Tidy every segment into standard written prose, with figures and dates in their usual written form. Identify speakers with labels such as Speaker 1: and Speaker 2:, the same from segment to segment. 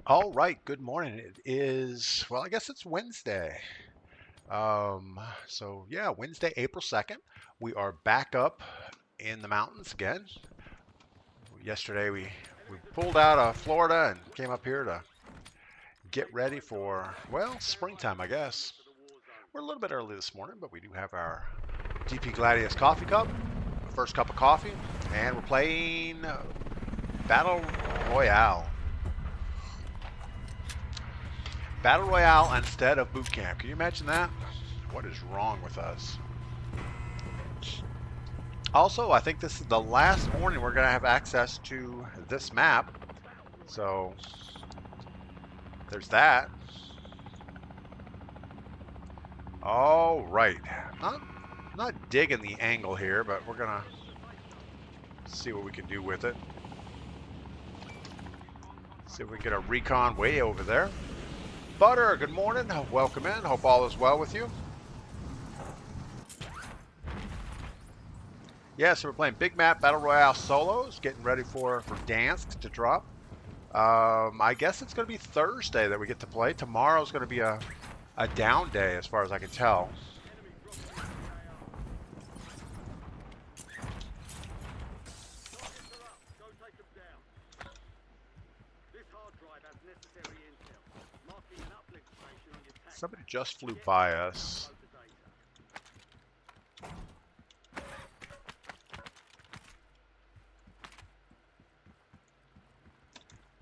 Speaker 1: All right, good morning. It is, well, I guess it's Wednesday. So yeah, Wednesday, April 2nd. We are back up in the mountains again. Yesterday we pulled out of Florida and came up here to get ready for, well, springtime, I guess. We're a little bit early this morning, but we do have our DPGladius coffee cup, first cup of coffee, and we're playing Battle Royale. Battle Royale instead of boot camp. Can you imagine that? What is wrong with us? Also, I think this is the last morning we're going to have access to this map. So there's that. All right. Not digging the angle here, but we're going to see what we can do with it. See if we can get a recon way over there. Butter, good morning. Welcome in. Hope all is well with you. Yeah, so we're playing Big Map Battle Royale solos, getting ready for Dansk to drop. I guess it's going to be Thursday that we get to play. Tomorrow's going to be a down day as far as I can tell. Somebody just flew by us.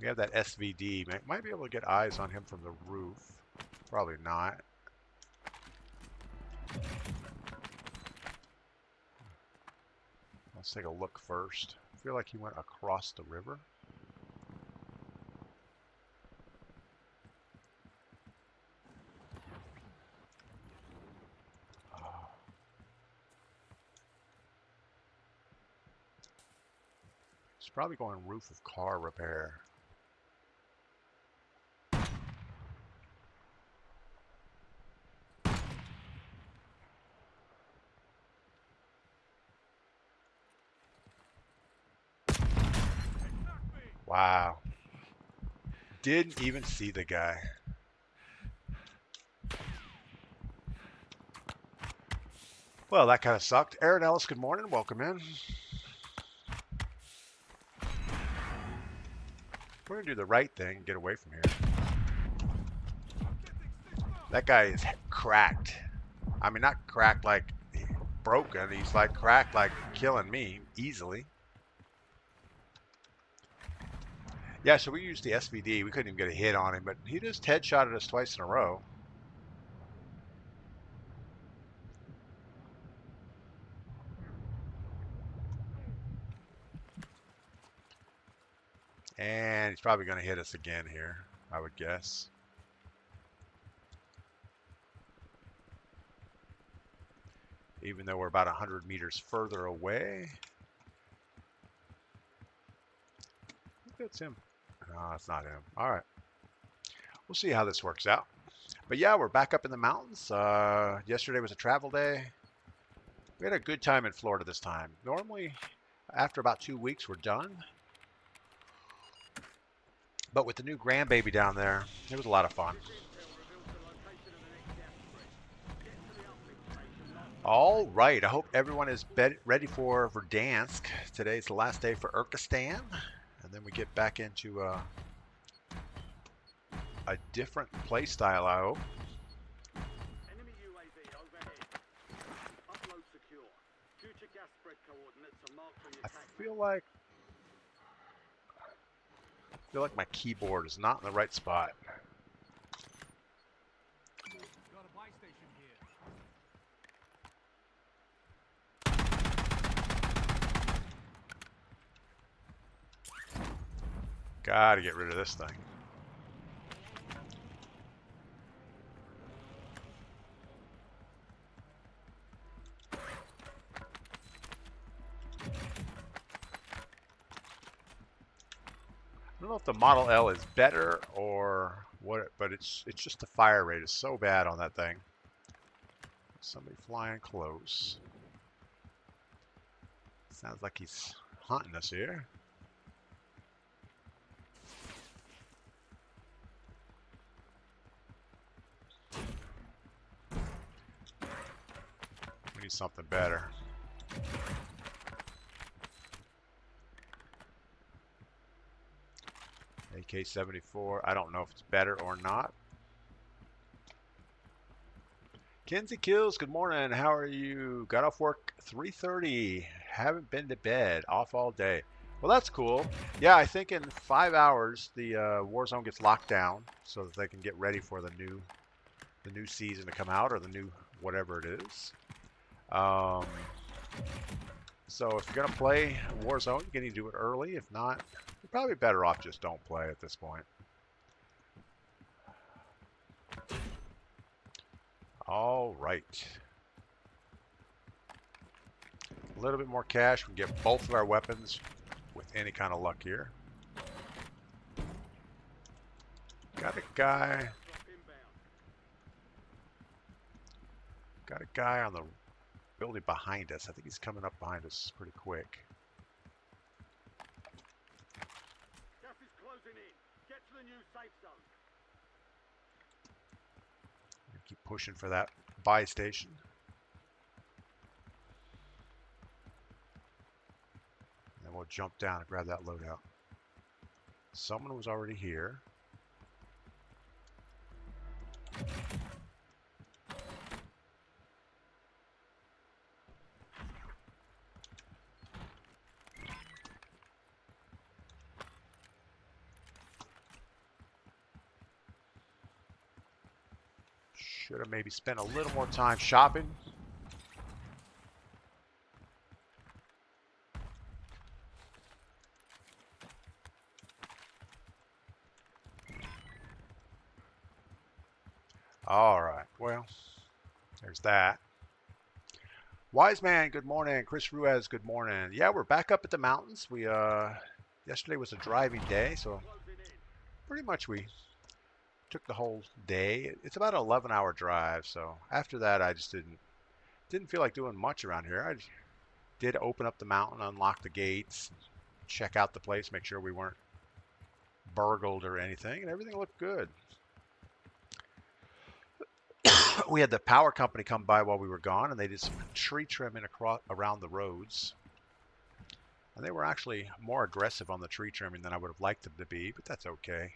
Speaker 1: We have that SVD. Might be able to get eyes on him from the roof. Probably not. Let's take a look first. I feel like he went across the river. He's probably going roof of car repair. Wow. Didn't even see the guy. Well, that kind of sucked. Aaron Ellis, good morning. Welcome in. We're going to do the right thing and get away from here. That guy is cracked. I mean, not cracked like broken. He's like cracked like killing me easily. Yeah, so we used the SVD. We couldn't even get a hit on him, but he just headshotted us twice in a row. And he's probably going to hit us again here, I would guess. Even though we're about 100 meters further away. I think that's him. No, it's not him. All right. We'll see how this works out. But yeah, we're back up in the mountains. Yesterday was a travel day. We had a good time in Florida this time. Normally, after about 2 weeks, we're done. But with the new grandbaby down there, it was a lot of fun. All right, I hope everyone is ready for Verdansk. Today's the last day for Urkistan, and then we get back into a different play style, I hope. I feel like my keyboard is not in the right spot. Gotta get rid of this thing. I don't know if the Model L is better or what, but it's just the fire rate is so bad on that thing. Somebody flying close. Sounds like he's hunting us here. something better. AK-74. I don't know if it's better or not. Kenzie Kills, good morning. How are you? Got off work 3:30. Haven't been to bed. Off all day. Well, that's cool. Yeah, I think in 5 hours the Warzone gets locked down so that they can get ready for the new season to come out, or the new whatever it is. So if you're gonna play Warzone, you need to do it early. If not, you're probably better off just don't play at this point. All right. A little bit more cash. We can get both of our weapons with any kind of luck here. Got a guy. Got a guy on the building behind us. I think he's coming up behind us pretty quick.
Speaker 2: Gas is closing in. Get to the new safe zone.
Speaker 1: Keep pushing for that buy station. And then we'll jump down and grab that loadout. Someone was already here. Should have maybe spent a little more time shopping. All right, well, there's that. Wise Man, good morning. Chris Ruiz, good morning. Yeah, we're back up at the mountains. We yesterday was a driving day, so pretty much we took the whole day. It's about an 11-hour drive, so after that I just didn't feel like doing much around here. I did open up the mountain, unlock the gates, check out the place, make sure we weren't burgled or anything, and everything looked good. We had the power company come by while we were gone, and they did some tree trimming around the roads. And they were actually more aggressive on the tree trimming than I would have liked them to be, but that's okay.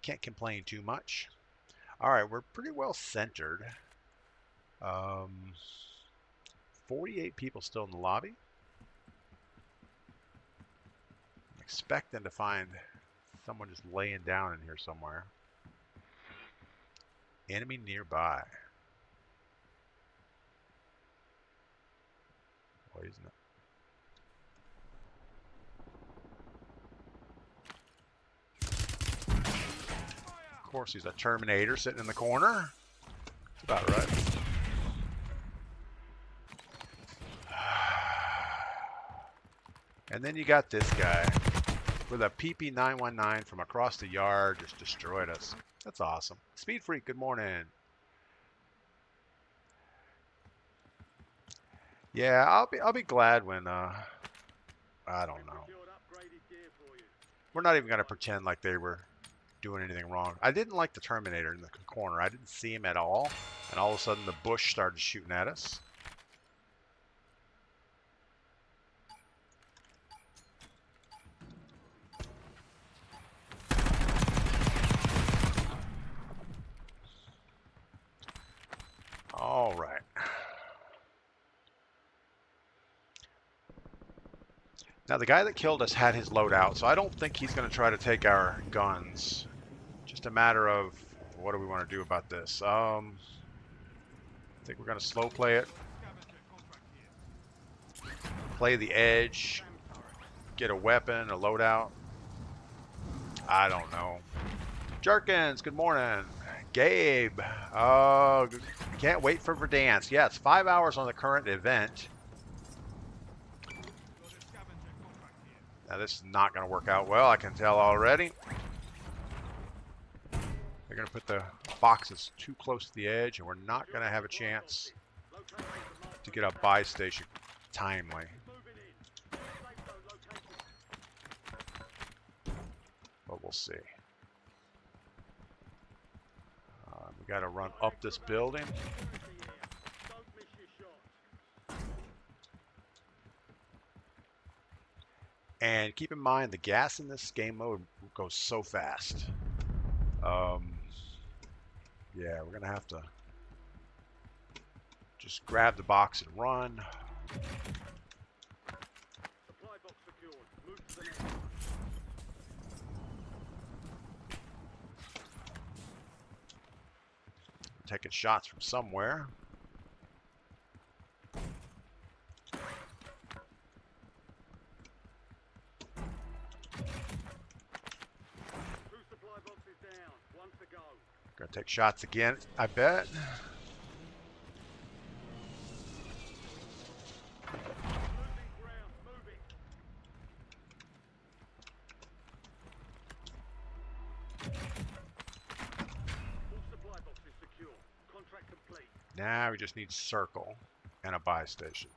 Speaker 1: Can't complain too much. All right, we're pretty well centered. 48 people still in the lobby. I'm expecting to find someone just laying down in here somewhere. Enemy nearby. Why isn't it? Of course, he's a Terminator sitting in the corner. That's about right. And then you got this guy with a PP919 from across the yard, just destroyed us. That's awesome. Speed Freak, good morning. Yeah, I'll be glad when I don't know. We're not even gonna pretend like they were doing anything wrong. I didn't like the Terminator in the corner. I didn't see him at all, and all of a sudden the bush started shooting at us. All right. Now the guy that killed us had his loadout, so I don't think he's going to try to take our guns. Just a matter of what do we want to do about this. I think we're going to slow play it. Play the edge. Get a weapon, a loadout. I don't know. Jerkins, good morning. Gabe, can't wait for Verdansk. Yeah, it's 5 hours on the current event. Now this is not going to work out well, I can tell already. They're going to put the boxes too close to the edge, and we're not going to have a chance to get a buy station timely. But we'll see. We got to run up this building. And keep in mind, the gas in this game mode goes so fast. Um, yeah, we're going to have to just grab the box and run.
Speaker 2: Supply box secured. Move to the next one.
Speaker 1: Taking shots from somewhere.
Speaker 2: Two supply boxes down. One to go.
Speaker 1: Gonna take shots again, I bet.
Speaker 2: Losing ground. Moving. All supply boxes secure. Contract complete.
Speaker 1: Now we just need circle and a buy station.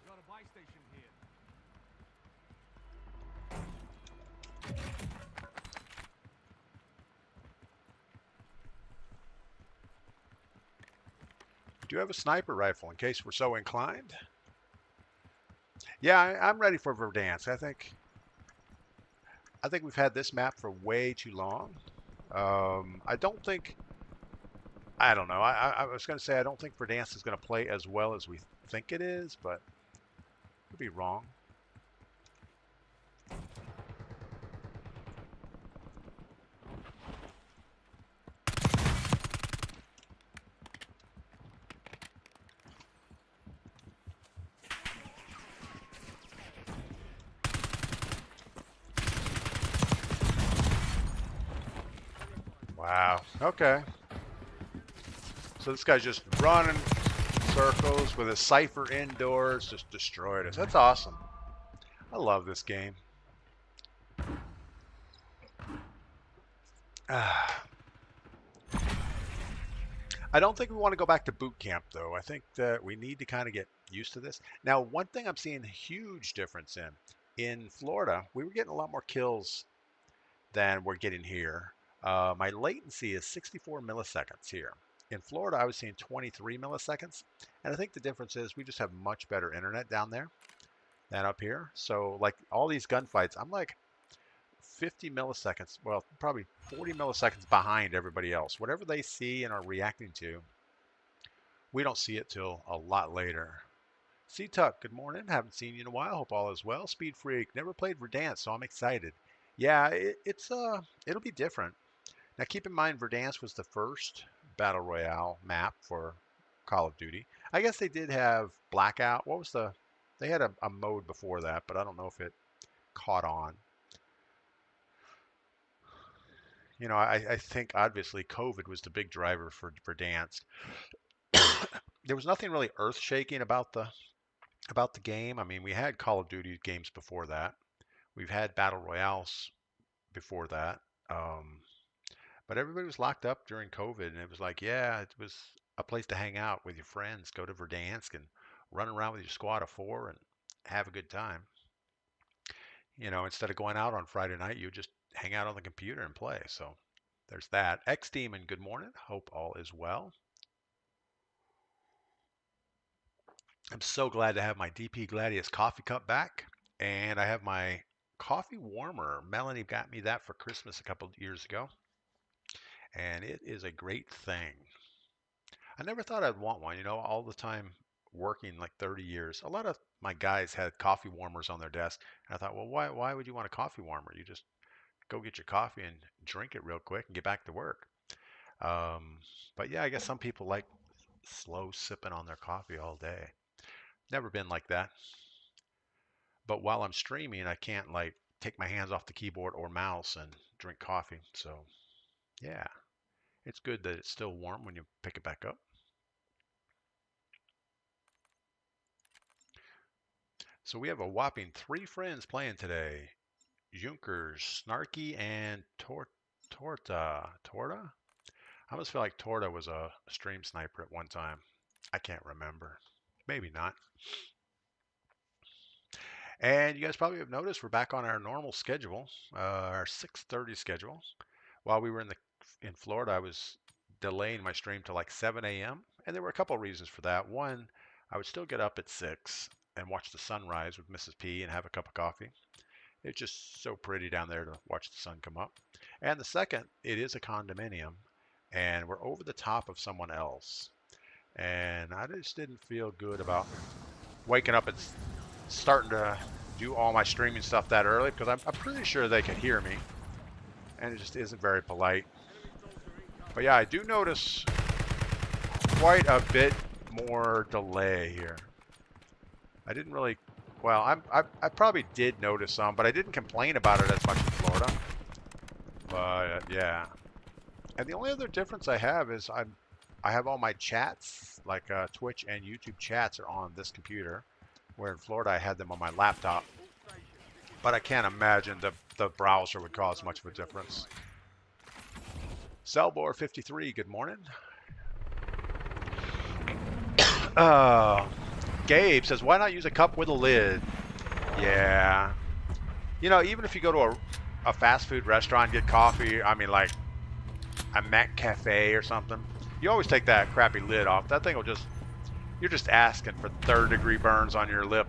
Speaker 3: Got a buy station here.
Speaker 1: We do have a sniper rifle in case we're so inclined. Yeah, I'm ready for Verdansk. I think we've had this map for way too long. I don't think. I don't know. I was going to say I don't think Verdansk is going to play as well as we think it is, but could be wrong. Wow. Okay. So this guy's just running circles with a cipher indoors, just destroyed us. That's awesome. I love this game. I don't think we want to go back to boot camp, though. I think that we need to kind of get used to this. Now, one thing I'm seeing a huge difference in Florida, we were getting a lot more kills than we're getting here. My latency is 64 milliseconds here. In Florida, I was seeing 23 milliseconds. And I think the difference is we just have much better internet down there than up here. So like all these gunfights, I'm like 50 milliseconds, well, probably 40 milliseconds behind everybody else. Whatever they see and are reacting to, we don't see it till a lot later. C-Tuck, good morning. Haven't seen you in a while. Hope all is well. Speed Freak, never played Verdansk, so I'm excited. Yeah, it'll be different. Now keep in mind, Verdansk was the first Battle Royale map for Call of Duty. I guess they did have Blackout. What was they had a mode before that, but I don't know if it caught on. You know, I think obviously COVID was the big driver for Verdansk. There was nothing really earth-shaking about the game. I mean, we had Call of Duty games before that. We've had Battle Royales before that. Um, But everybody was locked up during COVID, and it was like, yeah, it was a place to hang out with your friends, go to Verdansk and run around with your squad of four and have a good time. You know, instead of going out on Friday night, you just hang out on the computer and play. So there's that. X Demon, good morning. Hope all is well. I'm so glad to have my DPGladius coffee cup back, and I have my coffee warmer. Melanie got me that for Christmas a couple of years ago, and it is a great thing. I never thought I'd want one, you know, all the time working like 30 years. A lot of my guys had coffee warmers on their desk. And I thought, well, why would you want a coffee warmer? You just go get your coffee and drink it real quick and get back to work. Um, but yeah, I guess some people like slow sipping on their coffee all day. Never been like that. But while I'm streaming, I can't like take my hands off the keyboard or mouse and drink coffee. So yeah, it's good that it's still warm when you pick it back up. So we have a whopping 3 friends playing today. Junkers, Snarky, and Torta. Torta? I almost feel like Torta was a stream sniper at one time. I can't remember. Maybe not. And you guys probably have noticed we're back on our normal schedule, our 6:30 schedule. While we were in Florida, I was delaying my stream to like 7 a.m. And there were a couple of reasons for that. One, I would still get up at 6 and watch the sunrise with Mrs. P and have a cup of coffee. It's just so pretty down there to watch the sun come up. And the second, it is a condominium, and we're over the top of someone else. And I just didn't feel good about waking up and starting to do all my streaming stuff that early because I'm pretty sure they could hear me, and it just isn't very polite. But yeah, I do notice quite a bit more delay here. I didn't really, well, I probably did notice some, but I didn't complain about it as much in Florida. But yeah, and the only other difference I have is I have all my chats, like Twitch and YouTube chats, are on this computer, where in Florida I had them on my laptop. But I can't imagine the browser would cause much of a difference. Cellbore53, good morning. Gabe says, why not use a cup with a lid? Yeah. You know, even if you go to a fast food restaurant and get coffee, I mean, like a Mac Cafe or something, you always take that crappy lid off. That thing will just, you're just asking for third-degree burns on your lip.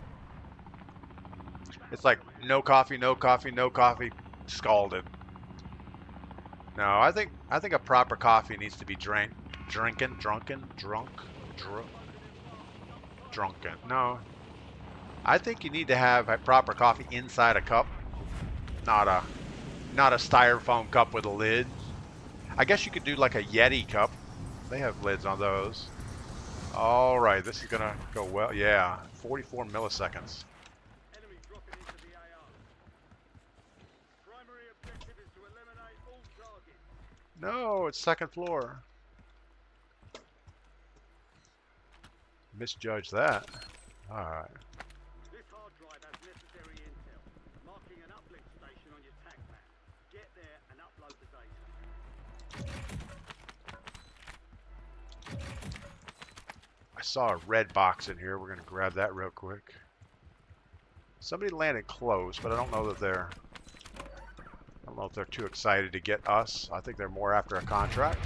Speaker 1: It's like no coffee, no coffee, no coffee, scalded. No, I think a proper coffee needs to be drunken. No, I think you need to have a proper coffee inside a cup, not a styrofoam cup with a lid. I guess you could do like a Yeti cup. They have lids on those. All right, this is gonna go well. Yeah, 44 milliseconds.
Speaker 2: Enemy dropping into the AR. Primary objective is to eliminate all targets.
Speaker 1: No, it's second floor. Misjudged that. All right.
Speaker 2: This hard drive has necessary intel, marking an uplift station on your tac map. Get there and upload the data.
Speaker 1: I saw a red box in here. We're gonna grab that real quick. Somebody landed close, but I don't know if they're too excited to get us. I think they're more after a contract.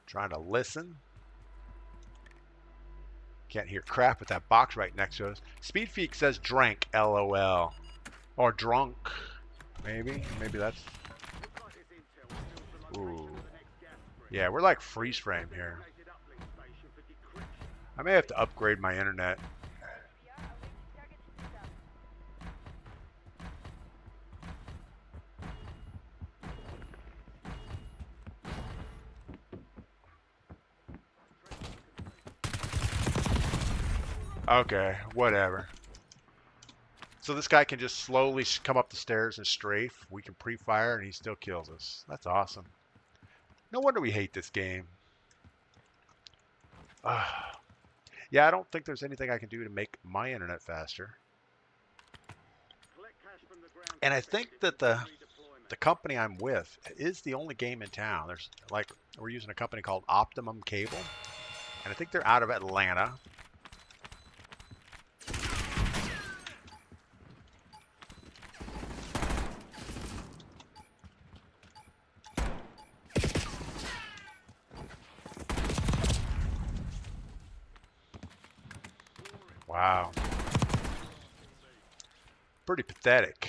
Speaker 1: Trying to listen. Can't hear crap with that box right next to us. Speedfeek says drank, LOL. Or drunk. Maybe that's... Ooh. Yeah, we're like freeze frame here. I may have to upgrade my internet. Okay, whatever. So this guy can just slowly come up the stairs and strafe. We can pre-fire and he still kills us. That's awesome. No wonder we hate this game. Yeah, I don't think there's anything I can do to make my internet faster. And I think that the company I'm with is the only game in town. There's like, we're using a company called Optimum Cable, and I think they're out of Atlanta. Wow. Pretty pathetic.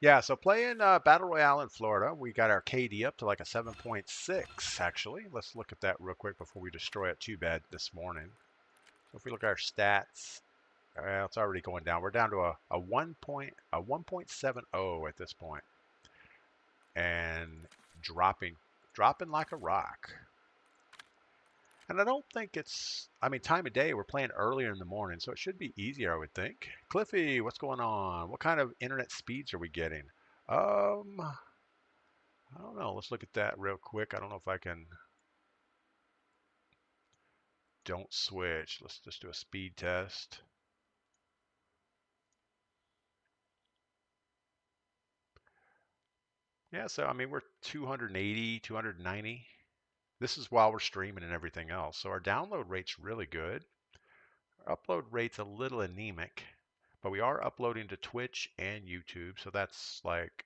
Speaker 1: Yeah, so playing Battle Royale in Florida, we got our KD up to like a 7.6, actually. Let's look at that real quick before we destroy it too bad this morning. So if we look at our stats, it's already going down. We're down to a 1.70 at this point. And dropping like a rock. And I don't think it's, I mean, time of day, we're playing earlier in the morning, so it should be easier, I would think. Cliffy, what's going on? What kind of internet speeds are we getting? I don't know. Let's look at that real quick. I don't know if I can. Don't switch. Let's just do a speed test. Yeah, so I mean, we're 280, 290. This is while we're streaming and everything else. So our download rate's really good. Our upload rate's a little anemic, but we are uploading to Twitch and YouTube. So that's like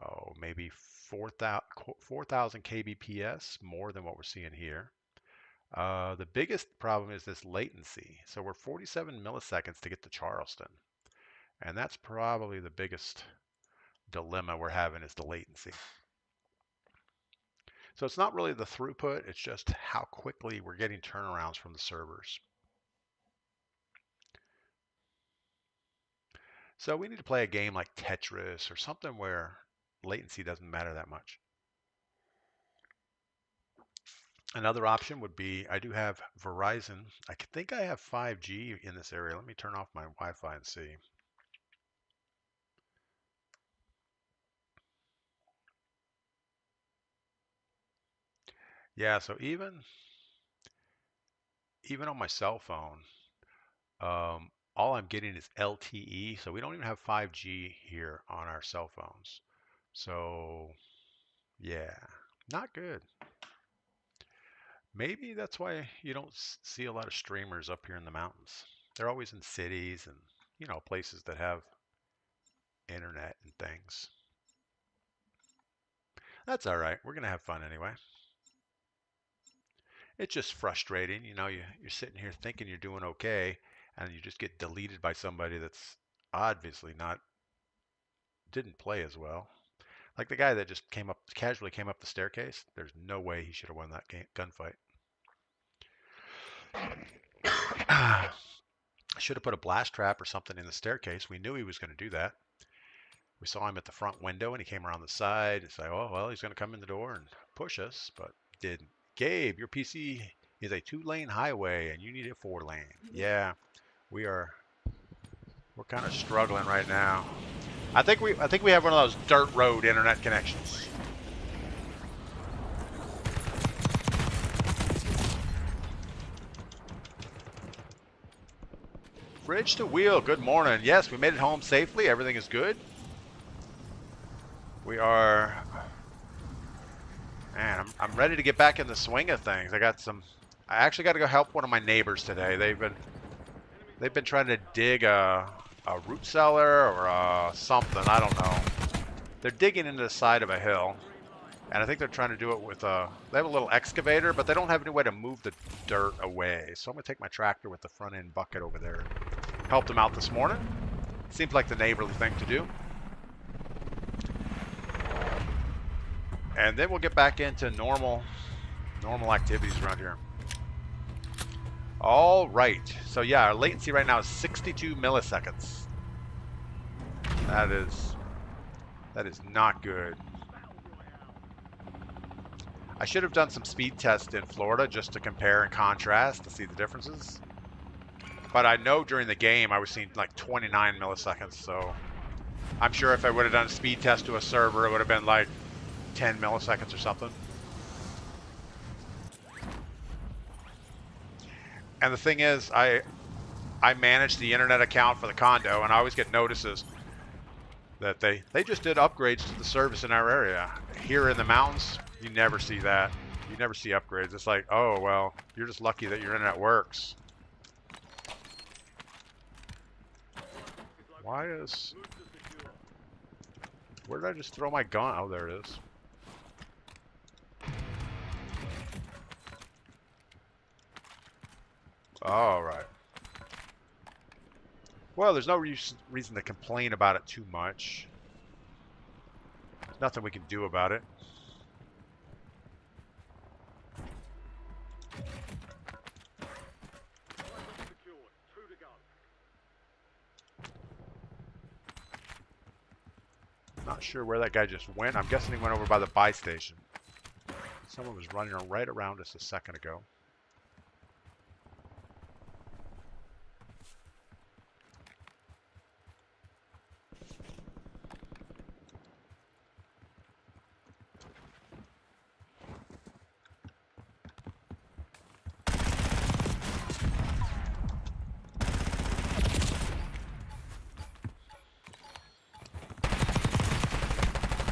Speaker 1: oh, maybe 4,000 kbps, more than what we're seeing here. The biggest problem is this latency. So we're 47 milliseconds to get to Charleston. And that's probably the biggest dilemma we're having is the latency. So it's not really the throughput, it's just how quickly we're getting turnarounds from the servers. So we need to play a game like Tetris or something where latency doesn't matter that much. Another option would be, I do have Verizon. I think I have 5G in this area. Let me turn off my Wi-Fi and see. Yeah, so even on my cell phone, all I'm getting is LTE, so we don't even have 5G here on our cell phones. So yeah, not good. Maybe that's why you don't see a lot of streamers up here in the mountains. They're always in cities and, you know, places that have internet and things. That's all right. We're going to have fun anyway. It's just frustrating. You know, you're sitting here thinking you're doing okay, and you just get deleted by somebody that's obviously didn't play as well. Like the guy that just casually came up the staircase. There's no way he should have won that gunfight. I should have put a blast trap or something in the staircase. We knew he was going to do that. We saw him at the front window and he came around the side. It's like, oh, well, he's going to come in the door and push us, but didn't. Gabe, your PC is a 2-lane highway and you need a 4-lane. Yeah, we're kind of struggling right now. I think we have one of those dirt road internet connections. Bridge to Wheel, good morning. Yes, we made it home safely. Everything is good. We are, man, I'm ready to get back in the swing of things. I actually got to go help one of my neighbors today. They've been trying to dig a root cellar or something. I don't know. They're digging into the side of a hill, and I think they're trying to do it with they have a little excavator, but they don't have any way to move the dirt away. So I'm gonna take my tractor with the front end bucket over there. Helped them out this morning. Seems like the neighborly thing to do. And then we'll get back into normal activities around here. All right. So yeah, our latency right now is 62 milliseconds. That is not good. I should have done some speed tests in Florida just to compare and contrast to see the differences. But I know during the game I was seeing like 29 milliseconds, so I'm sure if I would have done a speed test to a server, it would have been like 10 milliseconds or something. And the thing is, I manage the internet account for the condo, and I always get notices that they just did upgrades to the service in our area. Here in the mountains, you never see that. You never see upgrades. It's like, oh, well, you're just lucky that your internet works. Where did I just throw my gun? Oh, there it is. All right. Well, there's no reason to complain about it too much. There's nothing we can do about it. Not sure where that guy just went. I'm guessing he went over by the buy station. Someone was running right around us a second ago.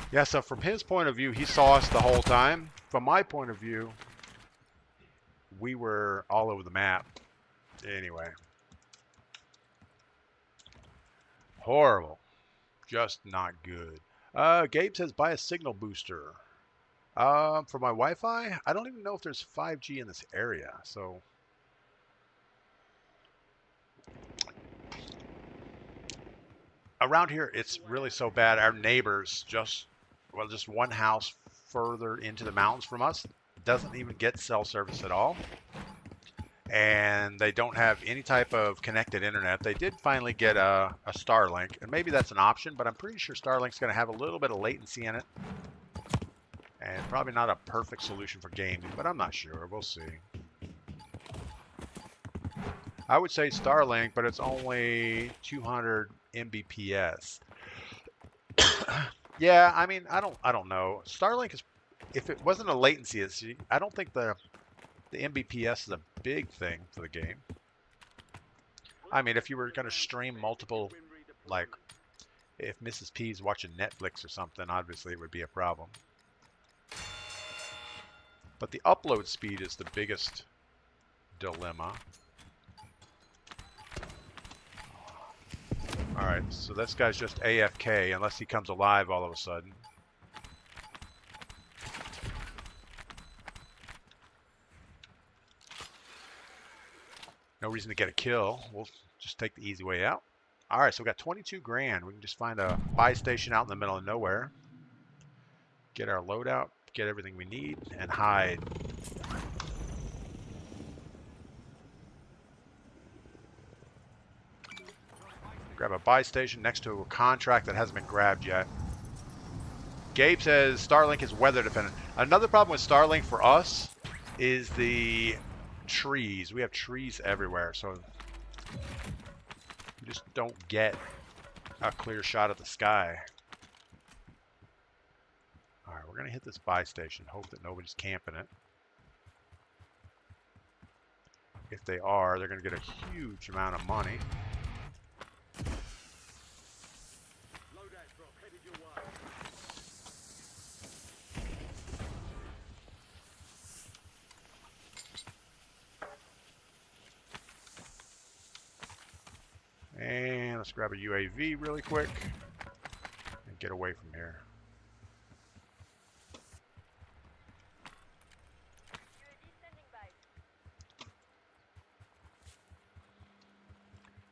Speaker 1: Yeah, so from his point of view, he saw us the whole time. From my point of view, we were all over the map. Anyway. Horrible. Just not good. Gabe says buy a signal booster. For my Wi-Fi, I don't even know if there's 5G in this area. So around here, it's really so bad. Our neighbors just one house further into the mountains from us doesn't even get cell service at all. And they don't have any type of connected internet. They did finally get a Starlink, and maybe that's an option, but I'm pretty sure Starlink's going to have a little bit of latency in it. And probably not a perfect solution for gaming, but I'm not sure. We'll see. I would say Starlink, but it's only 200 Mbps. Yeah, I mean, I don't know. Starlink is, if it wasn't a latency issue, I don't think the Mbps is a big thing for the game. I mean, if you were going to stream multiple, like if Mrs. P's watching Netflix or something, obviously it would be a problem. But the upload speed is the biggest dilemma. Alright, so this guy's just AFK unless he comes alive all of a sudden. No reason to get a kill. We'll just take the easy way out. Alright, so we got 22 grand. We can just find a buy station out in the middle of nowhere. Get our loadout, get everything we need, and hide. Grab a buy station next to a contract that hasn't been grabbed yet. Gabe says Starlink is weather dependent. Another problem with Starlink for us is the trees. We have trees everywhere, so you just don't get a clear shot of the sky. Alright, we're going to hit this buy station. Hope that nobody's camping it. If they are, they're going to get a huge amount of money. And let's grab a UAV really quick and get away from here.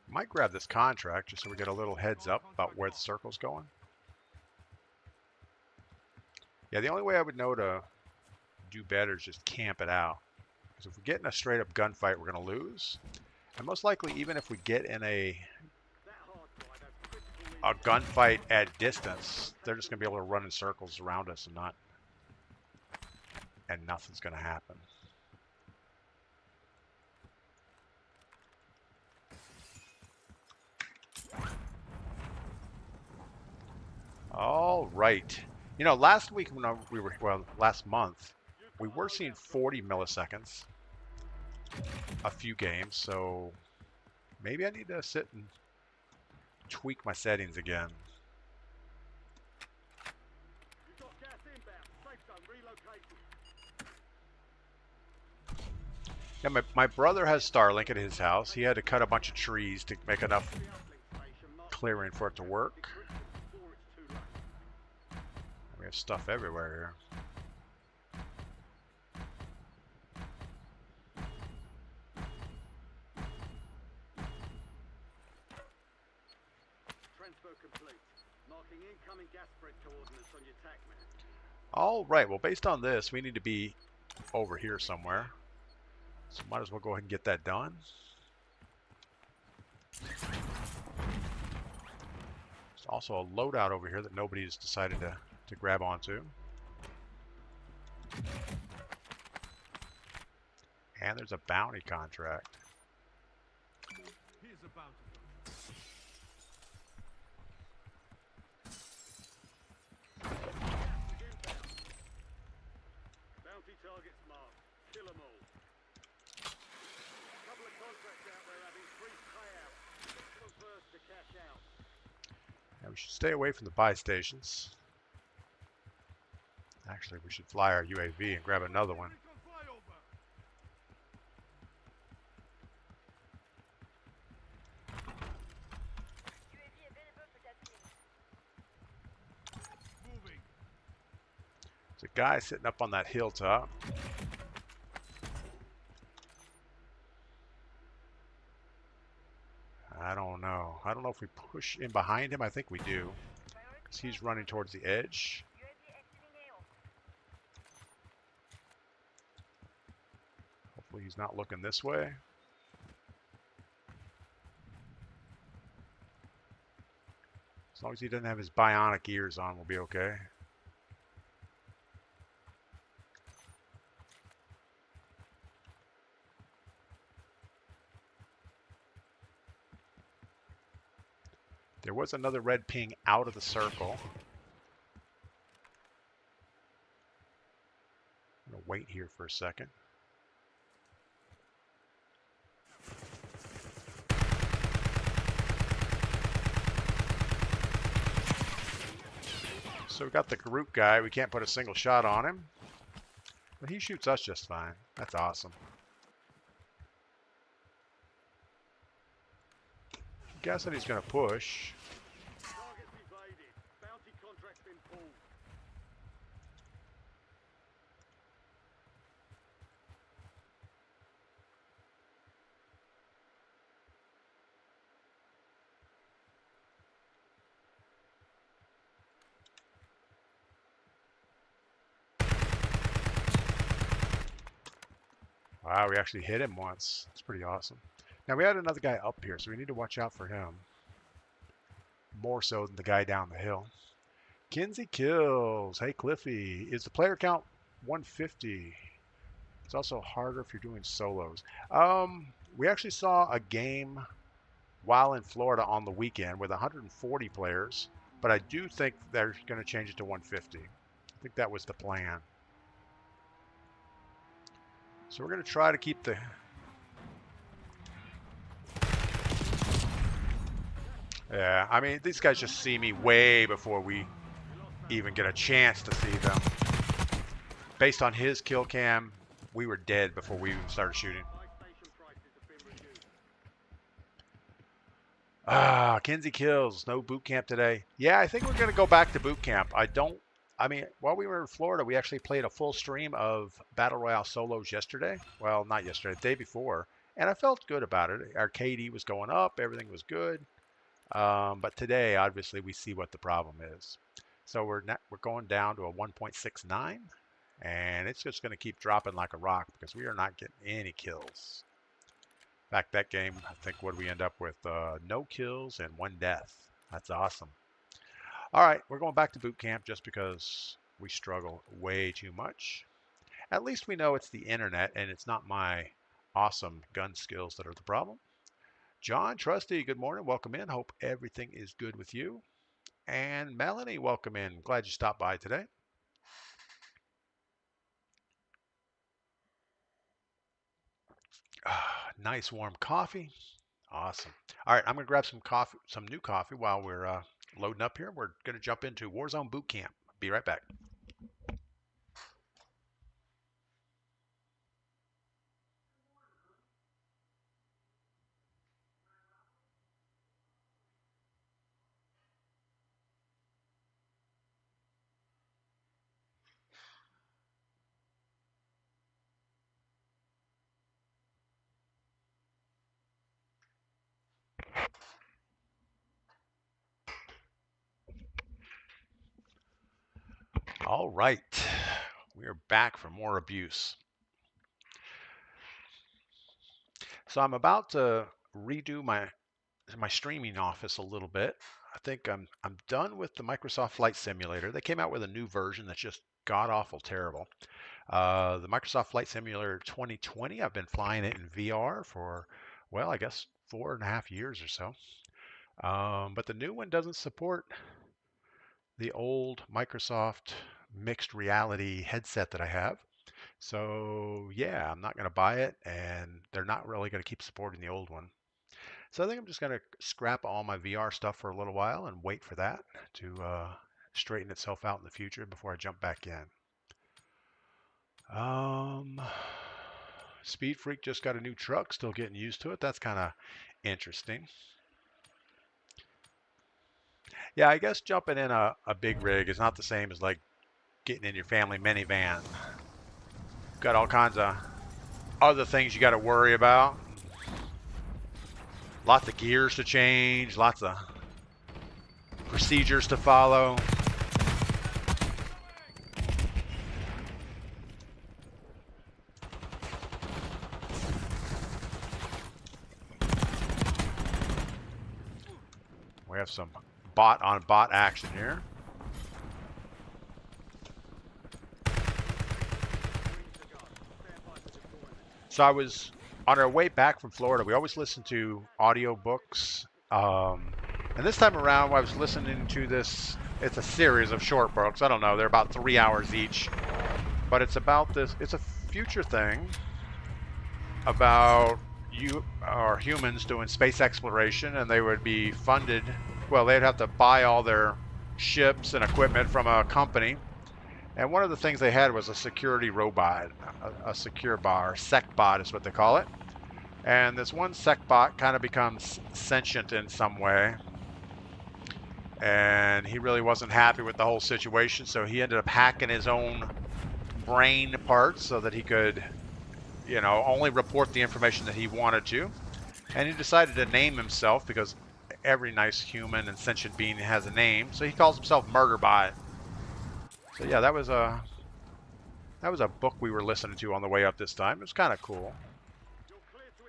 Speaker 1: Might grab this contract just so we get a little heads up about where the circle's going. Yeah, the only way I would know to do better is just camp it out. Because if we get in a straight up gunfight, we're going to lose. And most likely, even if we get in a gunfight at distance, they're just going to be able to run in circles around us and nothing's going to happen. All right. You know, last week when last month, we were seeing 40 milliseconds a few games, so maybe I need to sit and tweak my settings again. Yeah, my brother has Starlink at his house. He had to cut a bunch of trees to make enough clearing for it to work. We have stuff everywhere here. All right, well, based on this, we need to be over here somewhere. So might as well go ahead and get that done. There's also a loadout over here that nobody's decided to grab onto. And there's a bounty contract.
Speaker 3: Here's a bounty.
Speaker 2: Bounty targets marked. Kill them all. Couple of contracts out there have increased payouts. Look for them first to cash out.
Speaker 1: Now we should stay away from the buy stations. Actually, we should fly our UAV and grab another one. The guy sitting up on that hilltop. I don't know. I don't know if we push in behind him. I think we do. Because he's running towards the edge. Hopefully he's not looking this way. As long as he doesn't have his bionic ears on, we'll be okay. There was another red ping out of the circle. I'm going to wait here for a second. So we got the group guy. We can't put a single shot on him. But he shoots us just fine. That's awesome. I'm guessing he's going to push.
Speaker 2: Targets evaded. Bounty contract's been pulled.
Speaker 1: Wow, we actually hit him once. That's pretty awesome. Now we had another guy up here, so we need to watch out for him. More so than the guy down the hill. Kinsey kills. Hey Cliffy, is the player count 150? It's also harder if you're doing solos. We actually saw a game while in Florida on the weekend with 140 players, but I do think they're going to change it to 150. I think that was the plan. So we're going to try to keep the... Yeah, I mean, these guys just see me way before we even get a chance to see them. Based on his kill cam, we were dead before we even started shooting. Ah, Kinsey kills. No boot camp today. Yeah, I think we're going to go back to boot camp. I mean, while we were in Florida, we actually played a full stream of Battle Royale solos yesterday. Well, not yesterday, the day before. And I felt good about it. Our KD was going up. Everything was good. But today, obviously, we see what the problem is. So we're going down to a 1.69. And it's just going to keep dropping like a rock because we are not getting any kills. In fact, that game, I think, what did we end up with? No kills and 1 death. That's awesome. All right, we're going back to boot camp just because we struggle way too much. At least we know it's the internet and it's not my awesome gun skills that are the problem. John, Trusty, good morning. Welcome in. Hope everything is good with you. And Melanie, welcome in. Glad you stopped by today. Nice warm coffee. Awesome. All right, I'm going to grab some coffee, some new coffee while we're loading up here. We're going to jump into Warzone Boot Camp. Be right back. All right, we are back for more abuse. So I'm about to redo my streaming office a little bit. I think I'm done with the Microsoft Flight Simulator. They came out with a new version that's just god awful terrible. The Microsoft Flight Simulator 2020, I've been flying it in VR for, well, I guess 4.5 years or so. But the new one doesn't support the old Microsoft mixed reality headset that I have. So yeah, I'm not going to buy it, and they're not really going to keep supporting the old one. So I think I'm just going to scrap all my VR stuff for a little while and wait for that to straighten itself out in the future before I jump back in. Speed Freak just got a new truck, still getting used to it. That's kind of interesting. Yeah, I guess jumping in a big rig is not the same as like getting in your family minivan. Got all kinds of other things you got to worry about. Lots of gears to change, lots of procedures to follow. We have some bot on bot action here. So I was on our way back from Florida. We always listen to audio books. And this time around, I was listening to this. It's a series of short books. I don't know. They're about 3 hours each. But it's about this. It's a future thing about humans doing space exploration, and they would be funded. Well, they'd have to buy all their ships and equipment from a company. And one of the things they had was a security robot, a secure bot, or sec bot is what they call it. And this one sec bot kind of becomes sentient in some way. And he really wasn't happy with the whole situation, so he ended up hacking his own brain parts so that he could, you know, only report the information that he wanted to. And he decided to name himself, because every nice human and sentient being has a name. So he calls himself Murderbot. So yeah, that was a book we were listening to on the way up this time. It was kind of cool.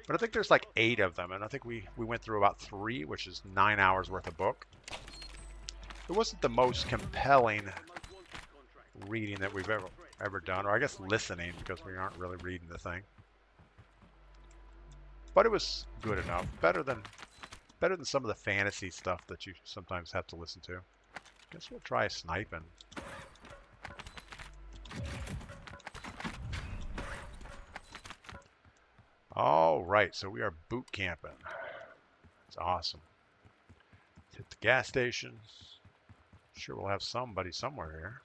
Speaker 1: But I think there's like 8 of them, and I think we went through about 3, which is 9 hours worth of book. It wasn't the most compelling reading that we've ever done, or I guess listening, because we aren't really reading the thing. But it was good enough. Better than some of the fantasy stuff that you sometimes have to listen to. Guess we'll try sniping. All right, so we are boot camping. It's awesome. Hit the gas station. Sure, we'll have somebody somewhere here.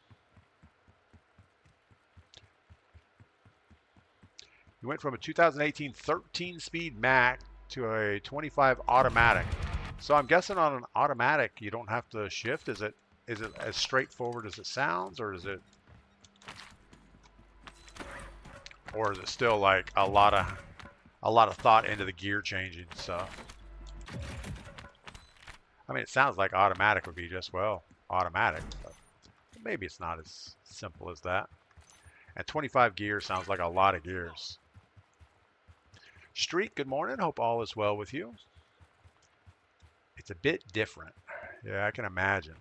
Speaker 1: We went from a 2018 13-speed Mac to a 25 automatic. So I'm guessing on an automatic you don't have to shift. Is it as straightforward as it sounds, or is it still like a lot of thought into the gear changing stuff? I mean, it sounds like automatic would be just, well, automatic, but maybe it's not as simple as that. And 25 gears sounds like a lot of gears. Street, good morning. Hope all is well with you. It's a bit different. Yeah, I can imagine.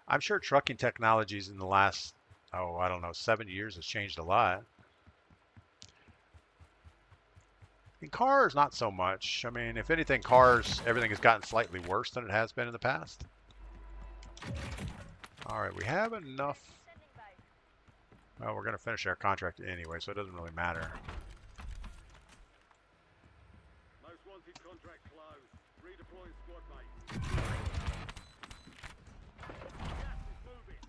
Speaker 1: I'm sure trucking technologies in the last, I don't know, 7 years has changed a lot. In cars, not so much. I mean, if anything, cars, everything has gotten slightly worse than it has been in the past. All right, we have enough. Well, we're going to finish our contract anyway, so it doesn't really matter.
Speaker 2: Most wanted contract closed. Redeploying squad mates. Gas is moving.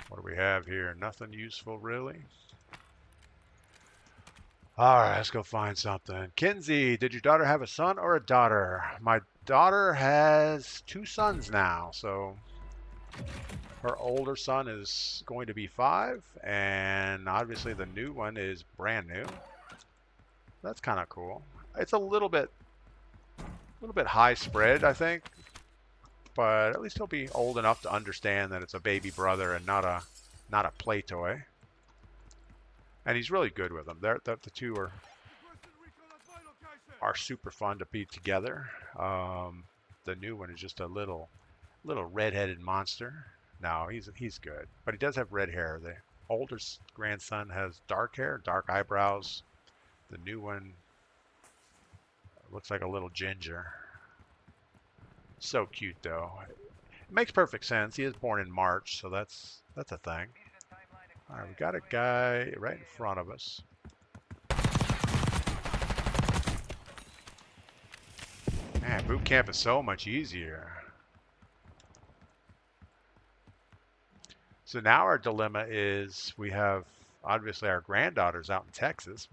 Speaker 1: What do we have here? Nothing useful, really. All right, let's go find something. Kinsey, did your daughter have a son or a daughter? My daughter has 2 sons now, so her older son is going to be 5, and obviously the new one is brand new. That's kind of cool. It's a little bit high spread, I think, but at least he'll be old enough to understand that it's a baby brother and not a play toy. And he's really good with them. The 2 are super fun to be together. The new one is just a little red-headed monster. No, he's good, but he does have red hair. The older grandson has dark hair, dark eyebrows. The new one looks like a little ginger. So cute, though. It makes perfect sense. He is born in March, so that's a thing. All right, we got a guy right in front of us. Man, boot camp is so much easier. So now our dilemma is we have obviously our granddaughters out in Texas.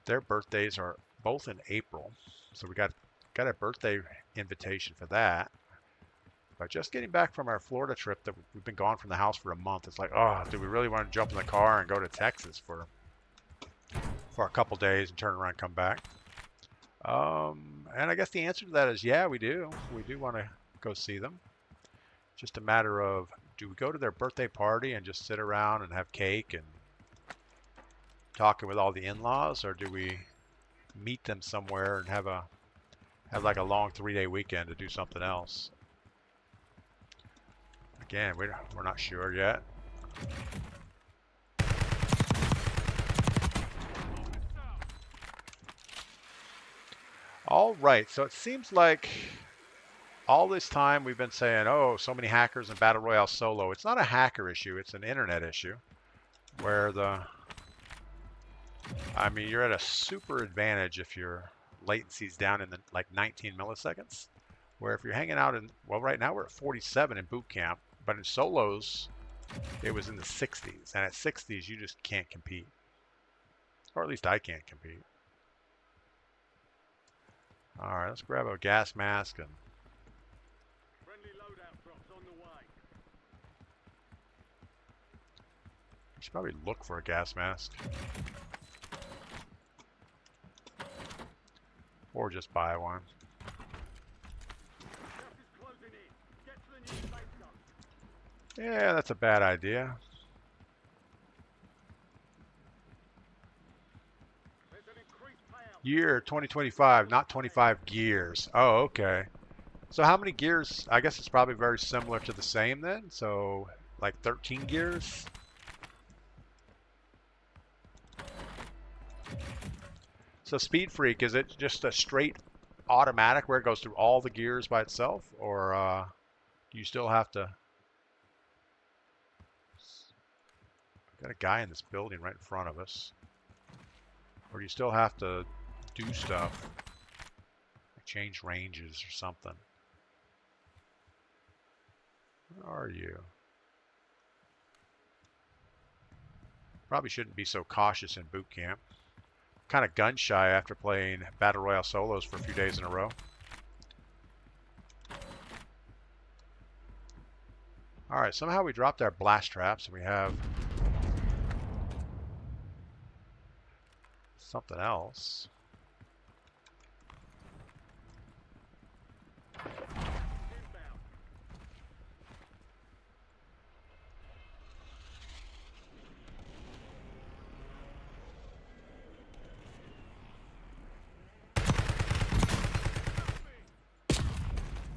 Speaker 1: Their birthdays are both in April, so we got a birthday invitation for that. But just getting back from our Florida trip, that we've been gone from the house for a month, it's like, oh, do we really want to jump in the car and go to Texas for a couple days and turn around and come back? And I guess the answer to that is, yeah, we do. We do want to go see them. Just a matter of, do we go to their birthday party and just sit around and have cake and talking with all the in-laws, or do we meet them somewhere and have like a long 3-day weekend to do something else? Again, we're not sure yet. All right, so it seems like all this time we've been saying, oh, so many hackers in Battle Royale solo. It's not a hacker issue, it's an internet issue where you're at a super advantage if your latency's down in the like 19 milliseconds, where if you're hanging out in, well, right now we're at 47 in boot camp, but in solos it was in the 60s, and at 60s you just can't compete, or at least I can't compete. All right, let's grab a gas mask and
Speaker 2: Friendly loadout drops on the way.
Speaker 1: we should probably look for a gas mask. Or just buy one.
Speaker 2: Gas is closing in. Get to the new safe zone.
Speaker 1: Yeah, that's a bad idea.
Speaker 2: There's an increased payout.
Speaker 1: Year 2025, not 25 gears. Oh, okay. So how many gears? I guess it's probably very similar to the same then. So like 13 gears. So Speed Freak, is it just a straight automatic where it goes through all the gears by itself, or do you still have to? Got a guy in this building right in front of us. Or do you still have to do stuff, like change ranges or something? Where are you? Probably shouldn't be so cautious in boot camp. Kind of gun shy after playing Battle Royale solos for a few days in a row. Alright, somehow we dropped our blast traps and we have something else.
Speaker 2: Inbound.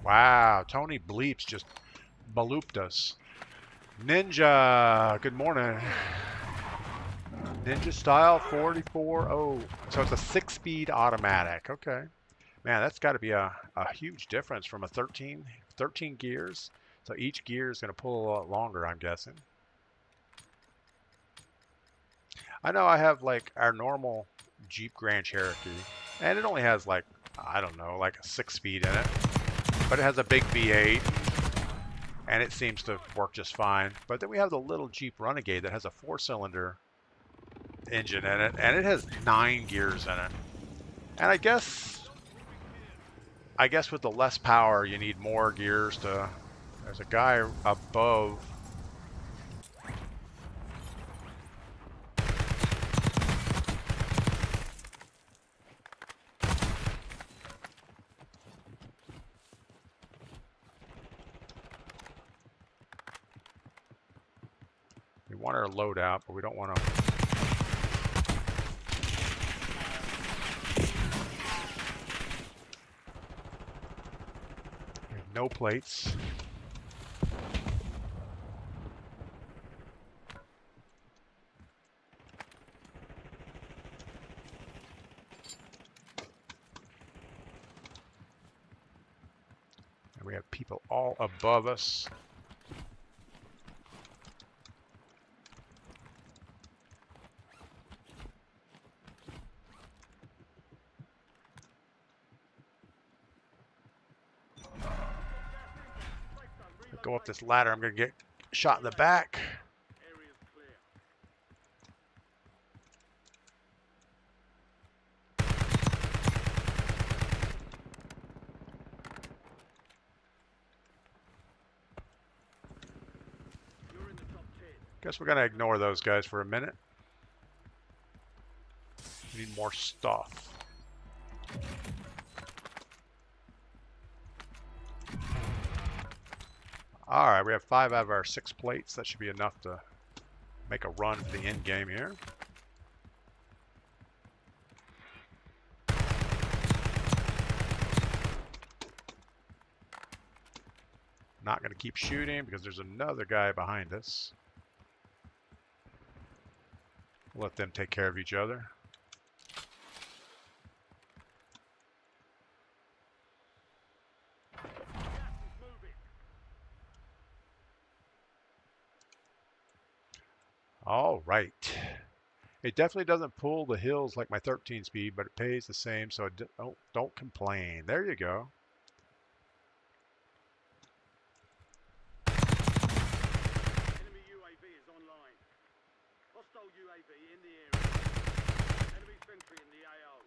Speaker 1: Wow, Tony Bleeps just balooped us. Ninja, good morning. Ninja style 44. Oh, so it's a 6-speed automatic. Okay. Man, that's got to be a huge difference from a 13 gears. So each gear is going to pull a lot longer, I'm guessing. I know I have like our normal Jeep Grand Cherokee, and it only has like, I don't know, like a 6-speed in it. But it has a big V8, and it seems to work just fine. But then we have the little Jeep Renegade that has a 4-cylinder engine in it, and it has 9 gears in it. And I guess with the less power, you need more gears to. There's a guy above. We want our loadout, but we don't want to. We have no plates. And we have people all above us. Go up this ladder, I'm going to get shot in the back.
Speaker 2: Area's clear.
Speaker 1: Guess we're going to ignore those guys for a minute. We need more stuff. All right, we have 5 out of our 6 plates. That should be enough to make a run for the end game here. Not going to keep shooting because there's another guy behind us. We'll let them take care of each other. All right. It definitely doesn't pull the hills like my 13 speed, but it pays the same, so don't complain. There you go.
Speaker 2: Enemy UAV is online. Hostile UAV in the area. Enemy sentry in the AO.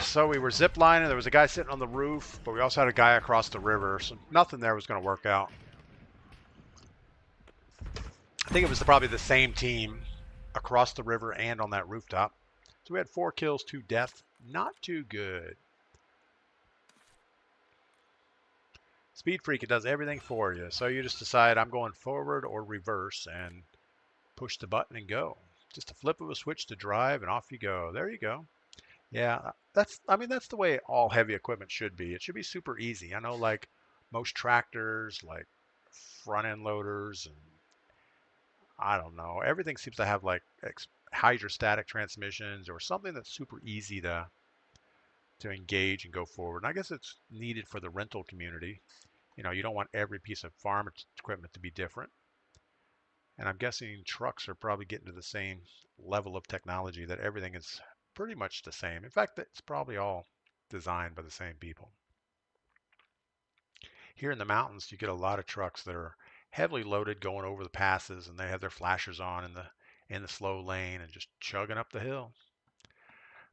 Speaker 1: So we were ziplining. There was a guy sitting on the roof, but we also had a guy across the river. So nothing there was going to work out. I think it was probably the same team across the river and on that rooftop. So we had 4 kills, 2 deaths. Not too good. Speed Freak, it does everything for you. So you just decide I'm going forward or reverse and push the button and go. Just a flip of a switch to drive and off you go. There you go. Yeah, that's the way all heavy equipment should be. It should be super easy. I know like most tractors, like front end loaders, and I don't know, everything seems to have like hydrostatic transmissions or something that's super easy to engage and go forward. And I guess it's needed for the rental community. You know, you don't want every piece of farm equipment to be different. And I'm guessing trucks are probably getting to the same level of technology that everything is pretty much the same. In fact, it's probably all designed by the same people. Here in the mountains, you get a lot of trucks that are heavily loaded going over the passes, and they have their flashers on in the slow lane and just chugging up the hill.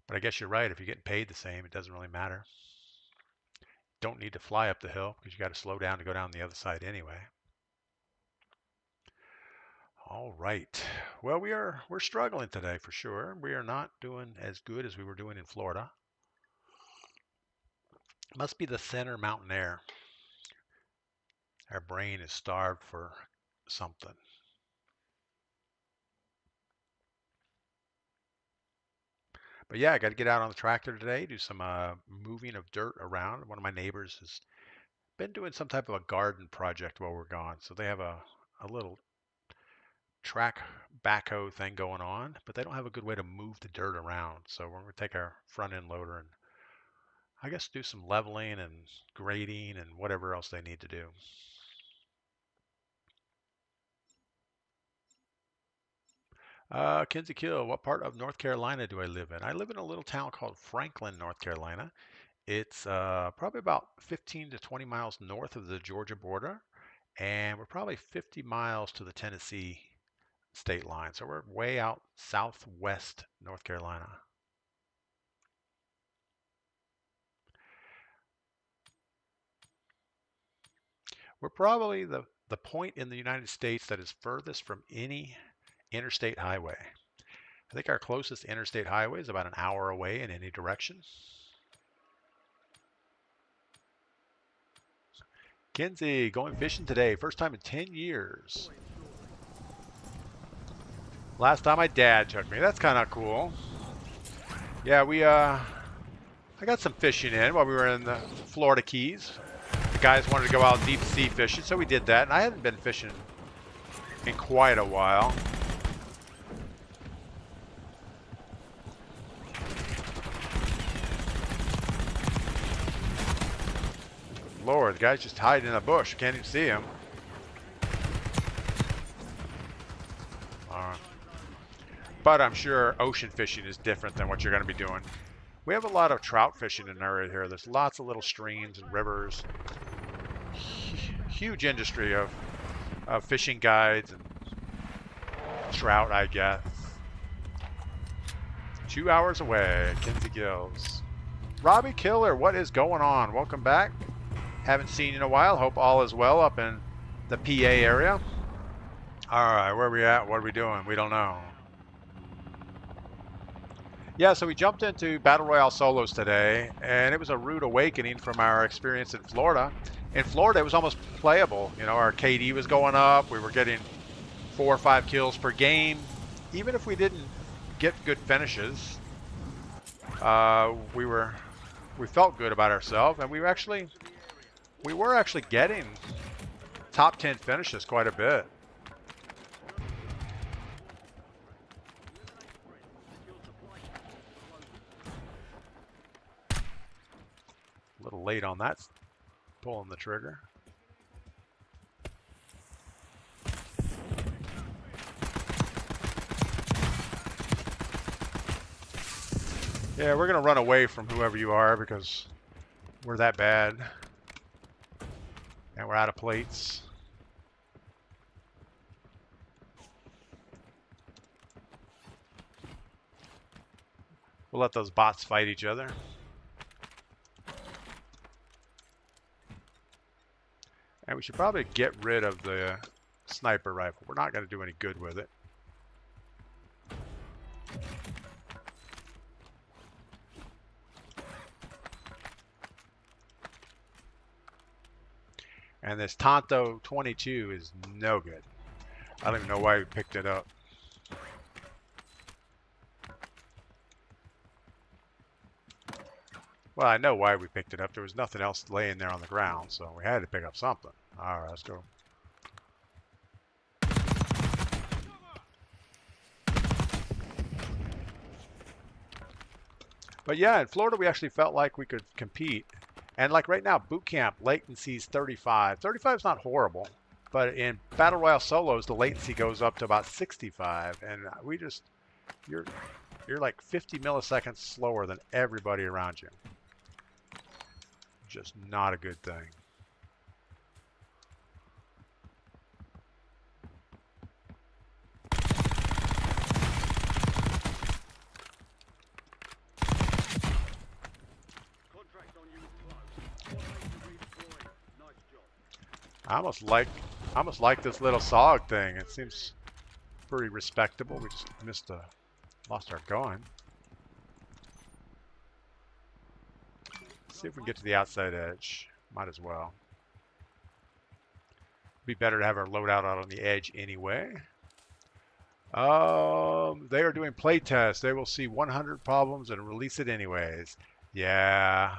Speaker 1: But I guess you're right. If you're getting paid the same, it doesn't really matter. Don't need to fly up the hill because you got to slow down to go down the other side anyway. All right. Well, we're struggling today for sure. We are not doing as good as we were doing in Florida. Must be the thinner mountain air. Our brain is starved for something. But yeah, I got to get out on the tractor today, do some moving of dirt around. One of my neighbors has been doing some type of a garden project while we're gone. So they have a little track backhoe thing going on, but they don't have a good way to move the dirt around. So we're going to take our front end loader and I guess do some leveling and grading and whatever else they need to do. Kinsey Kill, what part of North Carolina do I live in? I live in a little town called Franklin, North Carolina. It's probably about 15 to 20 miles north of the Georgia border, and we're probably 50 miles to the Tennessee state line. So we're way out southwest North Carolina. We're probably the point in the United States that is furthest from any interstate highway. I think our closest interstate highway is about an hour away in any direction. Kinsey, going fishing today. First time in 10 years. Last time my dad took me. That's kind of cool. Yeah, I got some fishing in while we were in the Florida Keys. The guys wanted to go out deep sea fishing, so we did that. And I hadn't been fishing in quite a while. Lord, the guy's just hiding in a bush. Can't even see him. But I'm sure ocean fishing is different than what you're going to be doing. We have a lot of trout fishing in our area here. There's lots of little streams and rivers. Huge industry of fishing guides and trout, I guess. 2 hours away, Kinsey Gills. Robbie Killer, what is going on? Welcome back. Haven't seen you in a while. Hope all is well up in the PA area. All right, where are we at? What are we doing? We don't know. Yeah, so we jumped into Battle Royale solos today, and it was a rude awakening from our experience in Florida. In Florida, it was almost playable. You know, our KD was going up. We were getting 4 or 5 kills per game. Even if we didn't get good finishes, we felt good about ourselves, and we were actually getting top 10 finishes quite a bit. A little late on that, pulling the trigger. Yeah, we're gonna run away from whoever you are because we're that bad. And we're out of plates. We'll let those bots fight each other. And we should probably get rid of the sniper rifle. We're not going to do any good with it. And this Tonto 22 is no good. I don't even know why we picked it up. Well, I know why we picked it up. There was nothing else laying there on the ground, so we had to pick up something. All right, let's go. But yeah, in Florida, we actually felt like we could compete. And like right now, boot camp latency is 35. 35 is not horrible, but in Battle Royale solos, the latency goes up to about 65, and we just you're like 50 milliseconds slower than everybody around you. Just not a good thing. I almost like this little SOG thing. It seems pretty respectable. We just lost our gun. See if we can get to the outside edge. Might as well. Be better to have our loadout out on the edge anyway. They are doing play tests. They will see 100 problems and release it anyways. Yeah.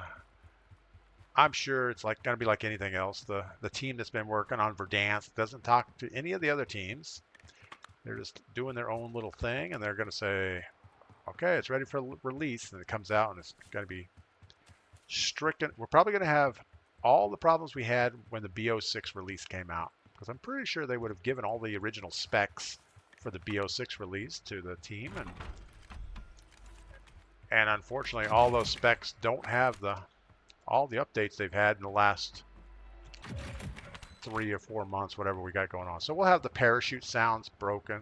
Speaker 1: I'm sure it's like going to be like anything else. The team that's been working on Verdansk doesn't talk to any of the other teams. They're just doing their own little thing, and they're going to say, okay, it's ready for release, and it comes out, and it's going to be strict. We're probably going to have all the problems we had when the BO6 release came out, because I'm pretty sure they would have given all the original specs for the BO6 release to the team, and unfortunately, all those specs don't have all the updates they've had in the last 3 or 4 months, whatever we got going on. So we'll have the parachute sounds broken.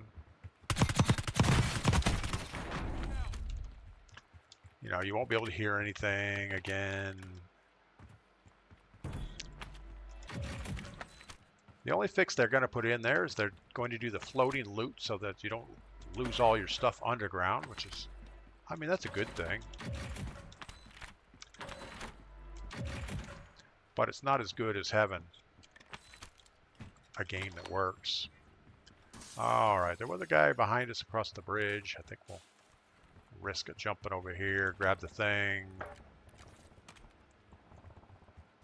Speaker 1: You know, you won't be able to hear anything again. The only fix they're going to put in there is they're going to do the floating loot so that you don't lose all your stuff underground, which is, I mean, that's a good thing. But it's not as good as having a game that works. All right, there was a guy behind us across the bridge. I think we'll risk it jumping over here, grab the thing.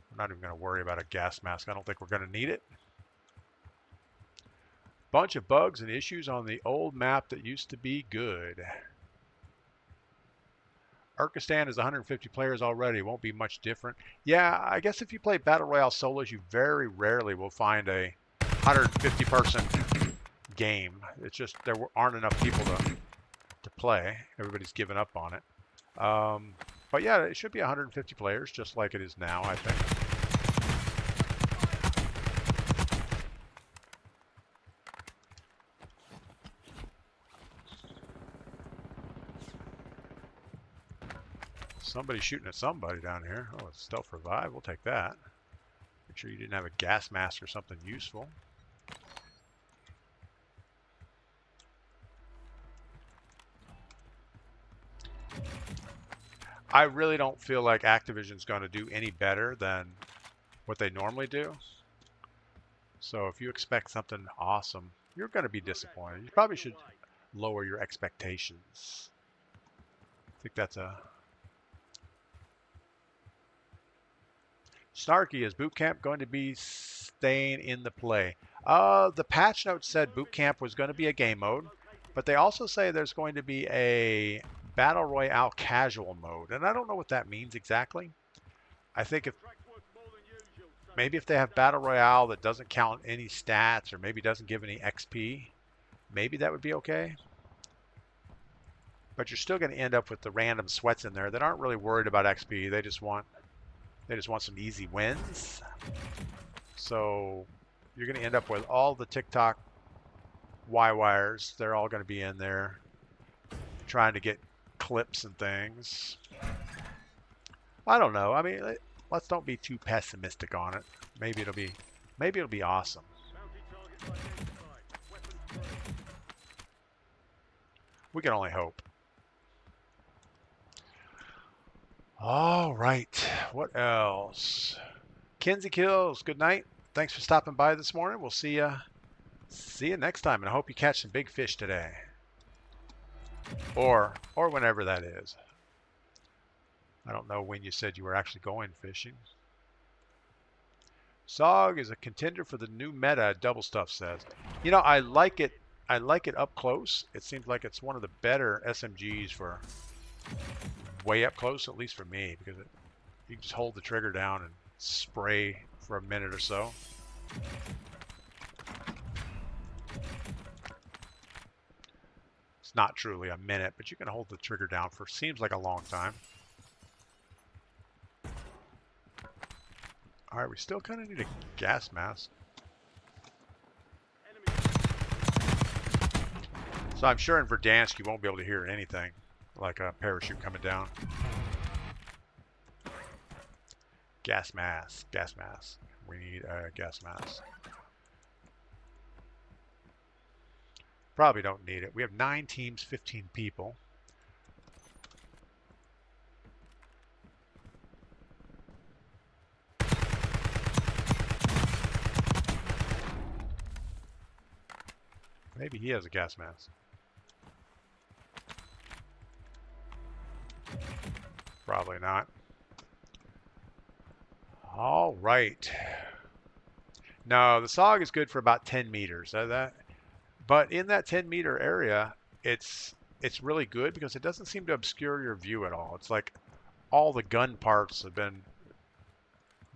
Speaker 1: I'm not even going to worry about a gas mask. I don't think we're going to need it. Bunch of bugs and issues on the old map that used to be good. Urkistan is 150 players already. Won't be much different. Yeah, I guess if you play Battle Royale solos, you very rarely will find a 150-person game. It's just there aren't enough people play. Everybody's given up on it. But yeah, it should be 150 players, just like it is now, I think. Somebody's shooting at somebody down here. Oh, it's stealth revive. We'll take that. Make sure you didn't have a gas mask or something useful. I really don't feel like Activision's going to do any better than what they normally do. So if you expect something awesome, you're going to be disappointed. You probably should lower your expectations. I think that's a... Snarky, is boot camp going to be staying in the play? The patch notes said boot camp was going to be a game mode, but they also say there's going to be a battle royale casual mode, and I don't know what that means exactly. I think if maybe if they have battle royale that doesn't count any stats or maybe doesn't give any XP, maybe that would be okay. But you're still going to end up with the random sweats in there that aren't really worried about XP. They just want some easy wins. So you're going to end up with all the TikTok Y-wires. They're all going to be in there trying to get clips and things. I don't know. I mean, let's don't be too pessimistic on it. Maybe it'll be awesome. We can only hope. All right, what else? Kinsey Kills, good night. Thanks for stopping by this morning. We'll see you next time, and I hope you catch some big fish today, or whenever that is. I don't know when you said you were actually going fishing. SOG is a contender for the new meta, Double Stuff says. You know, I like it up close. It seems like it's one of the better SMGs for way up close, at least for me, because you can just hold the trigger down and spray for a minute or so. It's not truly a minute, but you can hold the trigger down for seems like a long time. All right, we still kind of need a gas mask. So I'm sure in Verdansk you won't be able to hear anything like a parachute coming down. Gas mask, gas mask. We need a gas mask. Probably don't need it. We have 9 teams, 15 people. Maybe he has a gas mask. Probably not. All right. No, the SOG is good for about 10 meters. But in that 10-meter area, it's really good because it doesn't seem to obscure your view at all. It's like all the gun parts have been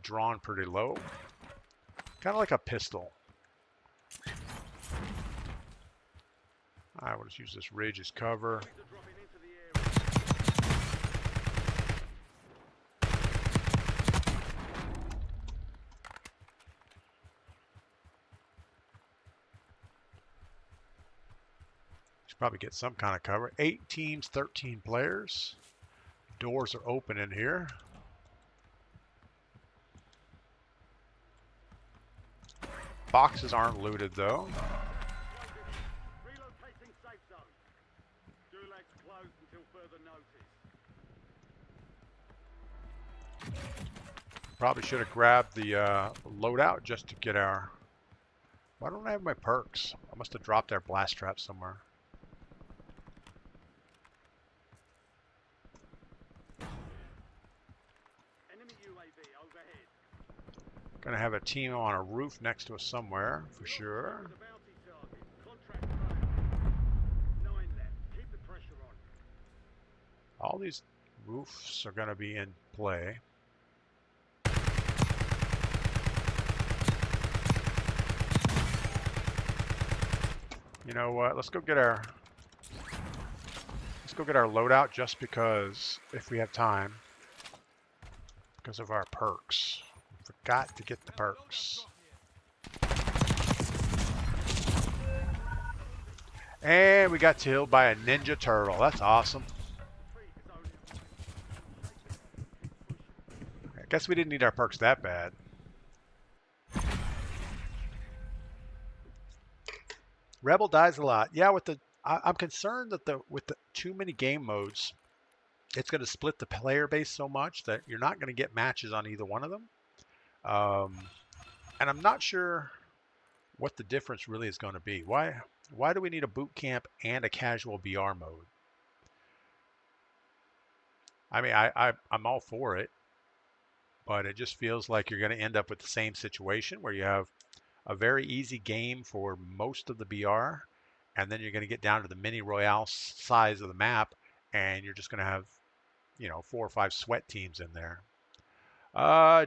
Speaker 1: drawn pretty low. Kind of like a pistol. I will just use this ridge as cover. Probably get some kind of cover. 8 teams, 13 players. Doors are open in here. Boxes aren't looted though.
Speaker 2: Relocating safe zone. Gulag's closed until further notice.
Speaker 1: Probably should have grabbed the loadout just to get our... Why don't I have my perks? I must have dropped our blast trap somewhere. Gonna have a team on a roof next to us somewhere, for sure. All these roofs are gonna be in play. You know what? Let's go get our go get our loadout just because, if we have time, because of our perks. Forgot to get the perks. And we got killed by a ninja turtle. That's awesome. I guess we didn't need our perks that bad. Rebel dies a lot. Yeah, I'm concerned that with the too many game modes, it's going to split the player base so much that you're not going to get matches on either one of them. And I'm not sure what the difference really is going to be. Why do we need a boot camp and a casual BR mode? I mean, I'm all for it, but it just feels like you're going to end up with the same situation where you have a very easy game for most of the BR, and then you're going to get down to the mini royale size of the map, and you're just going to have, 4 or 5 sweat teams in there.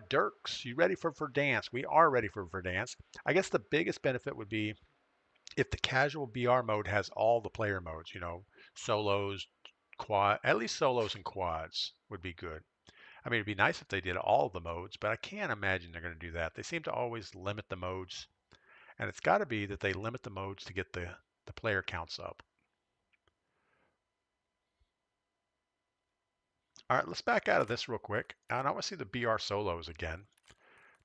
Speaker 1: Dirks, you ready for Verdansk? We are ready for Verdansk. I guess the biggest benefit would be if the casual BR mode has all the player modes, solos, quad, at least solos and quads would be good. I mean, it'd be nice if they did all of the modes, but I can't imagine they're going to do that. They seem to always limit the modes, and it's got to be that they limit the modes to get the player counts up. All right, let's back out of this real quick. And I want to see the BR solos again,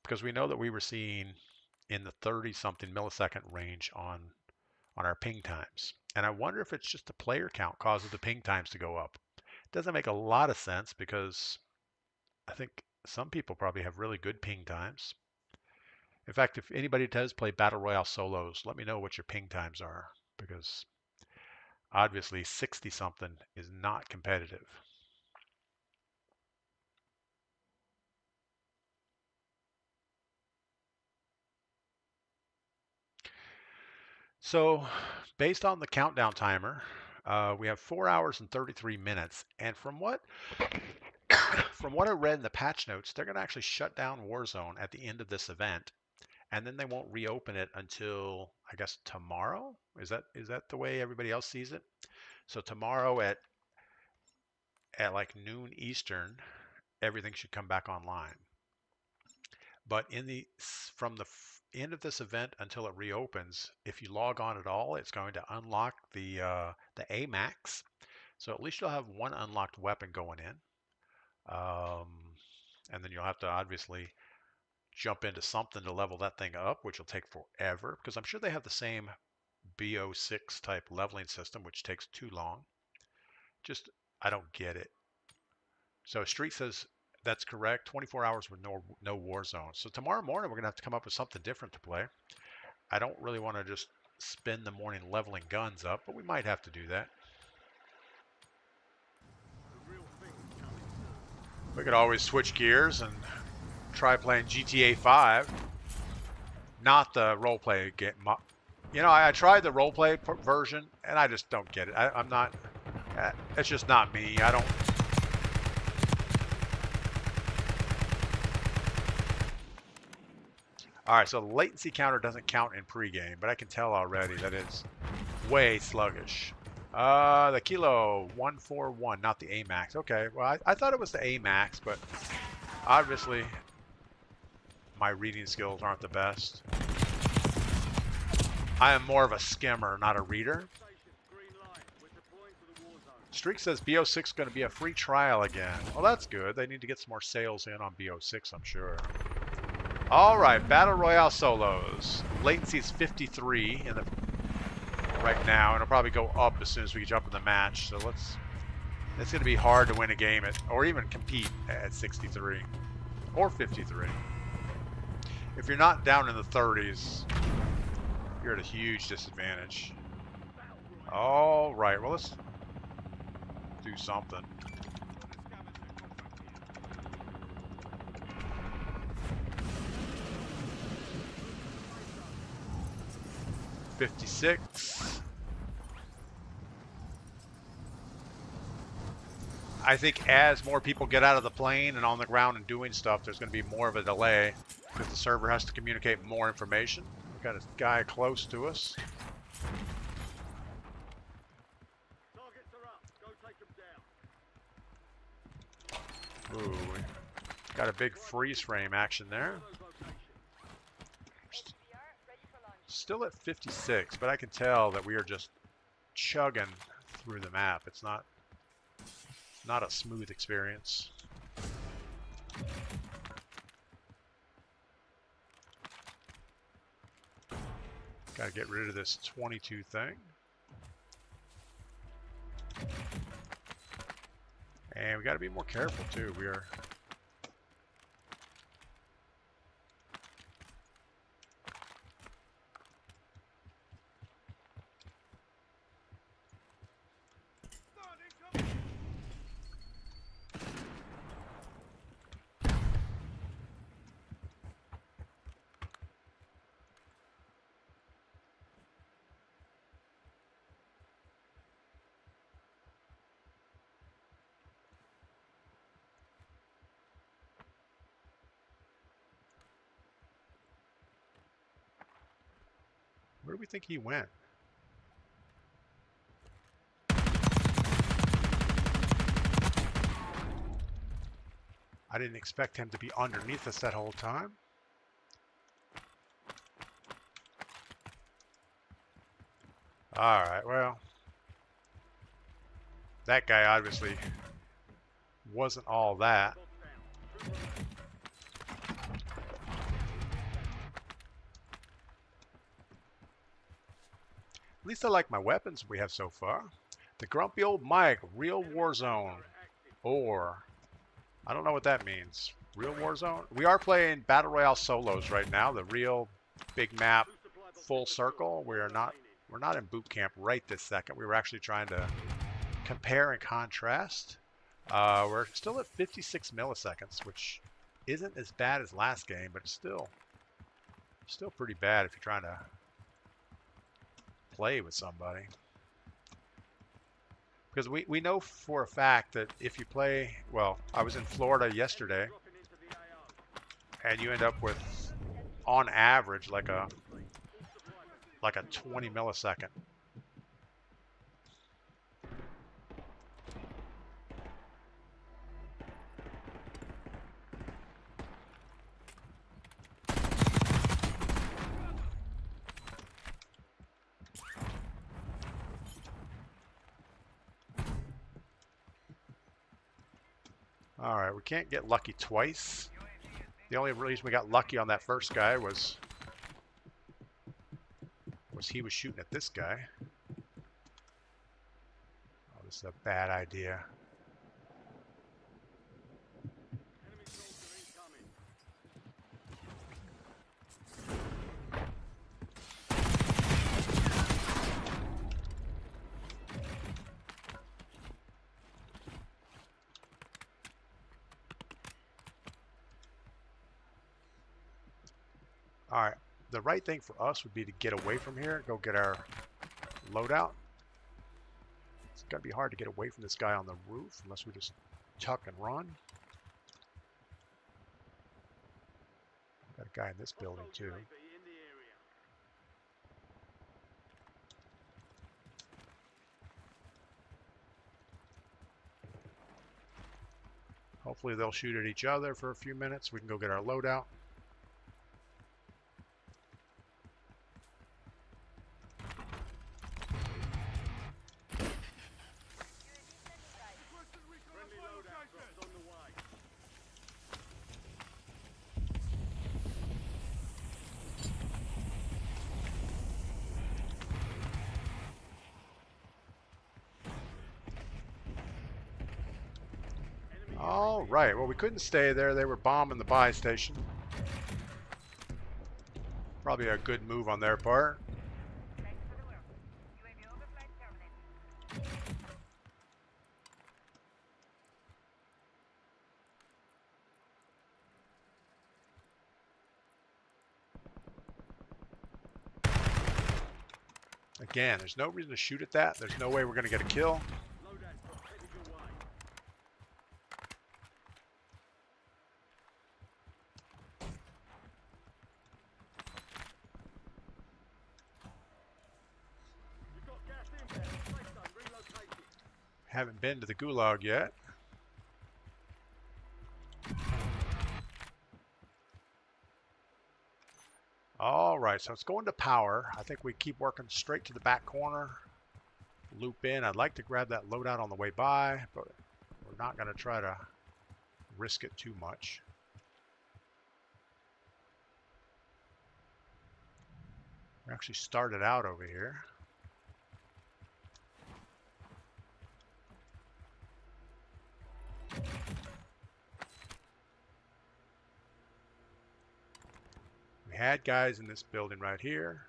Speaker 1: because we know that we were seeing in the 30-something millisecond range on our ping times. And I wonder if it's just the player count causes the ping times to go up. It doesn't make a lot of sense because I think some people probably have really good ping times. In fact, if anybody does play Battle Royale solos, let me know what your ping times are, because obviously 60-something is not competitive. So based on the countdown timer, we have 4 hours and 33 minutes. And from what I read in the patch notes, they're going to actually shut down Warzone at the end of this event. And then they won't reopen it until, I guess, tomorrow. Is that the way everybody else sees it? So tomorrow at like noon Eastern, everything should come back online. But from the end of this event until it reopens, if you log on at all, it's going to unlock the AMAX. So at least you'll have one unlocked weapon going in. And then you'll have to obviously jump into something to level that thing up, which will take forever, because I'm sure they have the same BO6 type leveling system, which takes too long. I don't get it. So Street says that's correct. 24 hours with no Warzone. So tomorrow morning, we're going to have to come up with something different to play. I don't really want to just spend the morning leveling guns up, but we might have to do that. We could always switch gears and try playing GTA 5. Not the roleplay game. I tried the roleplay version, and I just don't get it. I'm not... It's just not me. I don't... All right, so the latency counter doesn't count in pregame, but I can tell already that it's way sluggish. The Kilo 141, not the AMAX. Okay, well, I thought it was the AMAX, but obviously my reading skills aren't the best. I am more of a skimmer, not a reader. Streak says BO6 is going to be a free trial again. Well, that's good. They need to get some more sales in on BO6, I'm sure. All right, Battle Royale solos. Latency is 53 right now, and it'll probably go up as soon as we jump in the match. So it's going to be hard to win a game or even compete at 63 or 53. If you're not down in the 30s, you're at a huge disadvantage. All right, well, let's do something. $56. I think as more people get out of the plane and on the ground and doing stuff, there's going to be more of a delay because the server has to communicate more information. We've got a guy close to us.
Speaker 2: Targets are up. Go take
Speaker 1: Ooh, got a big freeze frame action there. Still at 56, but I can tell that we are just chugging through the map. It's not a smooth experience. Gotta get rid of this 22 thing. And we gotta be more careful too. We are where do we think he went? I didn't expect him to be underneath us that whole time. Alright, well. That guy obviously wasn't all that. At least I like my weapons we have so far. The grumpy old Mike, real Warzone. Or, I don't know what that means. Real Warzone? We are playing Battle Royale solos right now. The real big map, full circle. We're not in boot camp right this second. We were actually trying to compare and contrast. We're still at 56 milliseconds, which isn't as bad as last game, but it's still pretty bad if you're trying to play with somebody. Because we know for a fact that if you play, well, I was in Florida yesterday, and you end up with, on average, like a 20 millisecond. Alright, we can't get lucky twice. The only reason we got lucky on that first guy was he was shooting at this guy. Oh, this is a bad idea. Alright, the right thing for us would be to get away from here, go get our loadout. It's gotta be hard to get away from this guy on the roof unless we just tuck and run. Got a guy in this building too. Hopefully they'll shoot at each other for a few minutes. We can go get our loadout. All right, well, we couldn't stay there. They were bombing the buy station. Probably a good move on their part. Again, there's no reason to shoot at that. There's no way we're going to get a kill. Haven't been to the Gulag yet. right, so it's going to power. I think we keep working straight to the back corner. Loop in. I'd like to grab that loadout on the way by, but we're not going to try to risk it too much. We actually started out over here. We had guys in this building right here.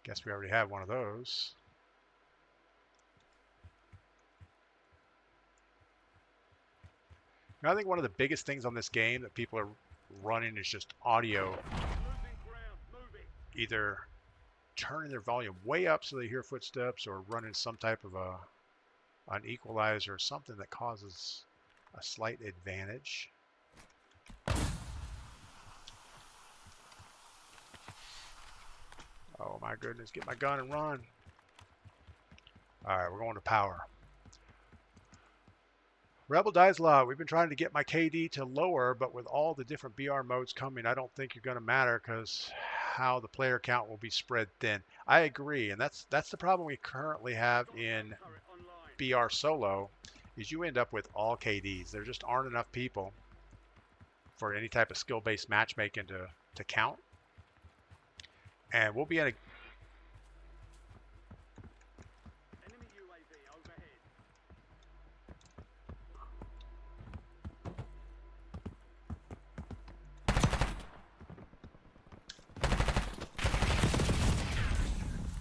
Speaker 1: Guess we already have one of those. Now, I think one of the biggest things on this game that people are running is just audio.
Speaker 2: Losing ground. Move it.
Speaker 1: Either turning their volume way up so they hear footsteps, or running some type of an equalizer or something that causes a slight advantage. Oh my goodness, get my gun and run. Alright, we're going to power. Rebel dies a lot. We've been trying to get my KD to lower, but with all the different BR modes coming, I don't think you're going to matter because how the player count will be spread thin. I agree, and that's the problem we currently have in BR solo, is you end up with all KDs. There just aren't enough people for any type of skill-based matchmaking to count. And we'll be in a...
Speaker 2: Enemy UAV overhead.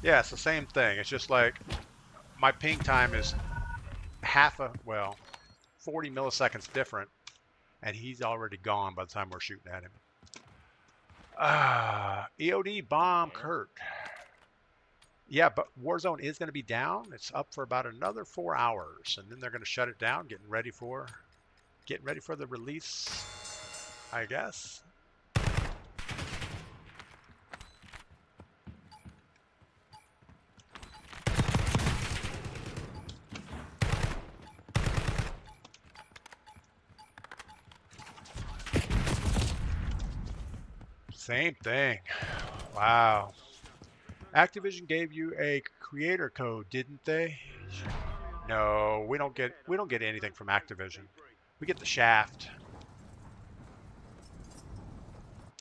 Speaker 1: Yeah, it's the same thing. It's just like my ping time is 40 milliseconds different, and he's already gone by the time we're shooting at him. EOD bomb Kurt. Yeah, but Warzone is going to be down. It's up for about another 4 hours, and then they're going to shut it down, getting ready for the release, I guess. Same thing. Wow. Activision gave you a creator code, didn't they? No, we don't get anything from Activision. We get the shaft.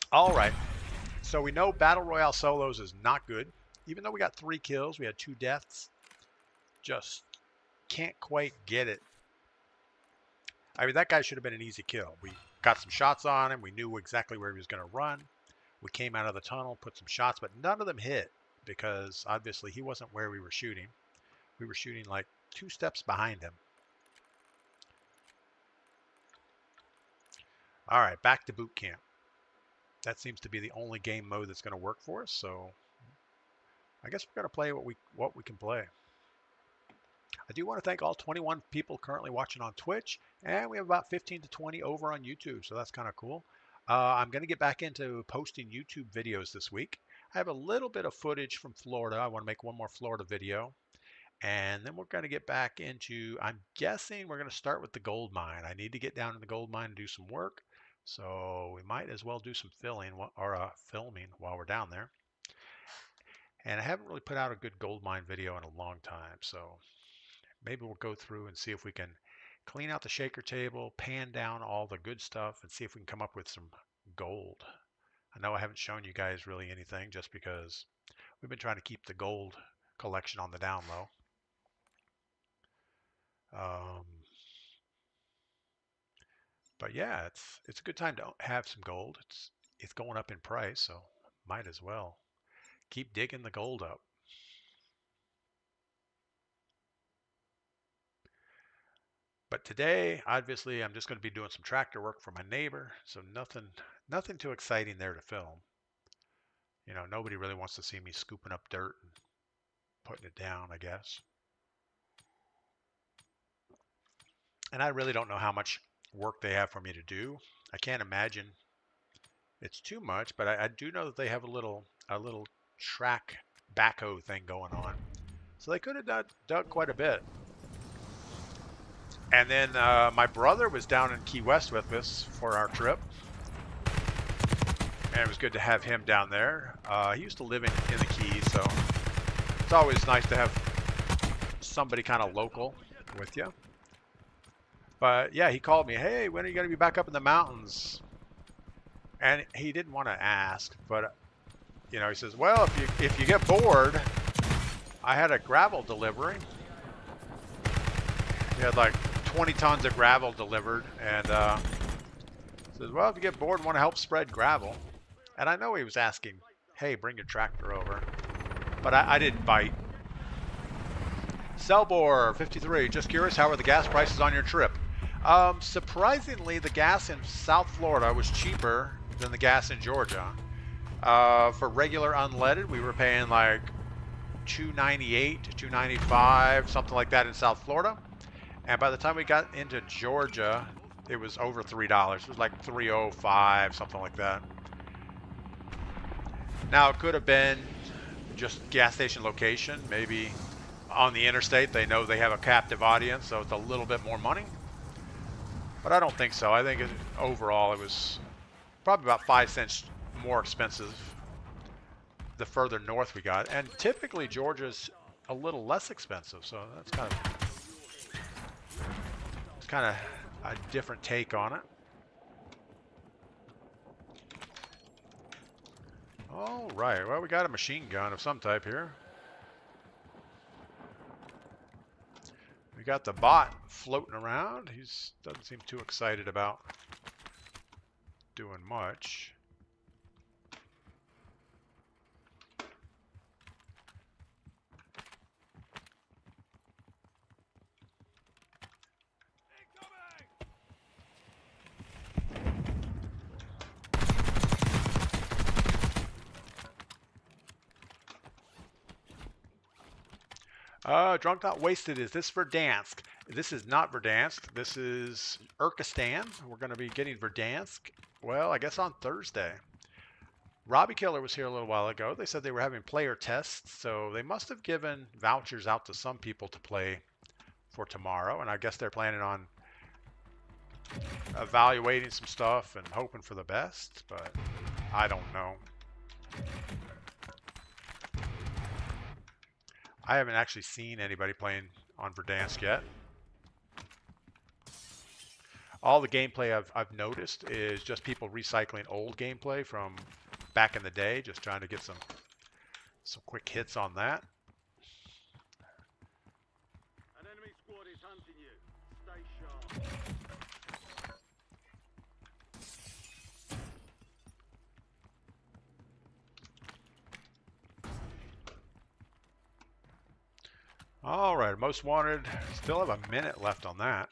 Speaker 1: All right. So we know Battle Royale solos is not good. Even though we got 3 kills, we had 2 deaths. Just can't quite get it. I mean, that guy should have been an easy kill. We got some shots on him. We knew exactly where he was going to run. We came out of the tunnel, put some shots, but none of them hit because obviously he wasn't where we were shooting. We were shooting like 2 steps behind him. All right, back to boot camp. That seems to be the only game mode that's going to work for us, so I guess we're going to play what we can play. I do want to thank all 21 people currently watching on Twitch, and we have about 15 to 20 over on YouTube, so that's kind of cool. I'm going to get back into posting YouTube videos this week. I have a little bit of footage from Florida. I want to make one more Florida video. And then we're going to get back into, I'm guessing we're going to start with the gold mine. I need to get down to the gold mine and do some work. So we might as well do some filming while we're down there. And I haven't really put out a good gold mine video in a long time. So maybe we'll go through and see if we can clean out the shaker table, pan down all the good stuff, and see if we can come up with some gold. I know I haven't shown you guys really anything just because we've been trying to keep the gold collection on the down low. But yeah, it's a good time to have some gold. It's going up in price, so might as well keep digging the gold up. But today, obviously, I'm just going to be doing some tractor work for my neighbor, so nothing too exciting there to film. You know, nobody really wants to see me scooping up dirt and putting it down, I guess. And I really don't know how much work they have for me to do. I can't imagine it's too much, but I do know that they have a little track backhoe thing going on. So they could have dug quite a bit. And then my brother was down in Key West with us for our trip. And it was good to have him down there. He used to live in the Keys, so it's always nice to have somebody kind of local with you. But yeah, he called me, hey, when are you going to be back up in the mountains? And he didn't want to ask, but you know, he says, well, if you get bored, I had a gravel delivery. He had like 20 tons of gravel delivered, and says, well, if you get bored and want to help spread gravel. And I know he was asking, hey, bring your tractor over, but I didn't bite. Selbor 53, just curious, how are the gas prices on your trip? Surprisingly, the gas in South Florida was cheaper than the gas in Georgia. For regular unleaded, we were paying like $2.98 to $2.95, something like that in South Florida. And by the time we got into Georgia, it was over $3. It was like $3.05, something like that. Now, it could have been just gas station location. Maybe on the interstate, they know they have a captive audience, so it's a little bit more money. But I don't think so. I think overall it was probably about 5 cents more expensive the further north we got. And typically Georgia's a little less expensive, so that's kind of a different take on it. All right, well, we got a machine gun of some type here. We got the bot floating around. He doesn't seem too excited about doing much. Drunk Not Wasted, is this Verdansk? This is not Verdansk. This is Urkistan. We're going to be getting Verdansk, well, I guess on Thursday. Robbie Killer was here a little while ago. They said they were having player tests, so they must have given vouchers out to some people to play for tomorrow, and I guess they're planning on evaluating some stuff and hoping for the best, but I don't know. I haven't actually seen anybody playing on Verdansk yet. All the gameplay I've noticed is just people recycling old gameplay from back in the day, just trying to get some quick hits on that.
Speaker 2: An enemy squad is hunting you. Stay sharp.
Speaker 1: All right, most wanted. Still have a minute left on that.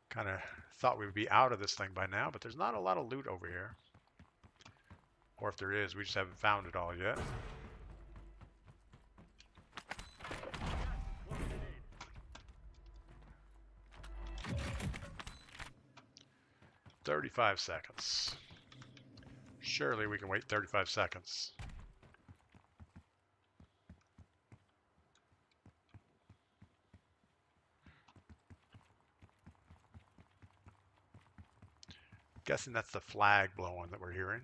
Speaker 1: Kind of thought we would be out of this thing by now, but there's not a lot of loot over here. Or if there is, we just haven't found it all yet. "35 seconds. Surely we can wait 35 seconds. Guessing that's the flag blowing that we're hearing.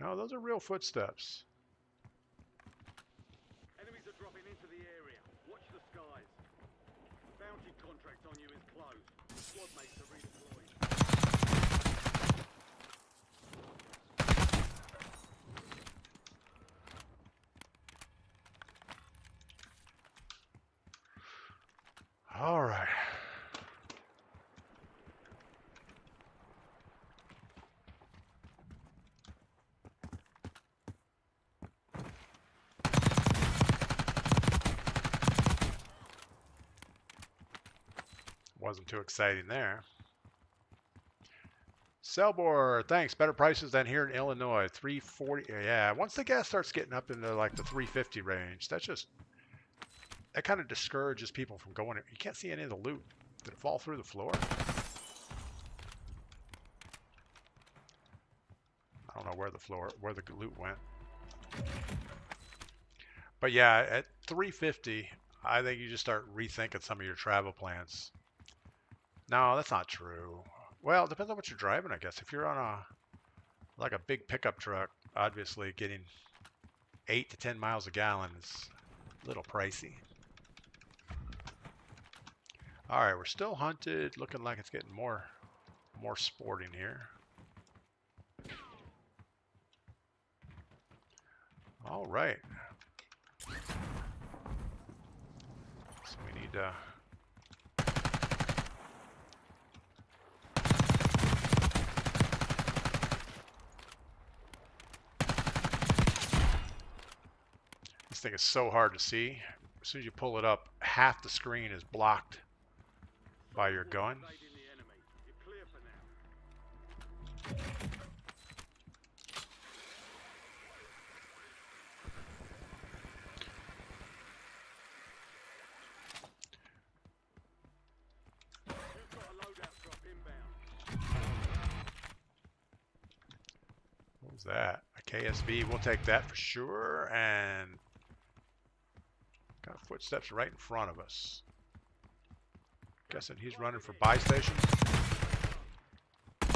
Speaker 1: No, those are real footsteps.
Speaker 2: Enemies are dropping into the area. Watch the skies. Bounty contract on you is closed. Squad mates are redeployed.
Speaker 1: All right. Wasn't too exciting there. Selbor, thanks. Better prices than here in Illinois. $3.40. Yeah, once the gas starts getting up into like the $3.50 range, that kind of discourages people from going. You can't see any of the loot. Did it fall through the floor? I don't know where the loot went. But yeah, at 350, I think you just start rethinking some of your travel plans. No, that's not true. Well, it depends on what you're driving, I guess. If you're on like a big pickup truck, obviously getting 8 to 10 miles a gallon is a little pricey. All right, we're still hunted. Looking like it's getting more sporting here. All right. So we need to... This thing is so hard to see. As soon as you pull it up, half the screen is blocked by your gun. What was that? A KSV, we'll take that for sure. And got footsteps right in front of us. Guessing he's running for buy station.
Speaker 2: There's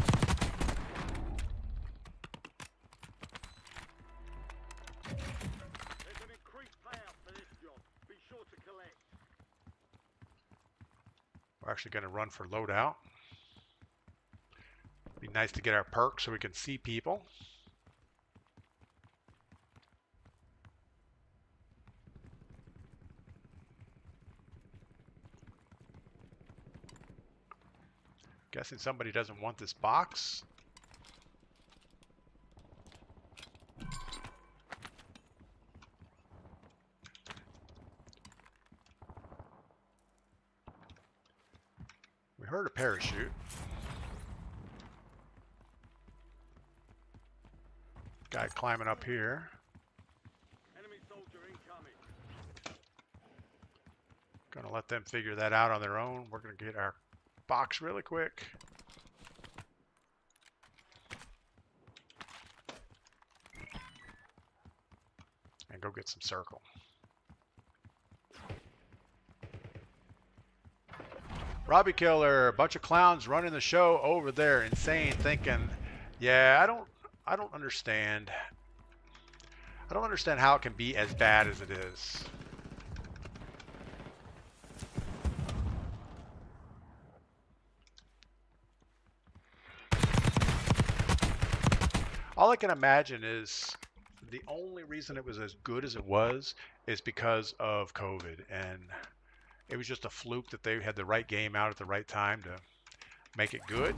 Speaker 2: an increased payout for this job. Be sure to collect.
Speaker 1: We're actually going to run for loadout. Be nice to get our perks so we can see people. Guessing somebody doesn't want this box. We heard a parachute. Guy climbing up here.
Speaker 2: Enemy soldier incoming.
Speaker 1: Gonna let them figure that out on their own. We're gonna get our box really quick. And go get some circle. Robbie Killer, a bunch of clowns running the show over there, insane thinking, yeah, I don't understand. I don't understand how it can be as bad as it is. All I can imagine is the only reason it was as good as it was is because of COVID, and it was just a fluke that they had the right game out at the right time to make it good.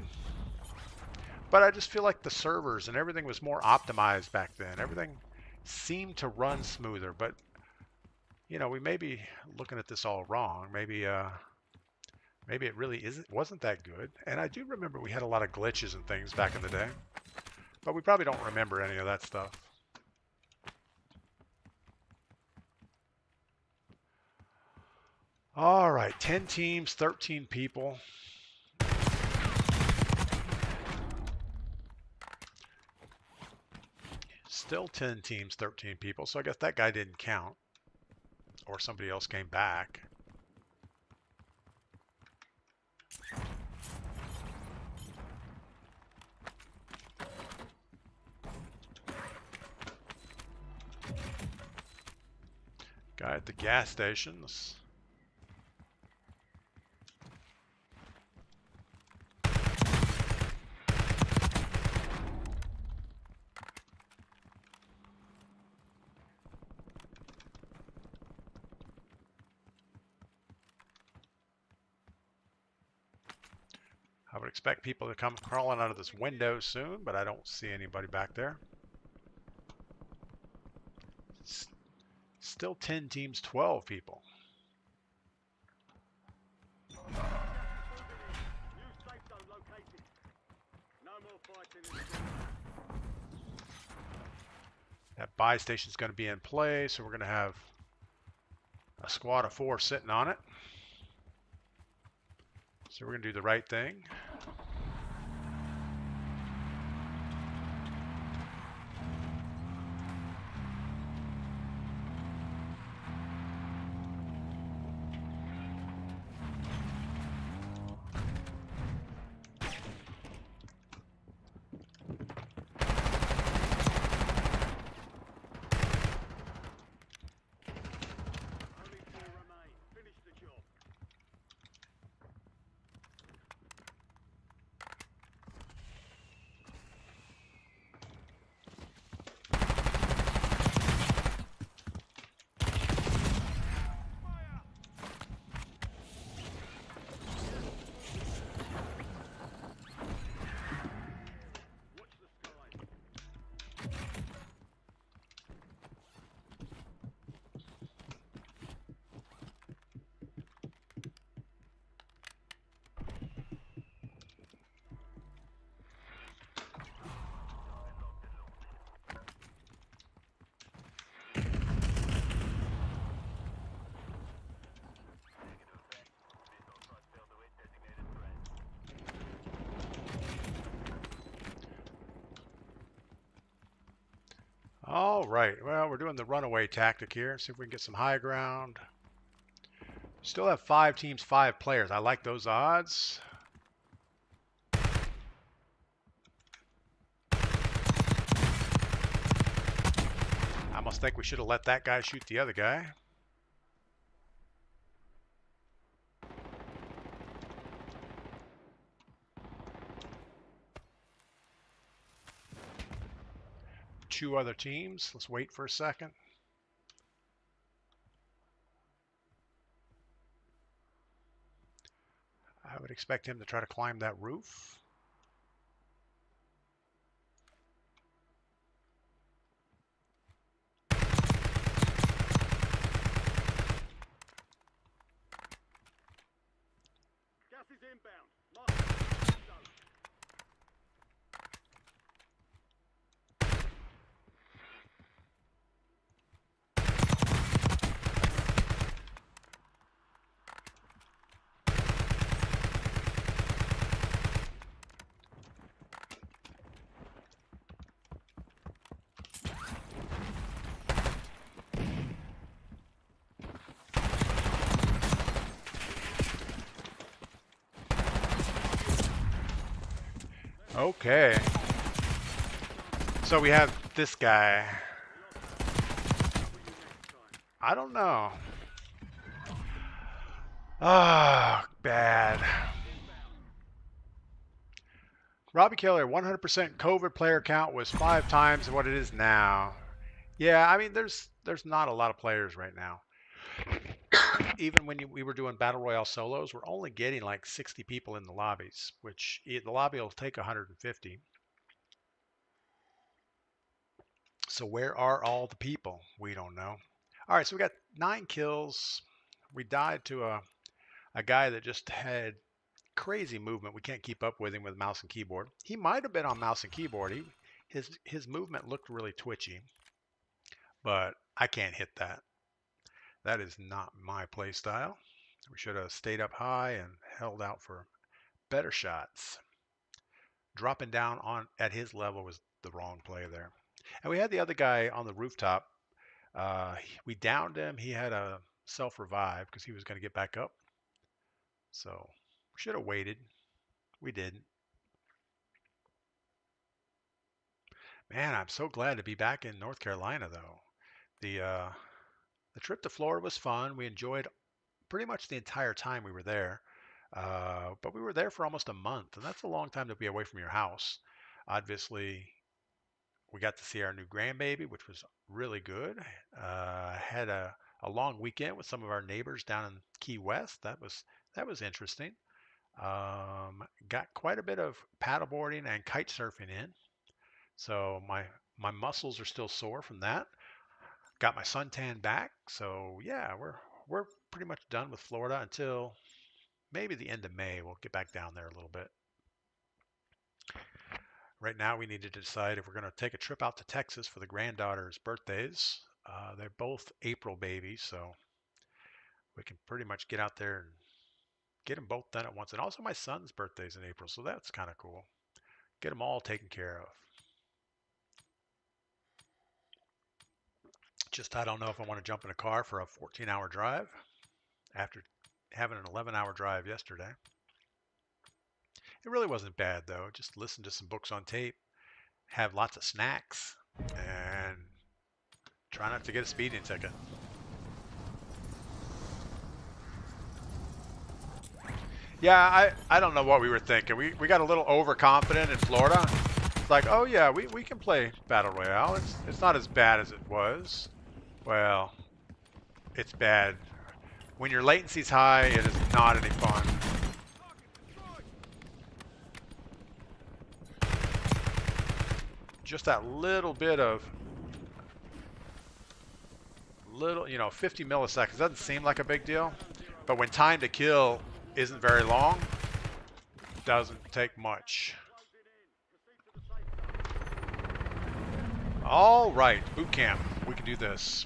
Speaker 1: But I just feel like the servers and everything was more optimized back then. Everything seemed to run smoother, but you know, we may be looking at this all wrong. Maybe it really wasn't that good. And I do remember we had a lot of glitches and things back in the day. But we probably don't remember any of that stuff. All right, 10 teams, 13 people. Still 10 teams, 13 people. So I guess that guy didn't count. Or somebody else came back. Guy at the gas stations. I would expect people to come crawling out of this window soon, but I don't see anybody back there. Still 10 teams, 12 people.
Speaker 2: New safe zone located. No more fighting in the zone.
Speaker 1: That buy station is going to be in play, so we're going to have a squad of 4 sitting on it. So we're going to do the right thing. All right. Well, we're doing the runaway tactic here. See if we can get some high ground. Still have 5 teams, 5 players. I like those odds. I almost think we should have let that guy shoot the other guy. Two other teams. Let's wait for a second. I would expect him to try to climb that roof.
Speaker 2: Gas is inbound. Mark the zone.
Speaker 1: Okay. So we have this guy. I don't know. Ah, bad. Robbie Keller, 100% COVID player count was 5 times what it is now. Yeah, I mean, there's not a lot of players right now. Even when we were doing Battle Royale solos, we're only getting like 60 people in the lobbies, which the lobby will take 150. So where are all the people? We don't know. All right, so we got 9 kills. We died to a guy that just had crazy movement. We can't keep up with him with mouse and keyboard. He might have been on mouse and keyboard. His movement looked really twitchy, but I can't hit that. That is not my play style. We should have stayed up high and held out for better shots. Dropping down at his level was the wrong play there. And we had the other guy on the rooftop. We downed him. He had a self-revive because he was going to get back up. So we should have waited. We didn't. Man, I'm so glad to be back in North Carolina, though. The trip to Florida was fun. We enjoyed pretty much the entire time we were there. But we were there for almost a month, and that's a long time to be away from your house. Obviously, we got to see our new grandbaby, which was really good. Had a long weekend with some of our neighbors down in Key West. That was interesting. Got quite a bit of paddleboarding and kite surfing in. So my muscles are still sore from that. Got my suntan back. So yeah, we're pretty much done with Florida until maybe the end of May. We'll get back down there a little bit. Right now we need to decide if we're going to take a trip out to Texas for the granddaughters' birthdays. They're both April babies, so we can pretty much get out there and get them both done at once. And also my son's birthday's in April, so that's kind of cool. Get them all taken care of. Just I don't know if I want to jump in a car for a 14-hour drive after having an 11-hour drive yesterday. It really wasn't bad, though. Just listen to some books on tape, have lots of snacks, and try not to get a speeding ticket. Yeah, I don't know what we were thinking. We got a little overconfident in Florida. It's like, oh yeah, we can play Battle Royale. It's not as bad as it was. Well, it's bad. When your latency's high, it is not any fun. Just that little bit of 50 milliseconds doesn't seem like a big deal, but when time to kill isn't very long, doesn't take much. All right, boot camp. We can do this.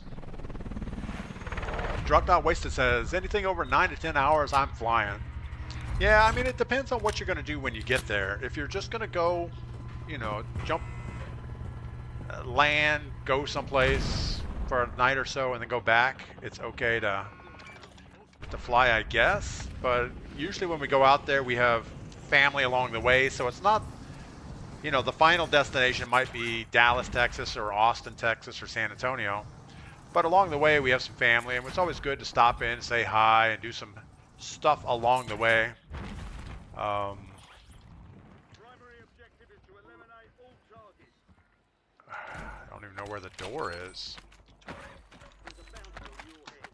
Speaker 1: Drug Not Wasted says, anything over 9 to 10 hours, I'm flying. Yeah, I mean, it depends on what you're going to do when you get there. If you're just going to go, jump land, go someplace for a night or so, and then go back, it's okay to fly, I guess. But usually when we go out there, we have family along the way, so it's not, you know, the final destination might be Dallas, Texas, or Austin, Texas, or San Antonio. But along the way, we have some family, and it's always good to stop in, say hi, and do some stuff along the way.
Speaker 2: Primary objective is to eliminate all targets.
Speaker 1: I don't even know where the door is.
Speaker 2: There's a bounty on your head.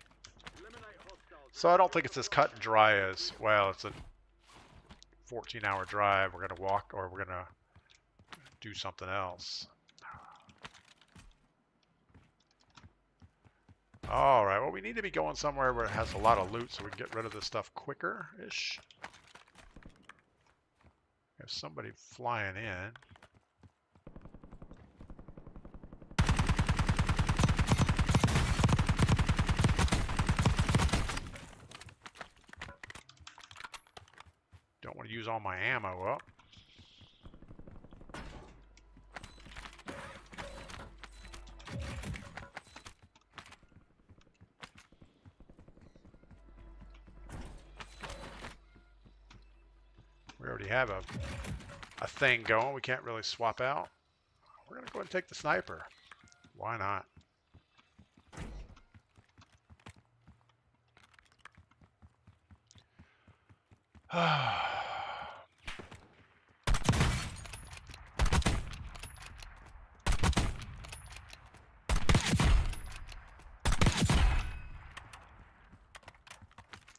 Speaker 2: Eliminate hostiles.
Speaker 1: So I don't think it's as cut and dry as, well, it's a 14-hour drive. We're going to walk, or we're going to do something else. All right, well, we need to be going somewhere where it has a lot of loot so we can get rid of this stuff quicker-ish. There's somebody flying in. Don't want to use all my ammo up. We already have a thing going. We can't really swap out. We're going to go ahead and take the sniper. Why not?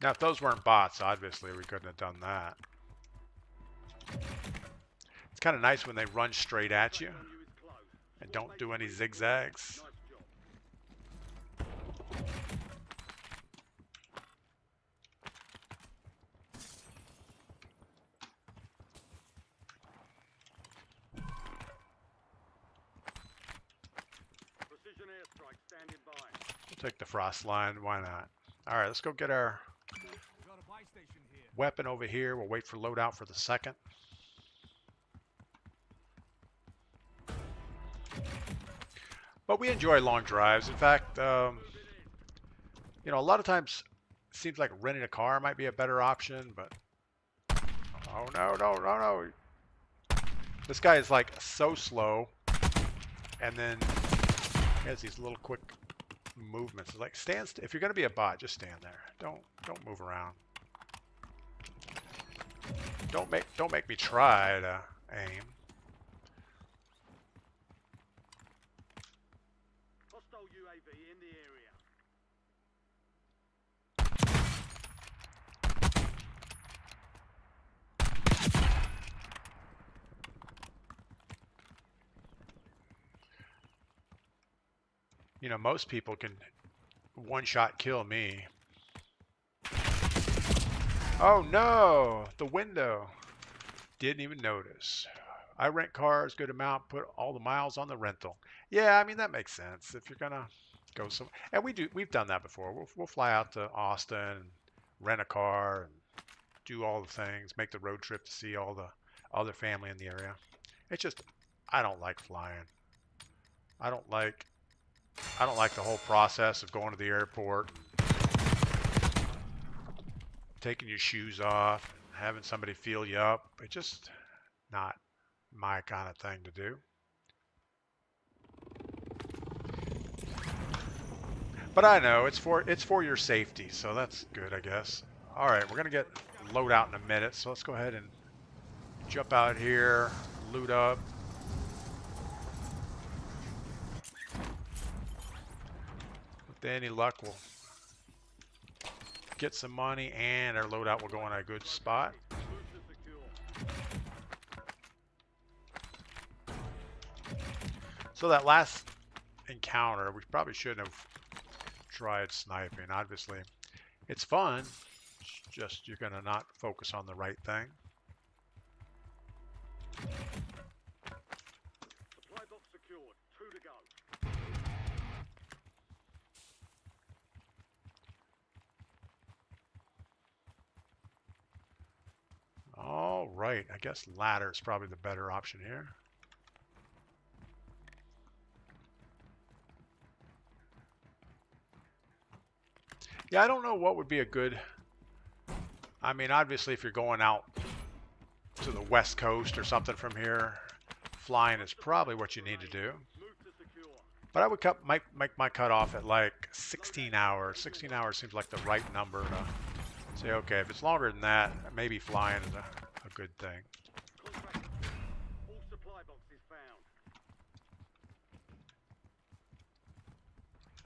Speaker 1: Now, if those weren't bots, obviously we couldn't have done that. It's kind of nice when they run straight at you and don't do any zigzags.
Speaker 2: Nice job. Precision airstrike standing by.
Speaker 1: We'll take the frost line. Why not? All right, let's go get our
Speaker 3: Got a buy station here.
Speaker 1: weapon over here. We'll wait for loadout for the second. But we enjoy long drives. In fact, you know, a lot of times it seems like renting a car might be a better option, but oh no, no, no, no. This guy is like so slow, and then he has these little quick movements. It's like if you're gonna be a bot, just stand there. Don't move around. Don't make me try to aim.
Speaker 2: Hostile UAV in the area.
Speaker 1: You know, most people can one-shot kill me. Oh no, the window. Didn't even notice. I rent cars, good amount, put all the miles on the rental. Yeah, I mean, that makes sense. If you're gonna go somewhere, and we've done that before. We'll fly out to Austin, rent a car, and do all the things, make the road trip to see all the other family in the area. It's just, I don't like flying. I don't like the whole process of going to the airport, taking your shoes off, having somebody feel you up. It's just not my kind of thing to do. But I know it's for your safety, so that's good, I guess. All right, we're gonna get load out in a minute, so let's go ahead and jump out here, loot up. With any luck, we'll get some money, and our loadout will go in a good spot.
Speaker 2: Booster secure.
Speaker 1: So that last encounter, we probably shouldn't have tried sniping. Obviously, it's fun. It's just you're gonna not focus on the right thing.
Speaker 2: Supply box secured. 2 to go.
Speaker 1: All right, I guess ladder is probably the better option here. Yeah, I don't know what would be a good. I mean, obviously, if you're going out to the west coast or something from here, flying is probably what you need to do.
Speaker 2: Move to secure.
Speaker 1: But I would cut make my cutoff at like 16 hours. 16 hours seems like the right number to say, okay, if it's longer than that, maybe flying is a good thing.
Speaker 2: Contract. All supply boxes found.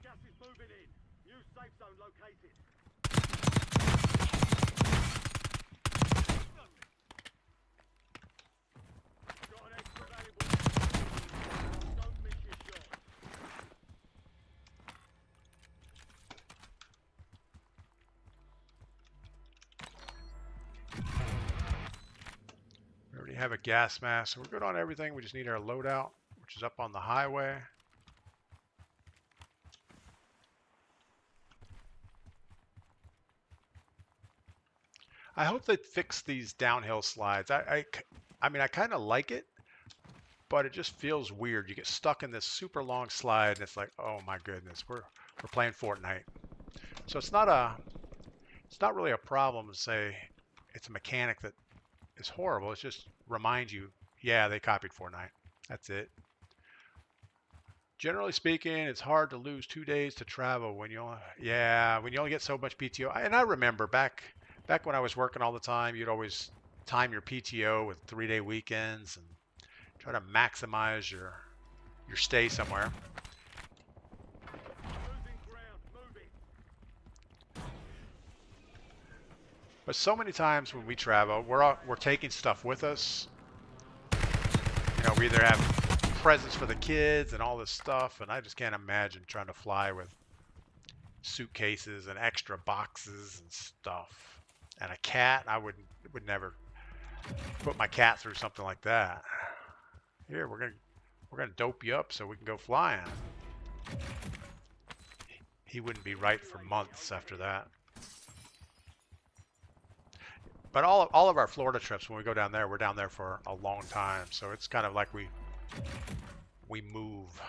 Speaker 2: Gas is moving in. New safe zone located. Got an extra valuable. Don't miss your shot.
Speaker 1: We already have a gas mask, so we're good on everything. We just need our loadout, which is up on the highway. I hope they fix these downhill slides. I mean, I kind of like it, but it just feels weird. You get stuck in this super long slide, and it's like, oh my goodness, we're playing Fortnite. So it's not really a problem to say it's a mechanic that is horrible. It just reminds you, yeah, they copied Fortnite. That's it. Generally speaking, it's hard to lose 2 days to travel when you only get so much PTO. And I remember back when I was working all the time, you'd always time your PTO with 3-day weekends and try to maximize your stay somewhere.
Speaker 2: Losing ground. Moving.
Speaker 1: But so many times when we travel, we're taking stuff with us. You know, we either have presents for the kids and all this stuff, and I just can't imagine trying to fly with suitcases and extra boxes and stuff. And a cat, I would never put my cat through something like that. Here, we're gonna dope you up so we can go flying. He wouldn't be right for months after that. But all of our Florida trips, when we go down there, we're down there for a long time. So it's kind of like we move.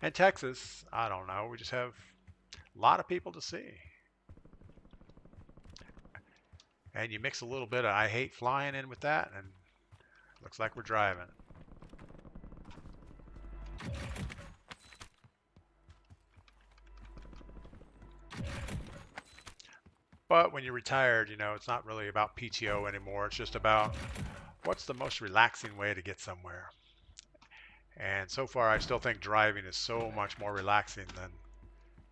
Speaker 1: And Texas, I don't know. We just have a lot of people to see. And you mix a little bit of I hate flying in with that, and looks like we're driving. But when you're retired, you know, it's not really about PTO anymore. It's just about what's the most relaxing way to get somewhere. And so far, I still think driving is so much more relaxing than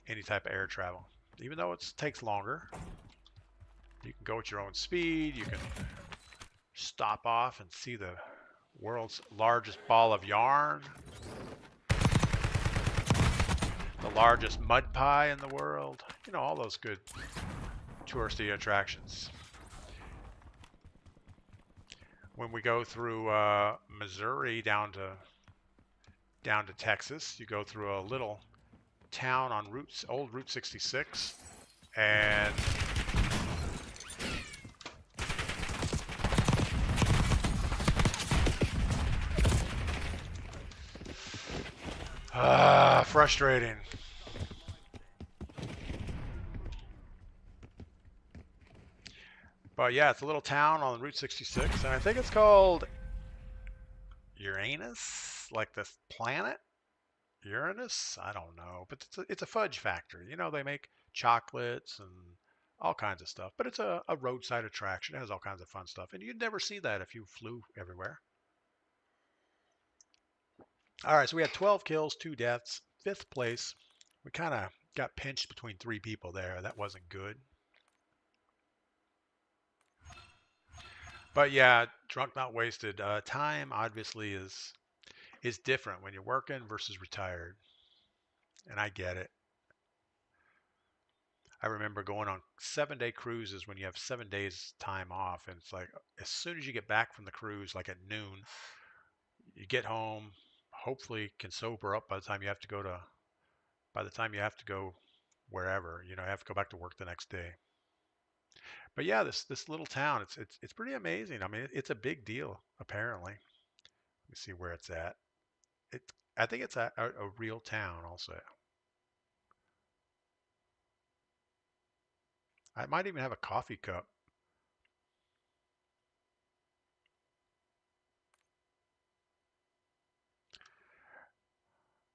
Speaker 1: any type of air travel. Even though it takes longer, you can go at your own speed. You can stop off and see the world's largest ball of yarn, the largest mud pie in the world. You know, all those good touristy attractions. When we go through Missouri down to Texas, you go through a little town on old Route 66, and frustrating. But yeah, it's a little town on Route 66, and I think it's called Uranus, like this planet. Uranus? I don't know, but it's a fudge factory. You know, they make chocolates and all kinds of stuff. But it's a roadside attraction. It has all kinds of fun stuff, and you'd never see that if you flew everywhere. All right, so we had 12 kills, 2 deaths, 5th place. We kind of got pinched between 3 people there. That wasn't good. But yeah, drunk not wasted. Time obviously is different when you're working versus retired, and I get it. I remember going on 7-day cruises when you have 7 days time off, and it's like as soon as you get back from the cruise, like at noon, you get home, hopefully can sober up by the time you have to go wherever, you know, have to go back to work the next day. But yeah, this little town, it's pretty amazing. I mean, it's a big deal apparently. Let me see where it's at. It I think it's a real town also. I might even have a coffee cup.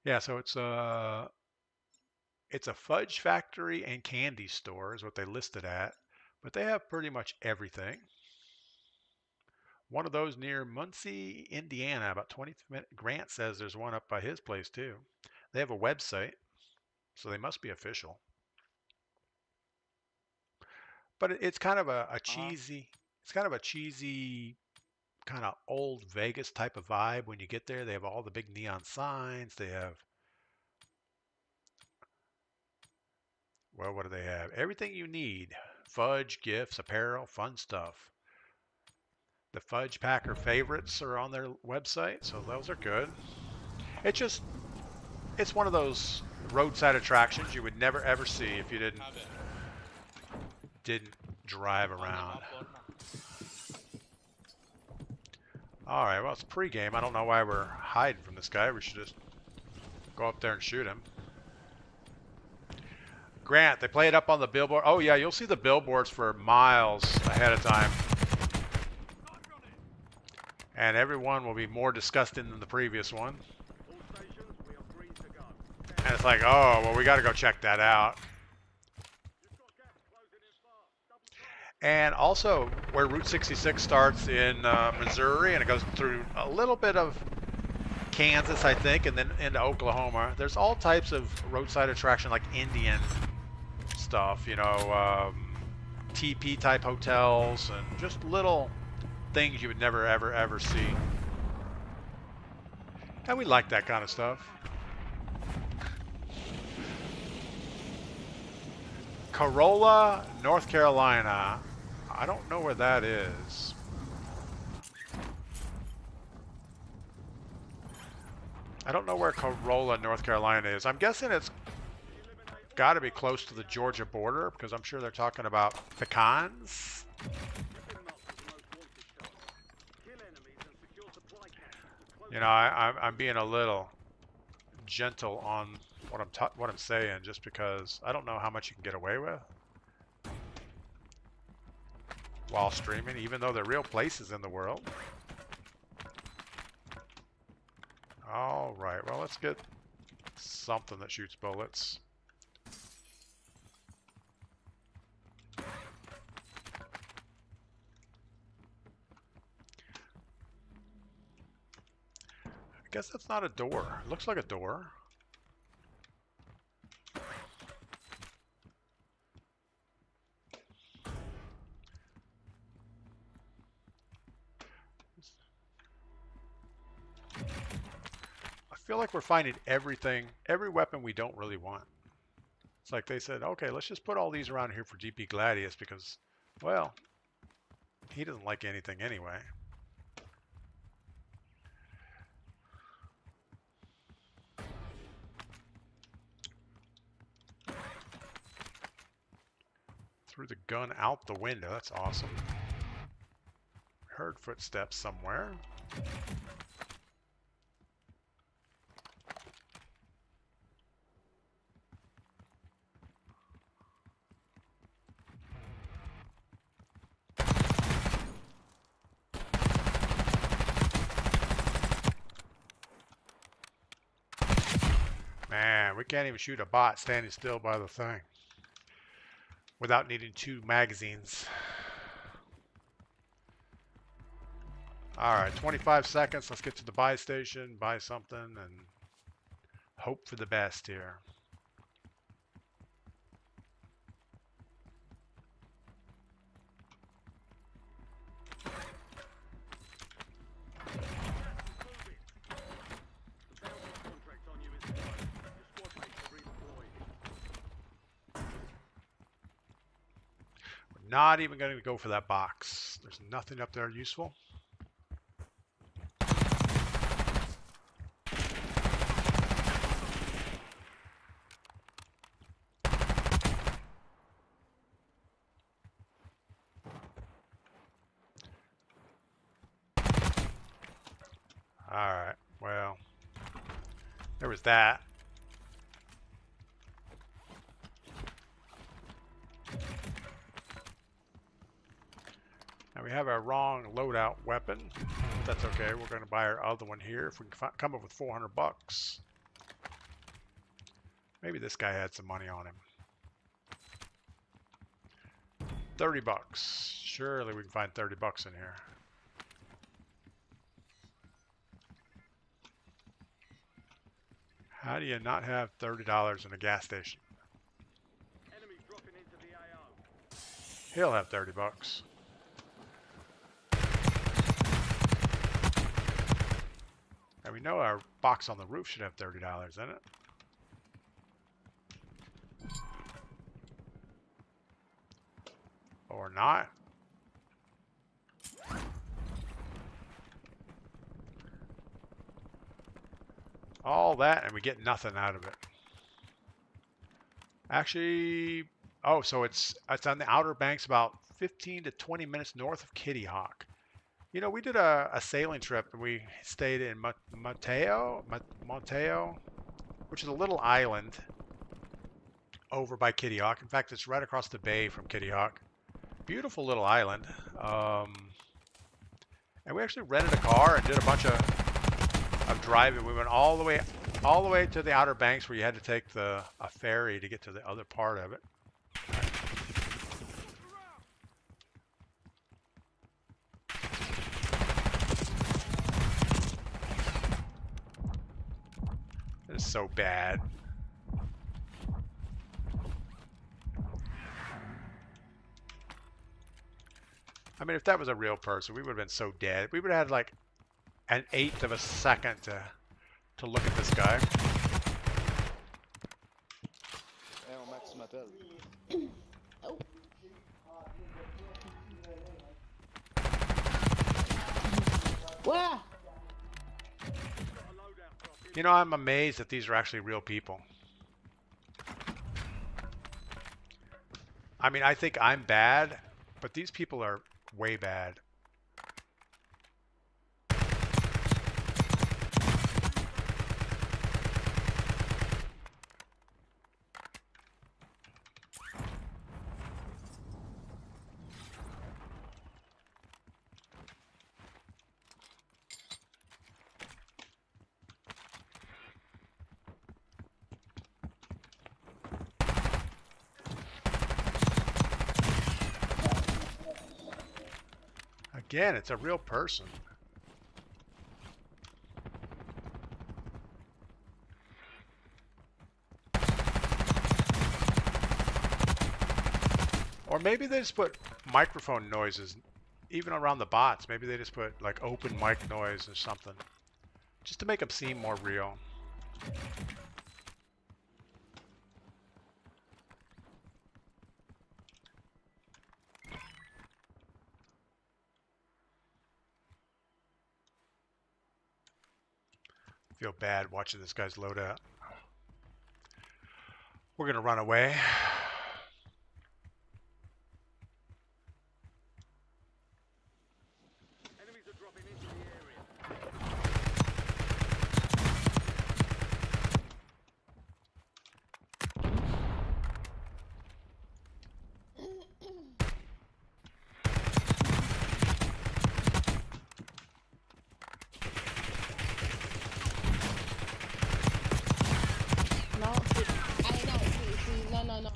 Speaker 1: Yeah, so it's a fudge factory and candy store is what they listed at, but they have pretty much everything. One of those near Muncie, Indiana, about 20 minutes. Grant says there's one up by his place too. They have a website, so they must be official. But it's kind of a cheesy, it's kind of a cheesy, kind of old Vegas type of vibe when you get there. They have all the big neon signs. They have, well, what do they have? Everything you need. Fudge, gifts, apparel, fun stuff. The Fudge Packer favorites are on their website, so those are good. It's just, it's one of those roadside attractions you would never ever see if you didn't drive around. All right, well, it's pregame. I don't know why we're hiding from this guy. We should just go up there and shoot him. Grant, they play it up on the billboard. Oh, yeah, you'll see the billboards for miles ahead of time. And everyone will be more disgusting than the previous one.
Speaker 2: All stations, we are green to go.
Speaker 1: And it's like, oh, well, we got to go check that out.
Speaker 2: You've got gas closing in fast. Double time.
Speaker 1: And also, where Route 66 starts in Missouri and it goes through a little bit of Kansas, I think, and then into Oklahoma, there's all types of roadside attraction like Indian stuff, you know, TP type hotels and just little things you would never ever see. And we like that kind of stuff. Corolla, North Carolina. I don't know where that is. I don't know where Corolla, North Carolina is. I'm guessing it's got to be close to the Georgia border because I'm sure they're talking about pecans. You know, I'm being a little gentle on what I'm saying just because I don't know how much you can get away with while streaming, even though they're real places in the world. All right, well, let's get something that shoots bullets. I guess that's not a door. It looks like a door. I feel like we're finding everything, every weapon we don't really want. It's like they said, okay, let's just put all these around here for DPGladius because, well, he doesn't like anything anyway. Threw the gun out the window. That's awesome. Heard footsteps somewhere. Man, we can't even shoot a bot standing still by the thing without needing 2 magazines. All right, 25 seconds. Let's get to the buy station, buy something, and hope for the best here. Not even going to go for that box. There's nothing up there useful. Alright, well, there was that. we have a wrong loadout weapon. That's okay. We're going to buy our other one here if we can come up with 400 bucks. Maybe this guy had some money on him. 30 bucks. Surely we can find 30 bucks in here. How do you not have $30 in a gas station?
Speaker 2: Enemies dropping into the AO.
Speaker 1: He'll have 30 bucks. And we know our box on the roof should have $30 in it. Or not. All that and we get nothing out of it. Actually, oh, so it's on the Outer Banks about 15 to 20 minutes north of Kitty Hawk. You know, we did a sailing trip and we stayed in Monteo, which is a little island over by Kitty Hawk. In fact, it's right across the bay from Kitty Hawk. Beautiful little island. And we actually rented a car and did a bunch of driving. We went all the way to the Outer Banks where you had to take a ferry to get to the other part of it. It's so bad. I mean, if that was a real person, we would have been so dead. We would have had like an 1/8 of a second to look at this guy.
Speaker 4: É o Max Matel.
Speaker 5: Oh. Wow.
Speaker 1: You know, I'm amazed that these are actually real people. I mean, I think I'm bad, but these people are way bad. Again, it's a real person. Or maybe they just put microphone noises, even around the bots. Maybe they just put like open mic noise or something, just to make them seem more real. Feel bad watching this guy's loadout. We're gonna run away.
Speaker 2: Enemies are dropping into the area.
Speaker 5: No, I know. See, no.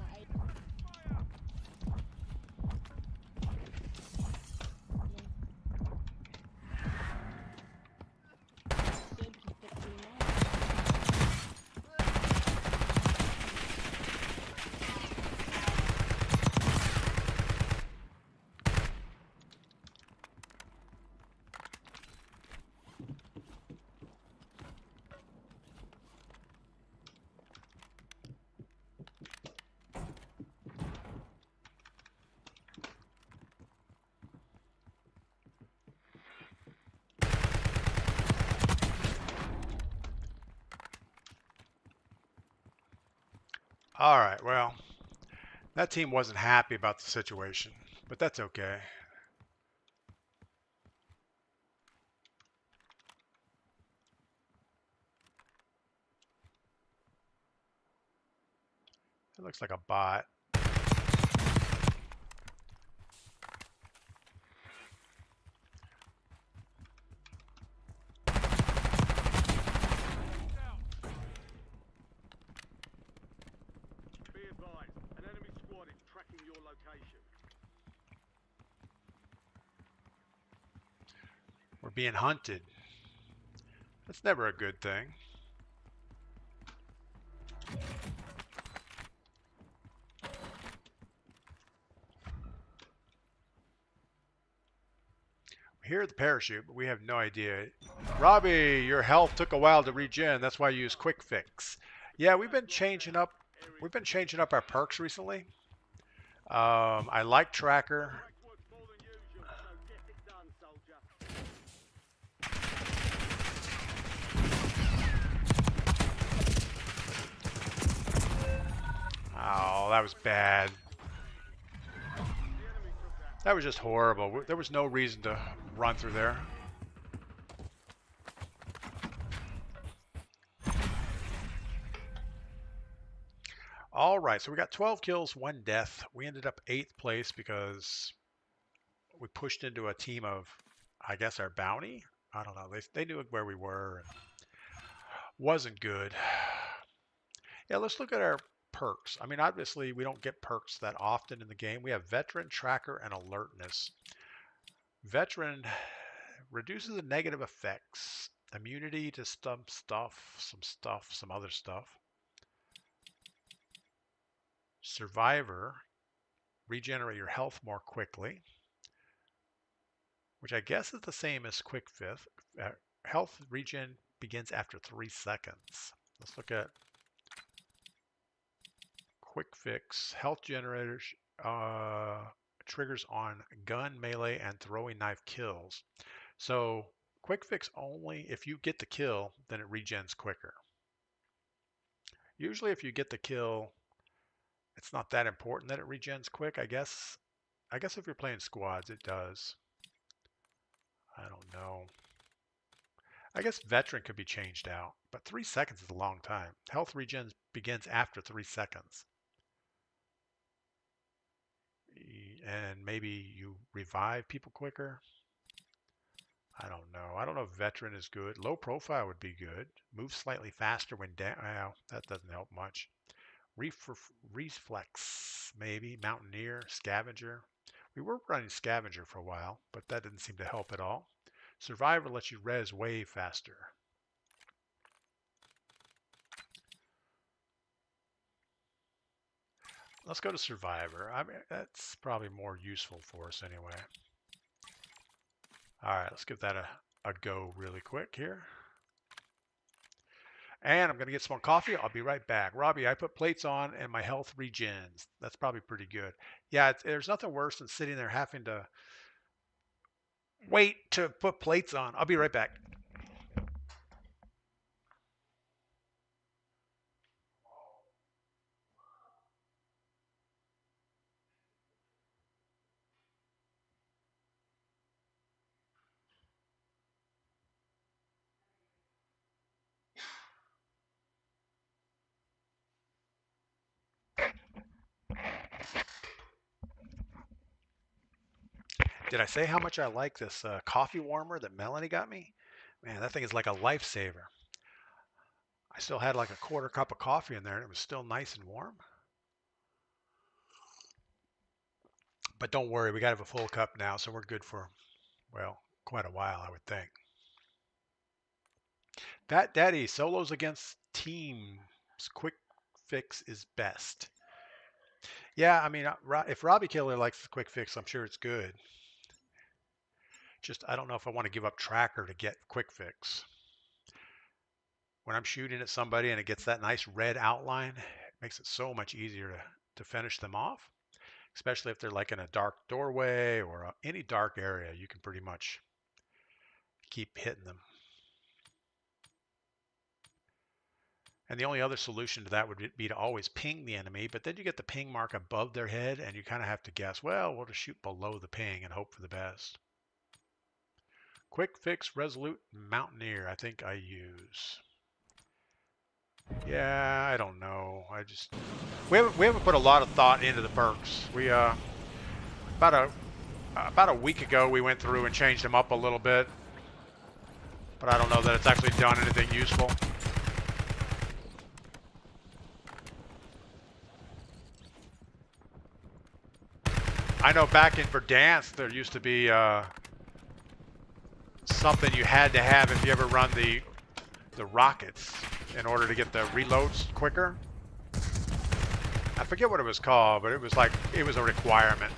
Speaker 1: All right, well, that team wasn't happy about the situation, but that's okay. It looks like a bot. We're being hunted. That's never a good thing. We hear the parachute, but we have no idea. Robbie, your health took a while to regen. That's why you use quick fix. Yeah, we've been changing up our perks recently. I like tracker.
Speaker 2: Direct work more than usual, so get it done, soldier.
Speaker 1: Oh, that was bad.
Speaker 2: The enemy took that.
Speaker 1: That was just horrible. There was no reason to run through there. All right, so we got 12 kills, 1 death. We ended up 8th place because we pushed into a team of, I guess, our bounty. I don't know. They knew where we were. And wasn't good. Yeah, let's look at our perks. I mean, obviously, we don't get perks that often in the game. We have Veteran, Tracker, and Alertness. Veteran reduces the negative effects. Immunity to some other stuff. Survivor, regenerate your health more quickly, which I guess is the same as Quick Fix. Health regen begins after 3 seconds. Let's look at Quick Fix. Health generators triggers on gun, melee, and throwing knife kills. So Quick Fix only if you get the kill, then it regens quicker. Usually if you get the kill, it's not that important that it regens quick, I guess. I guess if you're playing squads, it does. I don't know. I guess Veteran could be changed out, but 3 seconds is a long time. Health regen begins after 3 seconds. And maybe you revive people quicker. I don't know. I don't know if Veteran is good. Low profile would be good. Move slightly faster when down. Well, that doesn't help much. Reflex, maybe. Mountaineer, Scavenger. We were running Scavenger for a while, but that didn't seem to help at all. Survivor lets you res way faster. Let's go to Survivor. I mean, that's probably more useful for us anyway. All right, let's give that a go really quick here. And I'm going to get some more coffee. I'll be right back. Robbie, I put plates on and my health regens. That's probably pretty good. Yeah, there's nothing worse than sitting there having to wait to put plates on. I'll be right back. Did I say how much I like this coffee warmer that Melanie got me? Man, that thing is like a lifesaver. I still had like a quarter cup of coffee in there and it was still nice and warm. But don't worry, we got to have a full cup now, so we're good for, well, quite a while, I would think. Fat Daddy, solos against teams. Quick Fix is best. Yeah, I mean, if Robbie Killer likes the Quick Fix, I'm sure it's good. Just, I don't know if I want to give up Tracker to get Quick Fix. When I'm shooting at somebody and it gets that nice red outline, it makes it so much easier to finish them off. Especially if they're like in a dark doorway or any dark area, you can pretty much keep hitting them. And the only other solution to that would be to always ping the enemy, but then you get the ping mark above their head and you kind of have to guess, well, we'll just shoot below the ping and hope for the best. Quick Fix, Resolute, Mountaineer, I think I use. Yeah, I don't know. We haven't put a lot of thought into the perks. We about a week ago we went through and changed them up a little bit, but I don't know that it's actually done anything useful. I know back in Verdansk there used to be something you had to have if you ever run the rockets in order to get the reloads quicker. I forget what it was called, but it was like, it was a requirement.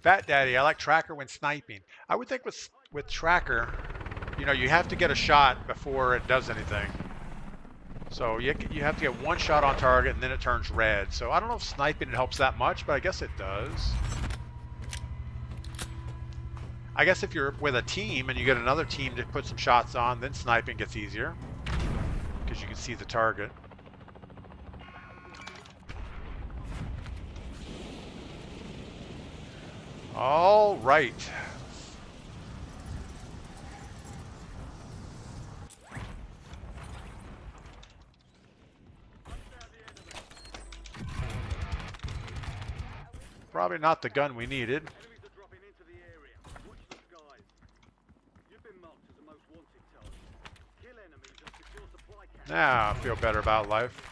Speaker 1: Fat Daddy, I like tracker when sniping. I would think with tracker, you know, you have to get a shot before it does anything. So you have to get one shot on target and then it turns red. So I don't know if sniping helps that much, but I guess it does. I guess if you're with a team and you get another team to put some shots on, then sniping gets easier because you can see the target. All right. Probably not the gun we needed.
Speaker 2: Enemies are dropping into the area. Watch the skies. You've been marked as the most wanted target. Kill enemies and secure supply caches.
Speaker 1: Now I feel better about life.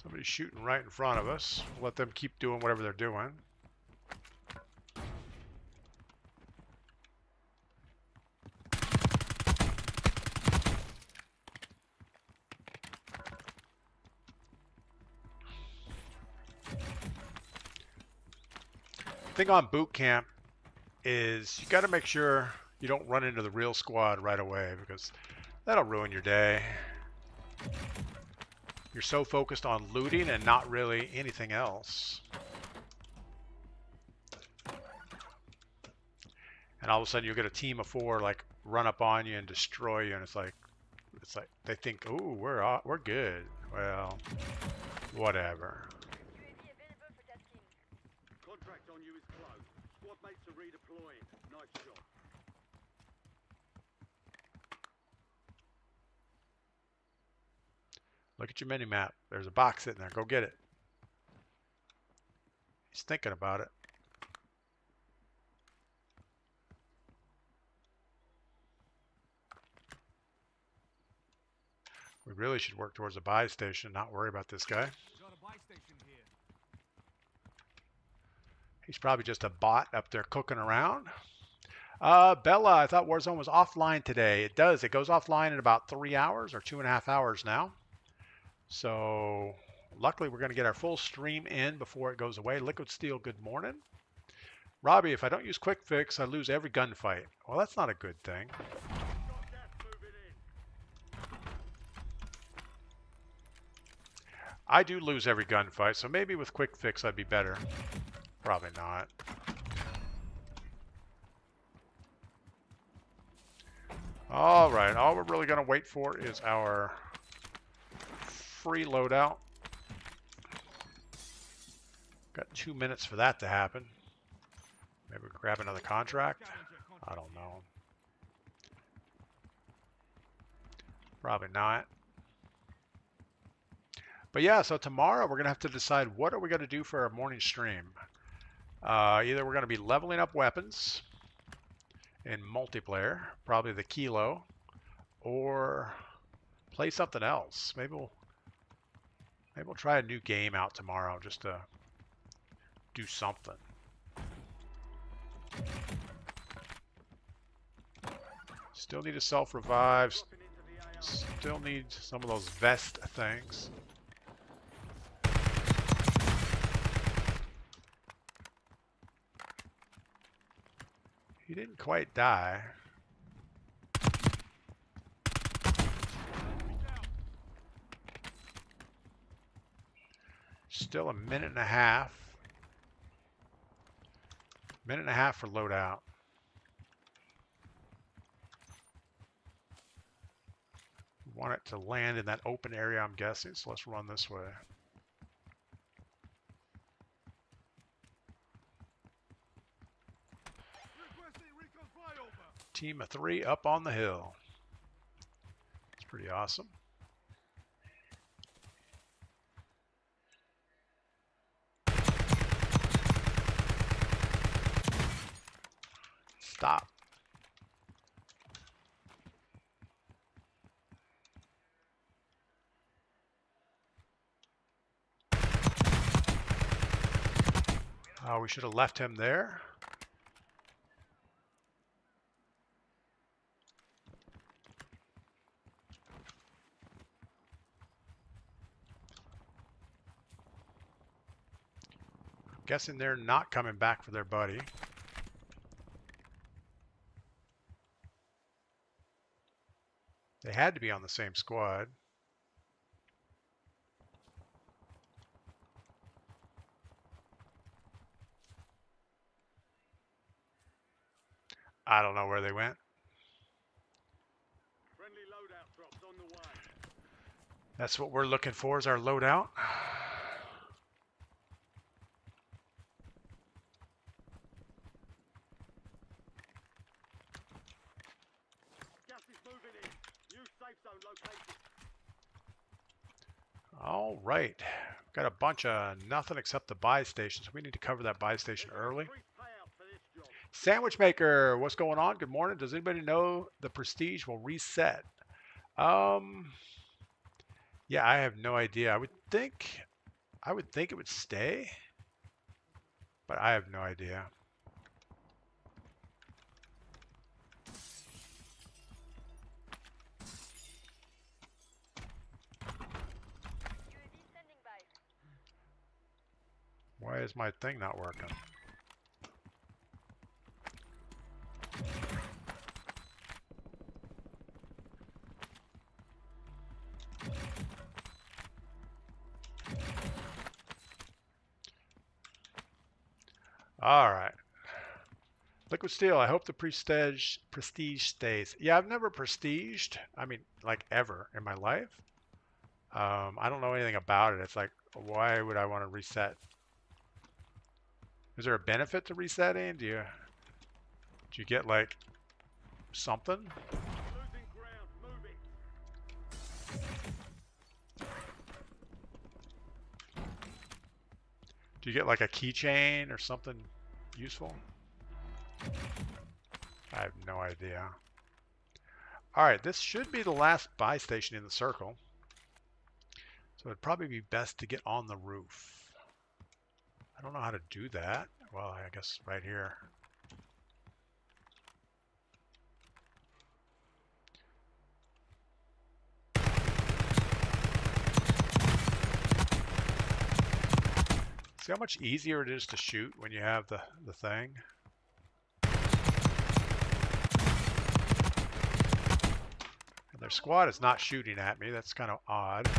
Speaker 1: Somebody's shooting right in front of us. Let them keep doing whatever they're doing. The thing on boot camp is you got to make sure you don't run into the real squad right away because that'll ruin your day. You're so focused on looting and not really anything else. And all of a sudden you'll get a team of 4 like run up on you and destroy you, and it's like they think, "Ooh, we're good." Well, whatever.
Speaker 2: Contract on you is closed. Squad mates are redeploying. Nice job.
Speaker 1: Look at your mini map. There's a box sitting there. Go get it. He's thinking about it. We really should work towards a buy station, not worry about this guy.
Speaker 3: Got a buy station here.
Speaker 1: He's probably just a bot up there cooking around. Bella, I thought Warzone was offline today. It does. It goes offline in about 3 hours or 2.5 hours now. So luckily we're going to get our full stream in before it goes away. Liquid Steel, good morning. Robbie, if I don't use quick fix, I lose every gunfight. Well, that's not a good thing.
Speaker 2: Got gas moving in.
Speaker 1: I do lose every gunfight, so maybe with quick fix I'd be better. Probably not. All right, all we're really going to wait for is our free loadout. Got 2 minutes for that to happen. Maybe we grab another contract. I don't know. Probably not. But yeah, so tomorrow we're going to have to decide what are we going to do for our morning stream. Either we're going to be leveling up weapons in multiplayer, probably the Kilo, or play something else. Maybe we'll try a new game out tomorrow just to do something. Still need a self-revive. Still need some of those vest things. He didn't quite die. Still a minute and a half. Minute and a half for loadout. Want it to land in that open area, I'm guessing, so let's run this way. Team of 3 up on the hill. It's pretty awesome. stop. Oh, we should have left him there. Guessing they're not coming back for their buddy. They had to be on the same squad. I don't know where they went.
Speaker 2: Friendly loadout drops on the way.
Speaker 1: That's what we're looking for, is our loadout.
Speaker 2: Gas is moving in. New safe zone located.
Speaker 1: All right. Got a bunch of nothing except the buy stations. We need to cover that buy station early.
Speaker 2: Increased payout for this job.
Speaker 1: Sandwich Maker, what's going on? Good morning. Does anybody know the Prestige will reset? Yeah, I have no idea. I would think it would stay, but I have no idea. Why is my thing not working? All right. Liquid Steel, I hope the prestige stays. Yeah, I've never prestiged. I mean, like ever in my life. I don't know anything about it. It's like, why would I want to reset? Is there a benefit to resetting? Do you get like something?
Speaker 2: Losing ground. Move it.
Speaker 1: Do you get like a keychain or something useful? I have no idea. All right, this should be the last buy station in the circle. So it'd probably be best to get on the roof. I don't know how to do that. Well, I guess right here. See how much easier it is to shoot when you have the thing? And their squad is not shooting at me. That's kind of odd.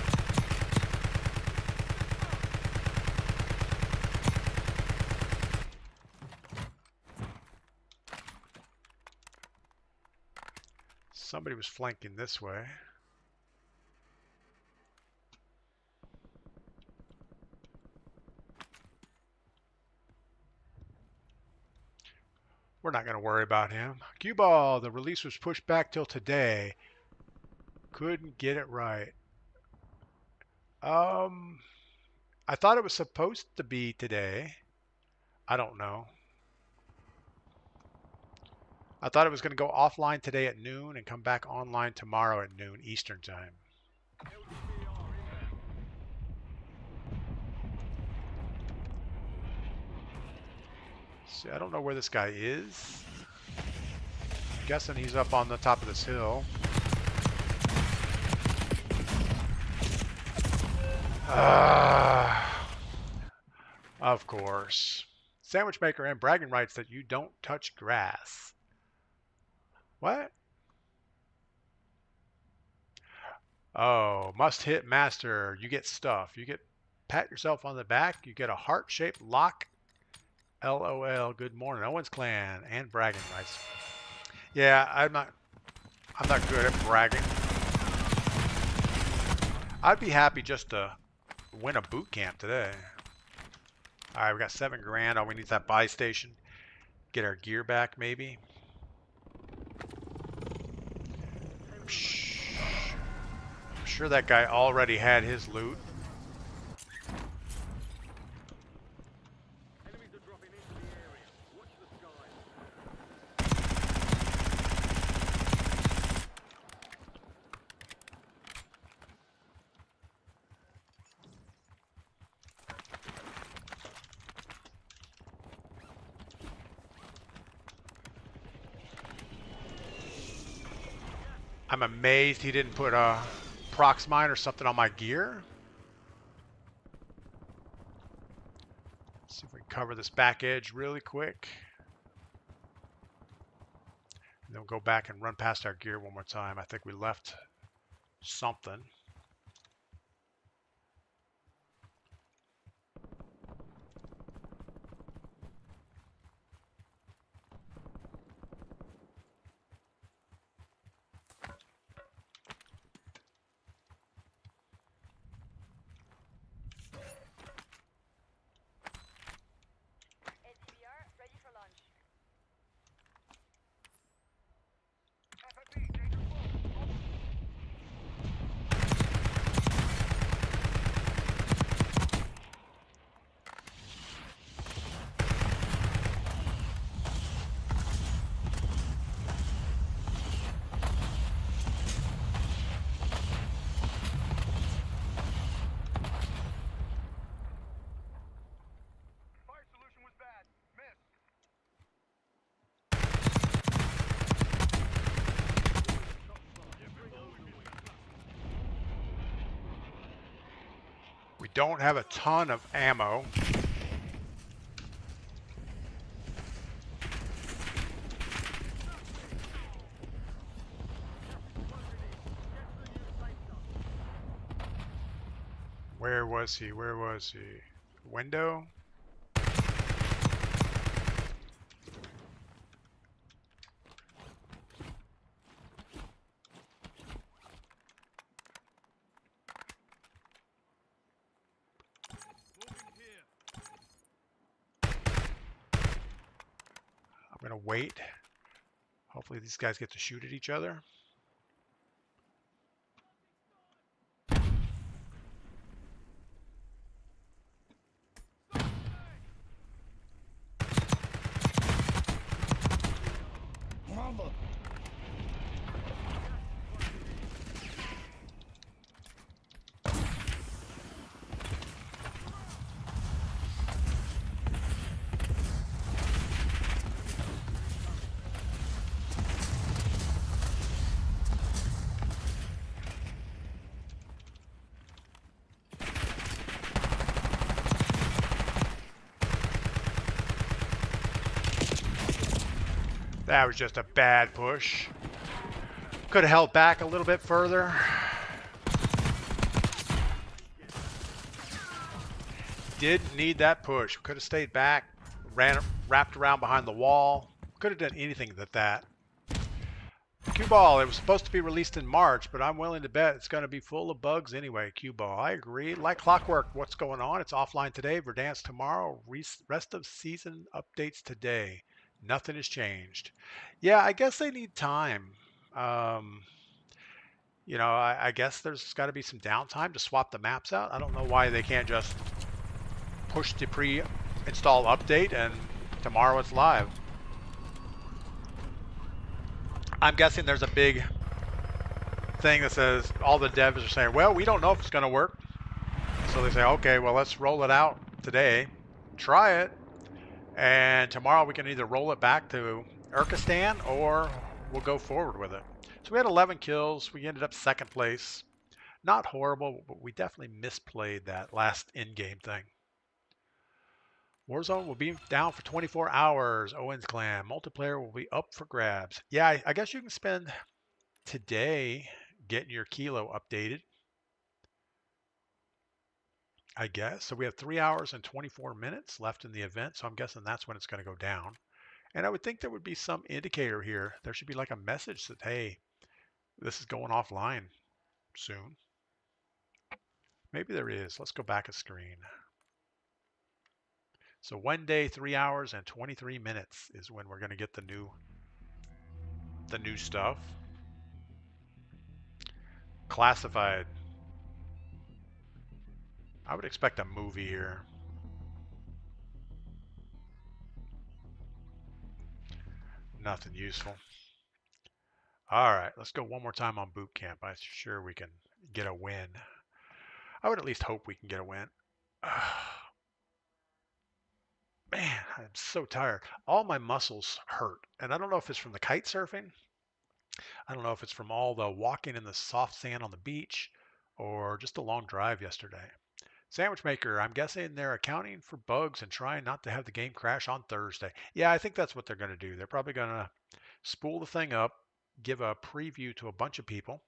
Speaker 1: Somebody was flanking this way. We're not going to worry about him. Cue ball, the release was pushed back till today. Couldn't get it right. I thought it was supposed to be today. I don't know. I thought it was going to go offline today at noon and come back online tomorrow at noon Eastern time. See, I don't know where this guy is. I'm guessing he's up on the top of this hill. Of course. Sandwich Maker and bragging rights that you don't touch grass. What? Oh, must hit master. You get stuff. You get pat yourself on the back. You get a heart-shaped lock. LOL. Good morning, Owens Clan and bragging rights. Yeah, I'm not good at bragging. I'd be happy just to win a boot camp today. All right, we got 7 grand. All we need is that buy station. Get our gear back, maybe. I'm sure that guy already had his loot.
Speaker 2: Enemies are dropping into the area. Watch the skies.
Speaker 1: I'm amazed he didn't put a prox mine or something on my gear. Let's see if we can cover this back edge really quick. And then we'll go back and run past our gear one more time. I think we left something.
Speaker 2: Fire solution was bad. Miss.
Speaker 1: We don't have a ton of ammo. Where was he? Where was he? Window?
Speaker 3: Moving here.
Speaker 1: I'm gonna wait. Hopefully these guys get to shoot at each other.
Speaker 4: Mamba.
Speaker 1: That was just a bad push. Could have held back a little bit further. Didn't need that push. Could have stayed back, wrapped around behind the wall. Could have done anything with that. Cue ball, it was supposed to be released in March, but I'm willing to bet it's going to be full of bugs anyway. Cue ball, I agree. Like clockwork, what's going on? It's offline today, Verdansk tomorrow, rest of season updates today. Nothing has changed. Yeah, I guess they need time. You know, I guess there's got to be some downtime to swap the maps out. I don't know why they can't just push the pre-install update and tomorrow it's live. I'm guessing there's a big thing that says all the devs are saying, well, we don't know if it's going to work. So they say, okay, well, let's roll it out today, try it, and tomorrow we can either roll it back to Urkistan or we'll go forward with it. So we had 11 kills. We ended up second place. Not horrible, but we definitely misplayed that last in-game thing. Warzone will be down for 24 hours. Owens Clan. Multiplayer will be up for grabs. Yeah, I guess you can spend today getting your kilo updated. I guess. So we have 3 hours and 24 minutes left in the event. So I'm guessing that's when it's going to go down. And I would think there would be some indicator here. There should be like a message that, hey, this is going offline soon. Maybe there is. Let's go back a screen. So 1 day, 3 hours and 23 minutes is when we're going to get the new stuff. Classified. I would expect a movie here. Nothing useful. All right, let's go one more time on boot camp. I'm sure we can get a win. I would at least hope we can get a win. Man, I'm so tired. All my muscles hurt. And I don't know if it's from the kite surfing. I don't know if it's from all the walking in the soft sand on the beach or just a long drive yesterday. Sandwich Maker, I'm guessing they're accounting for bugs and trying not to have the game crash on Thursday. Yeah, I think that's what they're going to do. They're probably going to spool the thing up, give a preview to a bunch of people,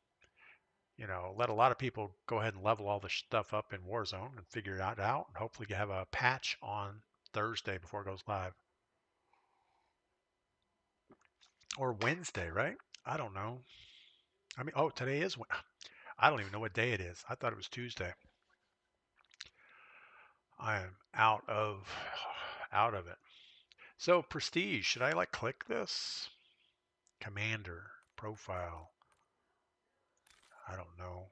Speaker 1: let a lot of people go ahead and level all the stuff up in Warzone and figure it out, and hopefully you have a patch on Thursday before it goes live. Or Wednesday, right? I don't know. I mean, oh, today is, I don't even know what day it is. I thought it was Tuesday. I am out of it. So prestige, should I like click this? Commander, profile. I don't know.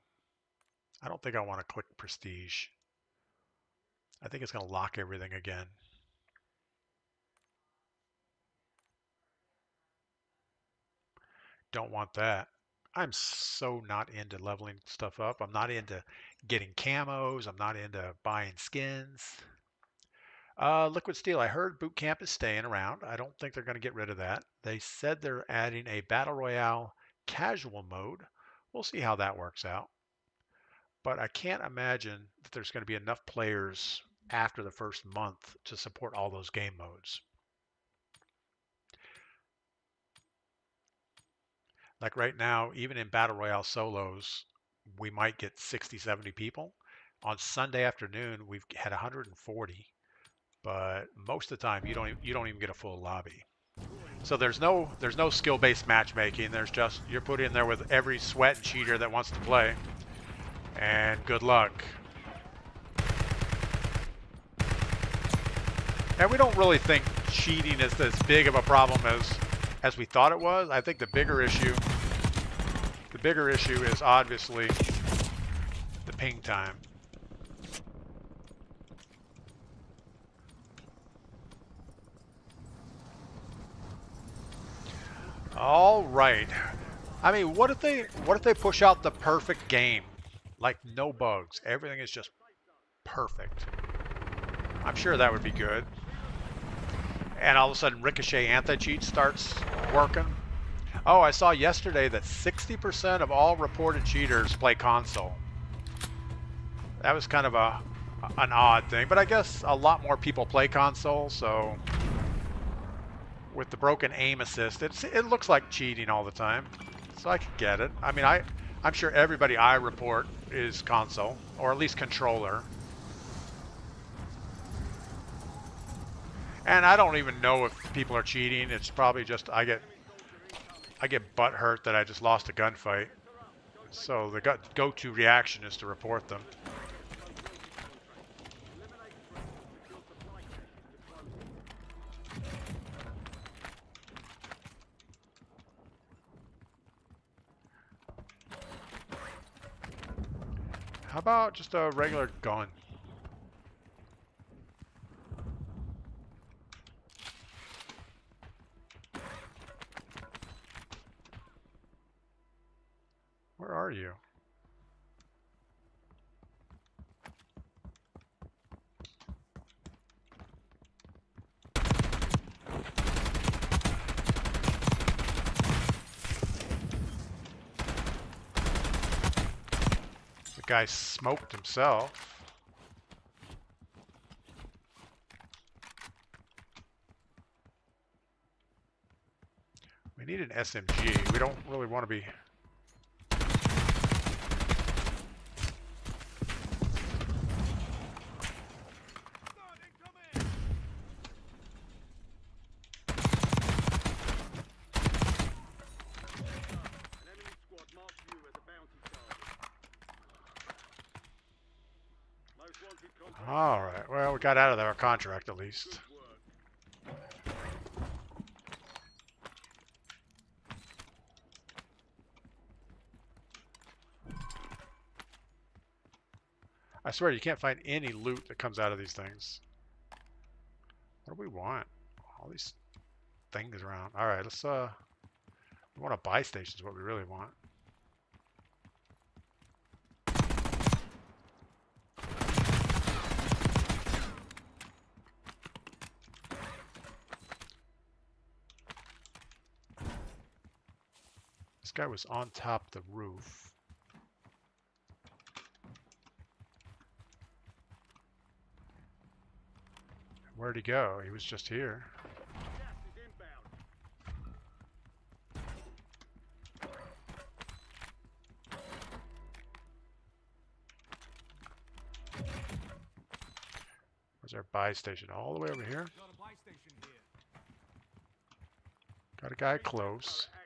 Speaker 1: I don't think I want to click prestige. I think it's going to lock everything again. Don't want that. I'm so not into leveling stuff up. I'm not into getting camos. I'm not into buying skins. Liquid Steel, I heard Boot Camp is staying around. I don't think they're going to get rid of that. They said they're adding a Battle Royale casual mode. We'll see how that works out. But I can't imagine that there's going to be enough players after the first month to support all those game modes. Like right now, even in Battle Royale solos, we might get 60, 70 people. On Sunday afternoon, we've had 140. But most of the time you don't even get a full lobby. So there's no skill-based matchmaking. There's just you're put in there with every sweat and cheater that wants to play, and good luck. And we don't really think cheating is as big of a problem as we thought it was. I think the bigger issue is obviously the ping time. All right. I mean, what if they push out the perfect game? Like no bugs. Everything is just perfect. I'm sure that would be good. And all of a sudden Ricochet anti-cheat starts working. Oh, I saw yesterday that 60% of all reported cheaters play console. That was kind of an odd thing, but I guess a lot more people play console, so with the broken aim assist, it looks like cheating all the time, so I could get it. I mean, I'm sure everybody I report is console, or at least controller. And I don't even know if people are cheating. It's probably just I get butt hurt that I just lost a gunfight. So the go-to reaction is to report them. How about just a regular gun? Where are you? The guy smoked himself. We need an SMG. We don't really want to be... All right, well, we got out of our contract at least. I swear you can't find any loot that comes out of these things. What do we want? All these things around. All right, let's we want a buy station is what we really want. This guy was on top the roof. Where'd he go? He was just here.
Speaker 2: Gas is inbound.
Speaker 1: Where's our buy station? All the way over here.
Speaker 3: Got a buy station here.
Speaker 1: Got a guy close.
Speaker 2: Active.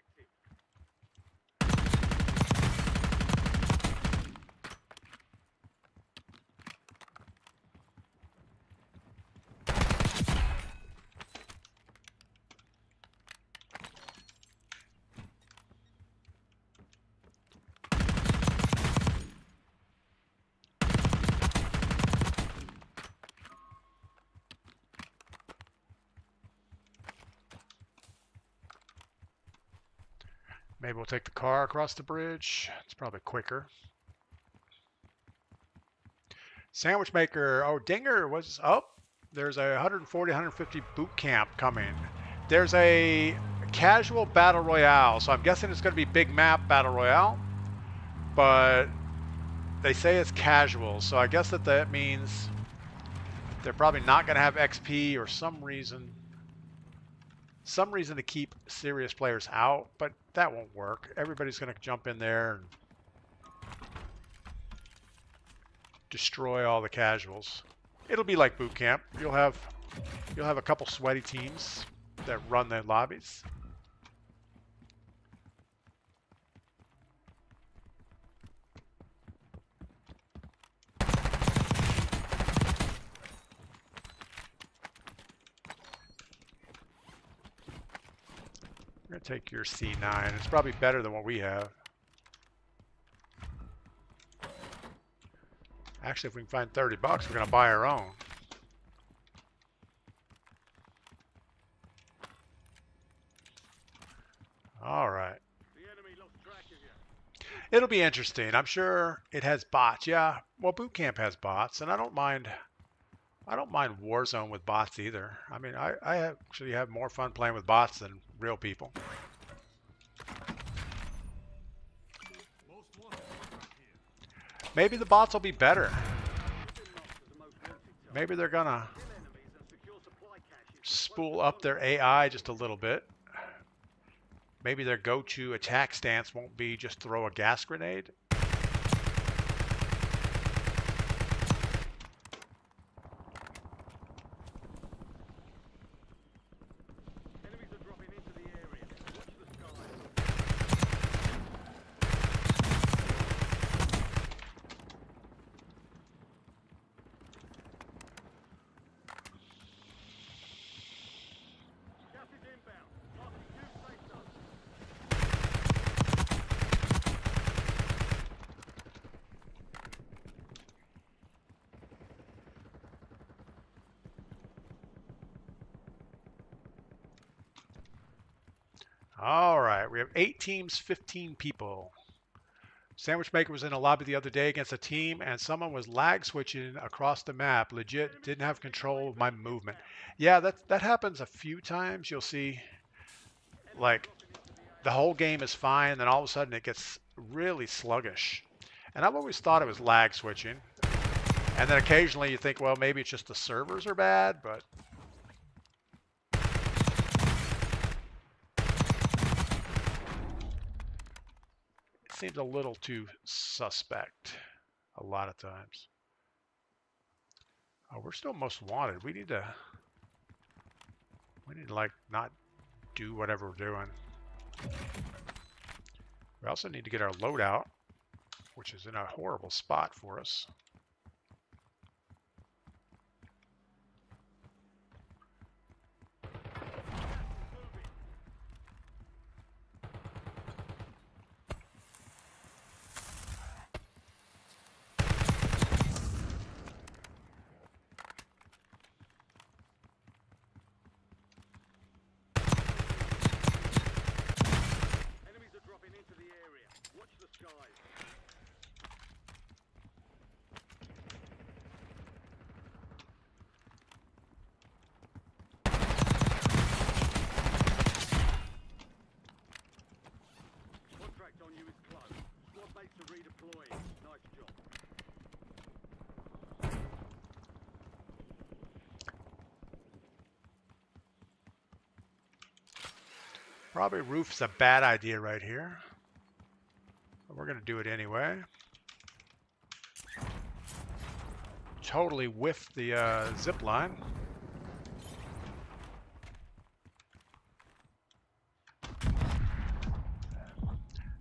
Speaker 1: Maybe we'll take the car across the bridge. It's probably quicker. Sandwich maker. Oh, Dinger was up. There's a 140, 150 boot camp coming. There's a casual battle royale. So I'm guessing it's going to be big map battle royale. But they say it's casual. So I guess that means they're probably not going to have XP or some reason to keep serious players out, but that won't work. Everybody's going to jump in there and destroy all the casuals. It'll be like boot camp. You'll have a couple sweaty teams that run the lobbies. I'm going to take your C9. It's probably better than what we have. Actually, if we can find 30 bucks, we're going to buy our own. All right.
Speaker 2: The enemy lost track of you.
Speaker 1: It'll be interesting. I'm sure it has bots. Yeah, well, boot camp has bots, and I don't mind Warzone with bots either. I mean, I actually have more fun playing with bots than real people.
Speaker 3: Most wanted contract here.
Speaker 1: Maybe the bots will be better.
Speaker 2: You've been marked as the most wanted target.
Speaker 1: Maybe they're gonna
Speaker 2: Kill enemies and secure supply caches.
Speaker 1: spool up their AI just a little bit. Maybe their go-to attack stance won't be just throw a gas grenade.
Speaker 2: Enemies are dropping into the area. Watch the skies. Gas is inbound. Marking new safe zone.
Speaker 1: All right, we have 8 teams, 15 people. Sandwich Maker was in a lobby the other day against a team, and someone was lag switching across the map. Legit didn't have control of my movement. Yeah, that happens a few times. You'll see, like, the whole game is fine, then all of a sudden it gets really sluggish. And I've always thought it was lag switching. And then occasionally you think, well, maybe it's just the servers are bad, but it seems a little too suspect a lot of times. Oh, we're still most wanted. We need to like not do whatever we're doing. We also need to get our loadout, which is in a horrible spot for us.
Speaker 2: Enemies are dropping into the area. Watch the skies. Mates are redeploying. Nice job.
Speaker 1: Probably roof's a bad idea right here. But we're gonna do it anyway. Totally whiffed the zip line.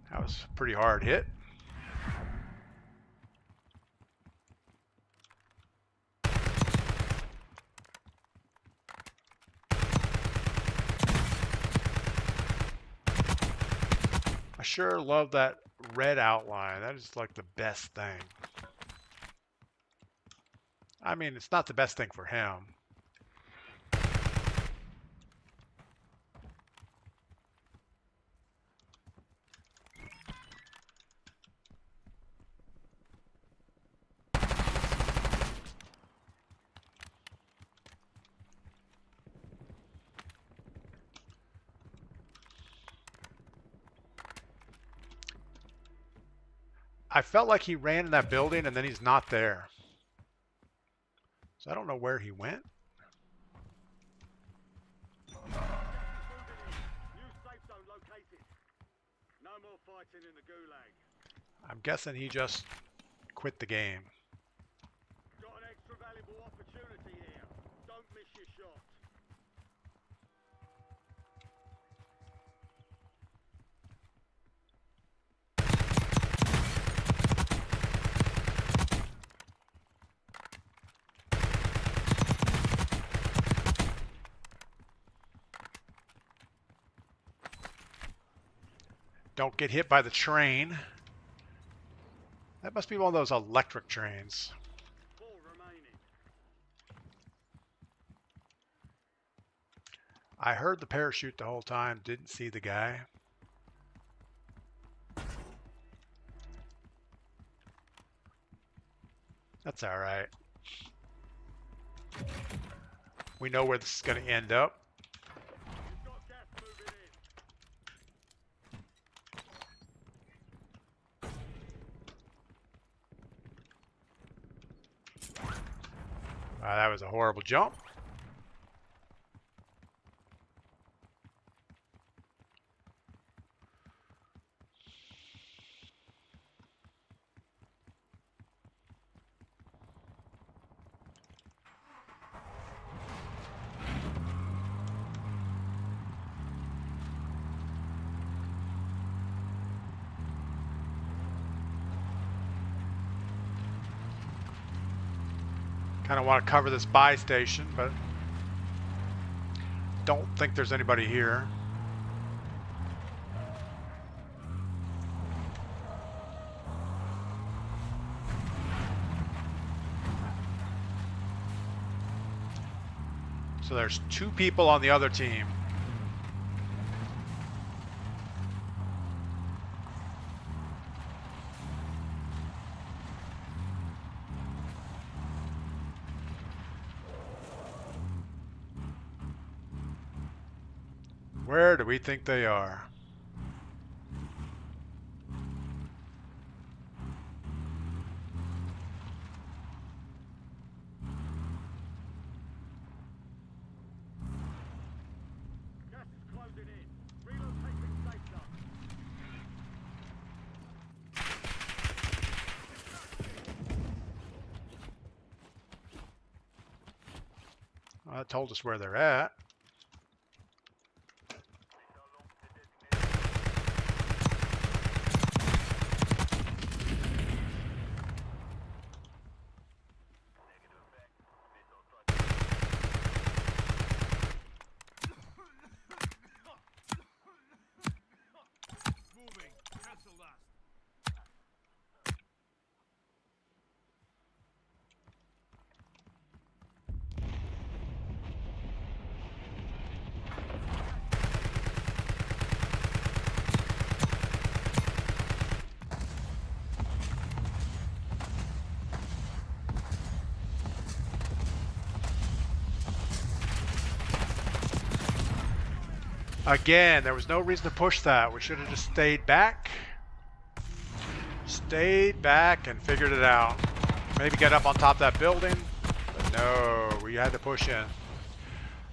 Speaker 1: That was a pretty hard hit. I sure love that red outline. That is like the best thing. I mean, it's not the best thing for him. I felt like he ran in that building and then he's not there. So I don't know where he went.
Speaker 2: New safe zone located. No more fighting in the gulag.
Speaker 1: I'm guessing he just quit the game.
Speaker 2: Got an extra valuable opportunity here. Don't miss your shot.
Speaker 1: Don't get hit by the train. That must be one of those electric trains.
Speaker 2: 4 remaining.
Speaker 1: I heard the parachute the whole time, didn't see the guy. That's all right. We know where this is going to end up.
Speaker 2: You've got gas moving in.
Speaker 1: That was a horrible jump. Kind of want to cover this buy station, but don't think there's anybody here. So there's 2 people on the other team. Where do we think they are?
Speaker 2: Gas is closing in. Relocating safe zone.
Speaker 1: Well, that told us where they're at.
Speaker 3: Moving. Cancel that.
Speaker 1: Again, there was no reason to push that. We should have just stayed back. Stayed back and figured it out. Maybe get up on top of that building, but no, we had to push in.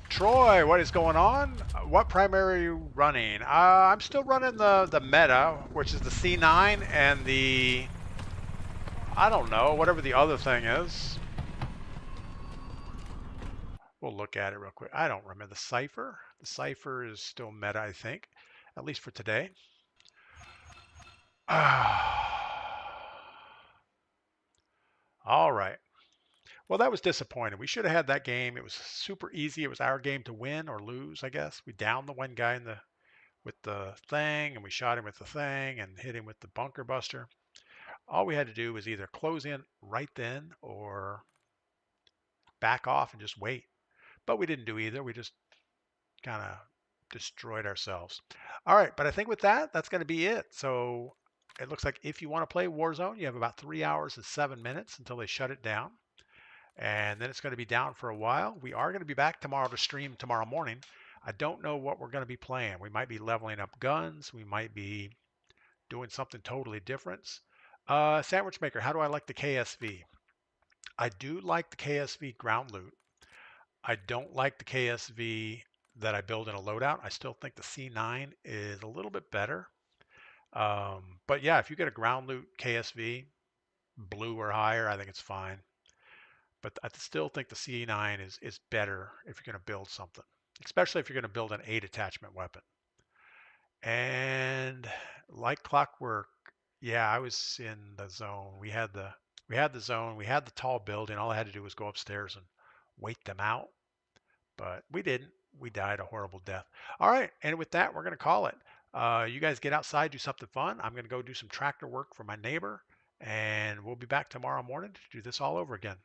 Speaker 1: Troy, what is going on? What primary are you running? I'm still running the meta, which is the C9 and the, I don't know, whatever the other thing is. We'll look at it real quick. I don't remember the Cypher. The Cypher is still meta, I think, at least for today. All right. Well, that was disappointing. We should have had that game. It was super easy. It was our game to win or lose, I guess. We downed the one guy in the with the thing, and we shot him with the thing and hit him with the bunker buster. All we had to do was either close in right then or back off and just wait. But we didn't do either. We just kind of destroyed ourselves. All right, but I think with that, that's going to be it. So it looks like if you want to play Warzone, you have about 3 hours and 7 minutes until they shut it down. And then it's going to be down for a while. We are going to be back tomorrow to stream tomorrow morning. I don't know what we're going to be playing. We might be leveling up guns. We might be doing something totally different. Sandwich Maker, how do I like the KSV? I do like the KSV ground loot. I don't like the KSV that I build in a loadout. I still think the C9 is a little bit better. But yeah, if you get a ground loot KSV, blue or higher, I think it's fine. But I still think the C9 is better if you're going to build something, especially if you're going to build an 8 attachment weapon. And like clockwork, yeah, I was in the zone. We had the zone. We had the tall building. All I had to do was go upstairs and wait them out. But we didn't. We died a horrible death. All right, and with that, we're going to call it. You guys get outside, do something fun. I'm going to go do some tractor work for my neighbor, and we'll be back tomorrow morning to do this all over again.